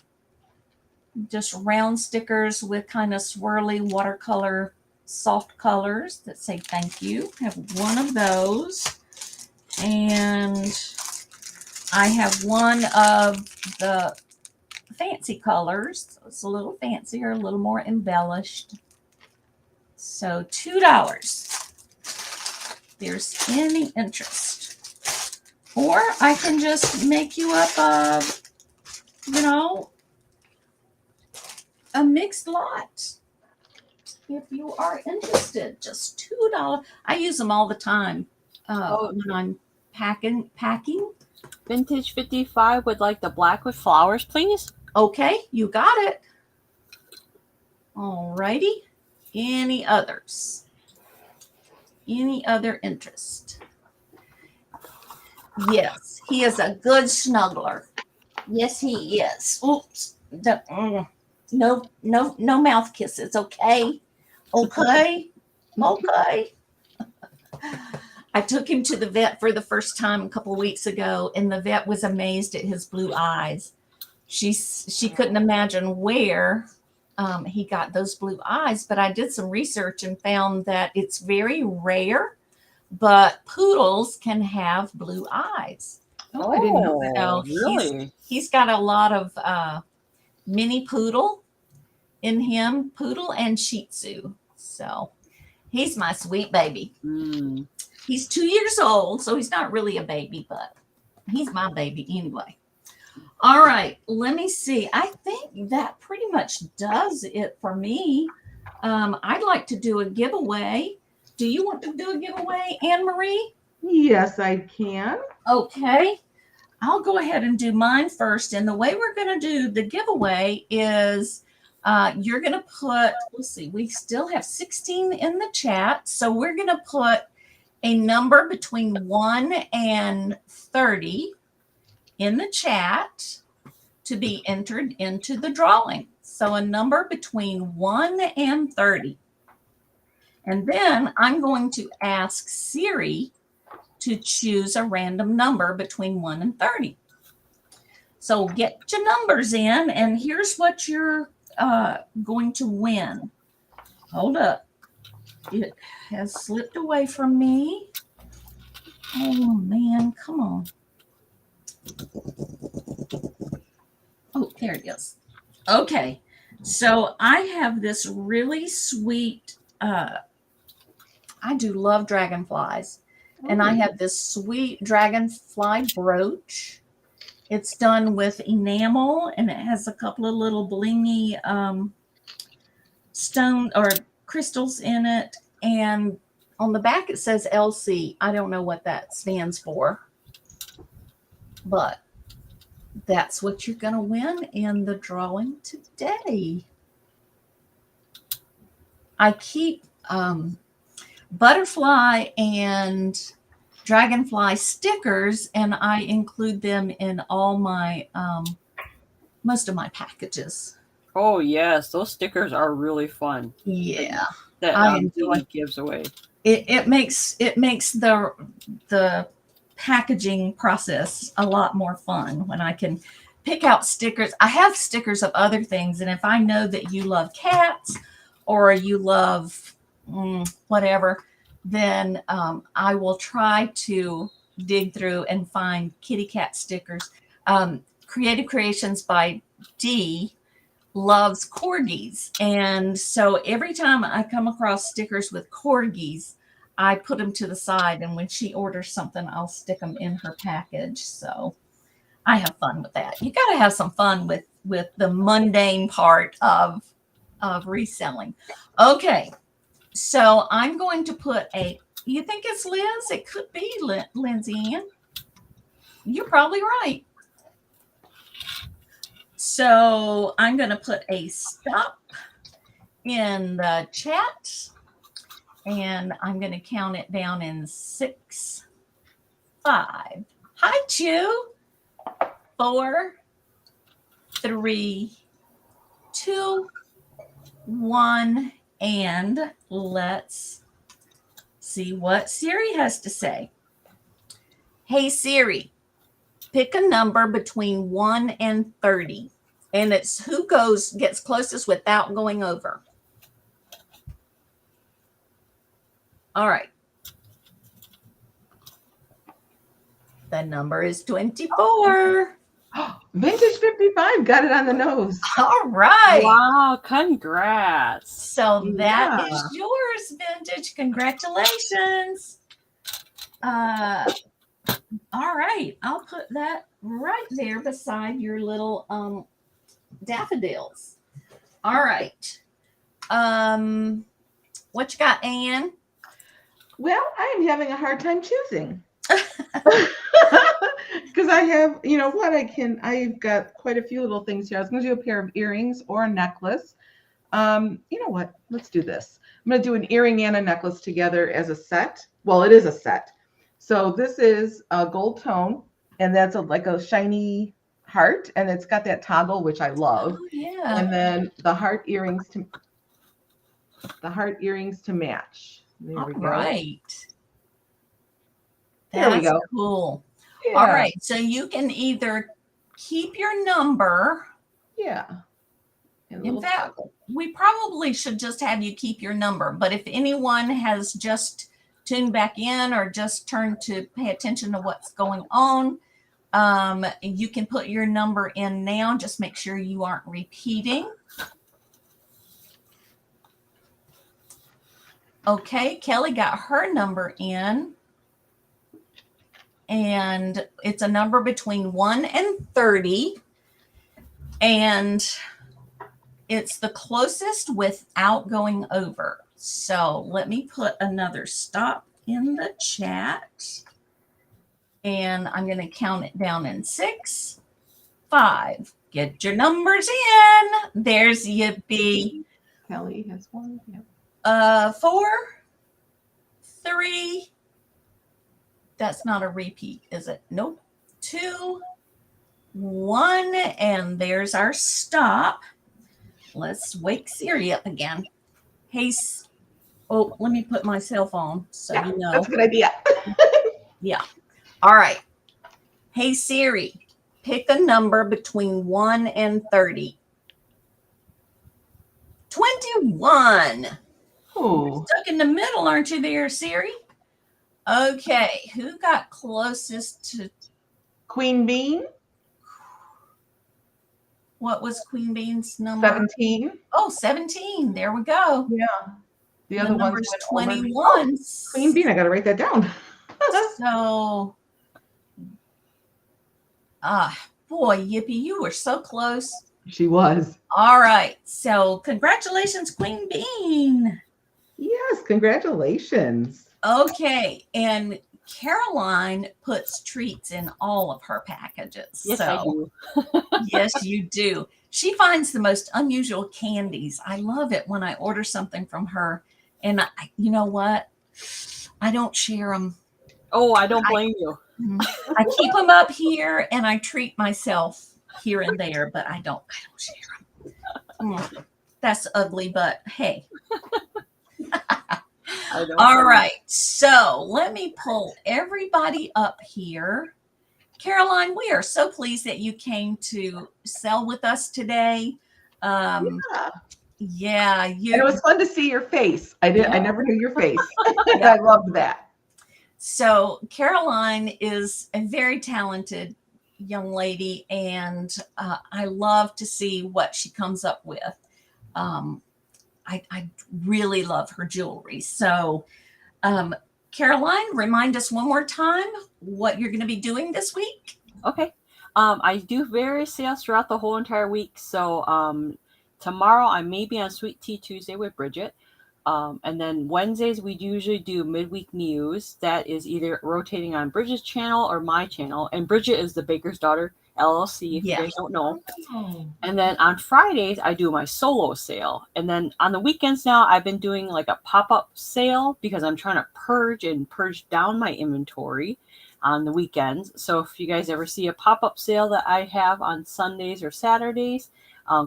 Just round stickers with kind of swirly watercolor soft colors that say thank you. I have one of those. And I have one of the fancy colors. So it's a little fancier, a little more embellished. So $2. If there's any interest. Or I can just make you up a mixed lot. If you are interested, just $2. I use them all the time when I'm packing. Vintage 55 would like the black with flowers, please. Okay, you got it. All righty. Any others? Any other interest? Yes, he is a good snuggler. Yes, he is. Oops. No mouth kisses, okay? Okay. I took him to the vet for the first time a couple of weeks ago, and the vet was amazed at his blue eyes. She couldn't imagine where he got those blue eyes, but I did some research and found that it's very rare, but poodles can have blue eyes. Oh, I didn't know that. So Really? he's got a lot of mini poodle in him, poodle and Shih Tzu. So he's my sweet baby. Mm. He's 2 years old, so he's not really a baby, but he's my baby anyway. All right, let me see. I think that pretty much does it for me. I'd like to do a giveaway. Do you want to do a giveaway, Anne Marie? Yes, I can. Okay. I'll go ahead and do mine first. And the way we're going to do the giveaway is you're going to put, let's see, we still have 16 in the chat. So we're going to put a number between 1 and 30 in the chat to be entered into the drawing. So a number between 1 and 30. And then I'm going to ask Siri to choose a random number between 1 and 30. So get your numbers in, and here's what you're going to win. Hold up. It has slipped away from me. Oh, man, come on. Oh, there it is. Okay, so I have this really sweet, I do love dragonflies. And I have this sweet dragonfly brooch. It's done with enamel, and it has a couple of little blingy stone or crystals in it. And on the back it says LC. I don't know what that stands for, but that's what you're going to win in the drawing today. I keep butterfly and dragonfly stickers, and I include them in all my most of my packages. Oh yes, those stickers are really fun. Yeah, That I enjoy. gives away. It makes the packaging process a lot more fun when I can pick out stickers. I have stickers of other things, and if I know that you love cats or you love whatever, then I will try to dig through and find kitty cat stickers. Creative Creations by Dee loves corgis. And so every time I come across stickers with corgis, I put them to the side. And when she orders something, I'll stick them in her package. So I have fun with that. You got to have some fun with the mundane part of reselling. Okay. So I'm going to put you think it's Liz? It could be Lindsay Ann. You're probably right. So I'm going to put a stop in the chat, and I'm going to count it down in 6, 5. Hi, Chew. 4, 3, 2, 1, and let's see what Siri has to say. Hey, Siri, pick a number between 1 and 30. And it's who gets closest without going over. All right. The number is 24. Vintage 55 got it on the nose. All right. Wow, congrats. So that is yours, Vintage. Congratulations. All right. I'll put that right there beside your little daffodils. All right. What you got, Anne? Well, I am having a hard time choosing. Because I have, I've got quite a few little things here. I was going to do a pair of earrings or a necklace. You know what? Let's do this. I'm going to do an earring and a necklace together as a set. Well, it is a set. So this is a gold tone, and that's like a shiny heart, and it's got that toggle, which I love. Oh, yeah. And then the heart earrings to match. There we go. Right. There we go. Cool. Yeah. All right. So you can either keep your number. Yeah. In fact, we probably should just have you keep your number. But if anyone has just tuned back in or just turned to pay attention to what's going on, you can put your number in now. Just make sure you aren't repeating. Okay, Kelly got her number in. And it's a number between 1 and 30. And it's the closest without going over. So let me put another stop in the chat. And I'm going to count it down in 6, 5. Get your numbers in. There's Yippee. Kelly has one. Yep. 4, 3. That's not a repeat, is it? Nope. 2, 1, and there's our stop. Let's wake Siri up again. Hey, let me put my cell phone so you know. That's a good idea. Yeah. All right. Hey, Siri, pick a number between 1 and 30. 21. Oh. Stuck in the middle, aren't you there, Siri? Okay, who got closest to Queen Bean? What was Queen Bean's number? 17. Oh, 17. There we go. Yeah. The other number's one's 21. Oh, Queen Bean, I got to write that down. So, boy, Yippee, you were so close. She was. All right. So, congratulations, Queen Bean. Yes, congratulations. Okay, and Caroline puts treats in all of her packages. Yes, I do. Yes, you do. She finds the most unusual candies. I love it when I order something from her. And you know what? I don't share them. Oh, I don't blame you. I keep them up here and I treat myself here and there, but I don't share them. That's ugly, but hey. All right, so let me pull everybody up here. Caroline, we are so pleased that you came to sell with us today. And it was fun to see your face. I never knew your face. I loved that. So Caroline is a very talented young lady, and I love to see what she comes up with. I really love her jewelry. So, Caroline, remind us one more time what you're going to be doing this week. Okay. I do various sales throughout the whole entire week. So tomorrow I may be on Sweet Tea Tuesday with Bridget. And then Wednesdays we usually do midweek news. That is either rotating on Bridget's channel or my channel. And Bridget is the baker's daughter. LLC, if you Yeah. guys don't know. Oh. And then on Fridays, I do my solo sale. And then on the weekends now, I've been doing like a pop-up sale because I'm trying to purge down my inventory on the weekends. So if you guys ever see a pop-up sale that I have on Sundays or Saturdays,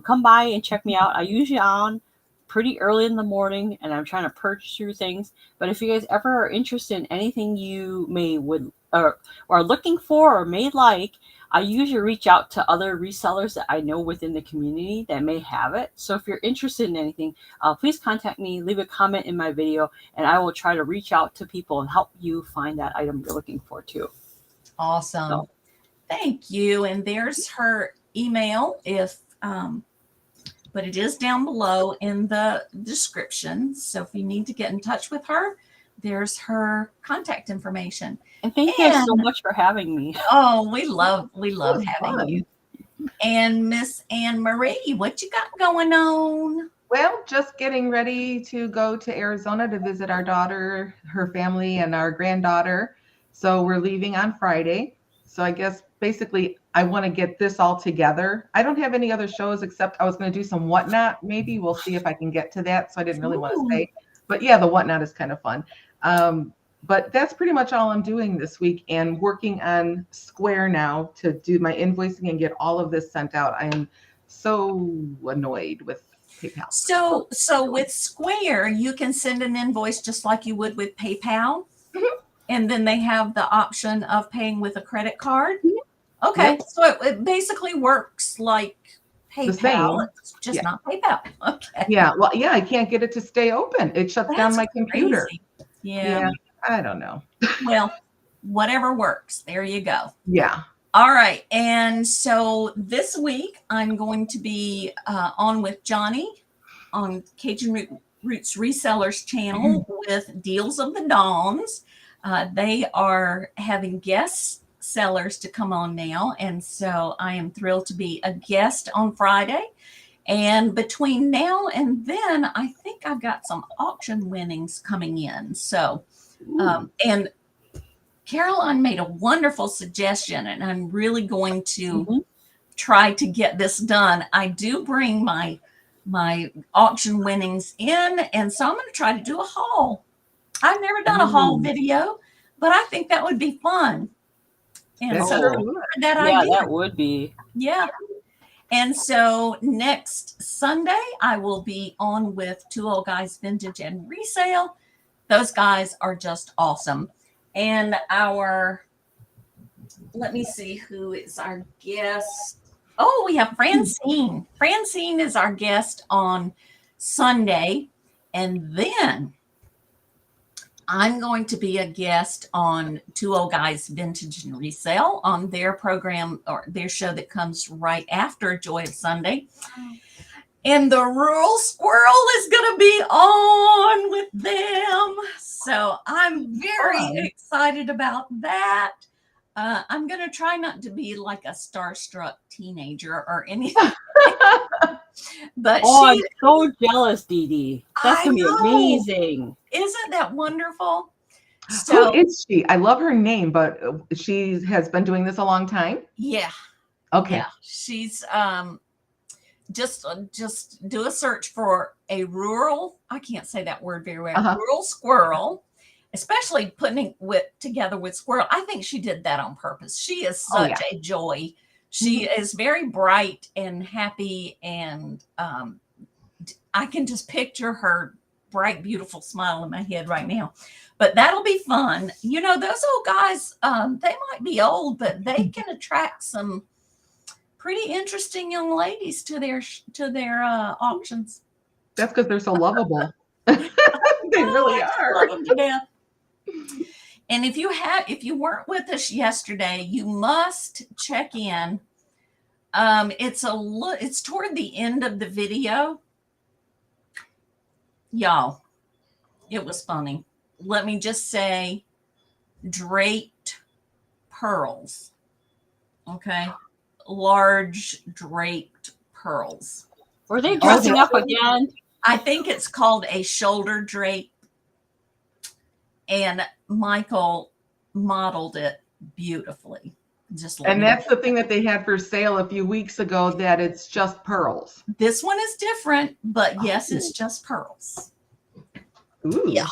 come by and check me out. I usually on pretty early in the morning, and I'm trying to purge through things. But if you guys ever are interested in anything you may would or are looking for or may like, I usually reach out to other resellers that I know within the community that may have it. So if you're interested in anything, please contact me, leave a comment in my video, and I will try to reach out to people and help you find that item you're looking for too. Awesome. So. Thank you. And there's her email but it is down below in the description. So if you need to get in touch with her, there's her contact information. And thank you guys so much for having me. Oh, we love having fun. you. And Miss Anne Marie, what you got going on? Well, just getting ready to go to Arizona to visit our daughter, her family, and our granddaughter. So we're leaving on Friday. So I guess basically I want to get this all together. I don't have any other shows except I was going to do some Whatnot. Maybe we'll see if I can get to that. So I didn't really want to say. But yeah, the Whatnot is kind of fun. But that's pretty much all I'm doing this week, and working on Square now to do my invoicing and get all of this sent out. I am so annoyed with PayPal. So with Square, you can send an invoice just like you would with PayPal. Mm-hmm. And then they have the option of paying with a credit card. Mm-hmm. Okay. Yep. So it basically works like PayPal. It's just not PayPal. Okay. Yeah. Well, yeah, I can't get it to stay open. It shuts down my computer. Crazy. Yeah. I don't know. Well, whatever works. There you go. Yeah. All right. And so this week I'm going to be on with Johnny on Cajun Roots Resellers channel with Deals of the Dawns. They are having guest sellers to come on now. And so I am thrilled to be a guest on Friday. And between now and then, I think I've got some auction winnings coming in. So, and Caroline made a wonderful suggestion, and I'm really going to try to get this done. I do bring my auction winnings in, and so I'm going to try to do a haul. I've never done a haul video, but I think that would be fun. And That's so that yeah, idea. that would be. Yeah. And so next Sunday, I will be on with Two Old Guys Vintage and Resale. Those guys are just awesome. And let me see who is our guest. Oh, we have Francine. Francine is our guest on Sunday. And then I'm going to be a guest on Two Old Guys Vintage and Resale on their program or their show that comes right after Joy of Sunday. And the Rural Squirrel is going to be on with them. So I'm very excited about that. I'm going to try not to be like a starstruck teenager or anything. But I'm so jealous, DeeDee. That's going to be amazing. Isn't that wonderful? So, who is she? I love her name, but she has been doing this a long time. Yeah. Okay. Yeah. She's just do a search for a rural. I can't say that word very well. Rural squirrel, especially putting it together with squirrel. I think she did that on purpose. She is such a joy. She is very bright and happy, and I can just picture her bright, beautiful smile in my head right now. But that'll be fun. You know, those old guys, they might be old, but they can attract some pretty interesting young ladies to their auctions. That's because they're so lovable. They really are. Love them to death. And if you weren't with us yesterday, you must check in. It's toward the end of the video. Y'all, it was funny. Let me just say, draped pearls. Okay. Large draped pearls. Were they dressing up again? I think it's called a shoulder drape. And Michael modeled it beautifully. Just let And me that's know. the thing that they had for sale a few weeks ago, that it's just pearls. This one is different, but yes, it's just pearls. Ooh. Yeah.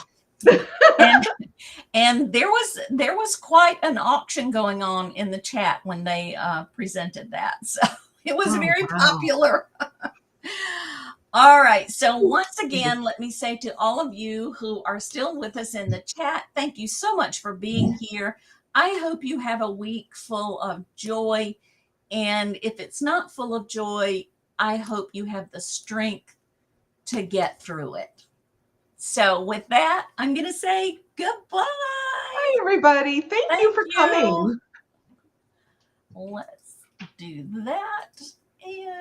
And there was quite an auction going on in the chat when they presented that. So it was very popular. All right. So once again, let me say to all of you who are still with us in the chat, thank you so much for being here. I hope you have a week full of joy. And if it's not full of joy, I hope you have the strength to get through it. So with that, I'm going to say goodbye. Hi, everybody. Thank you for coming. Let's do that. And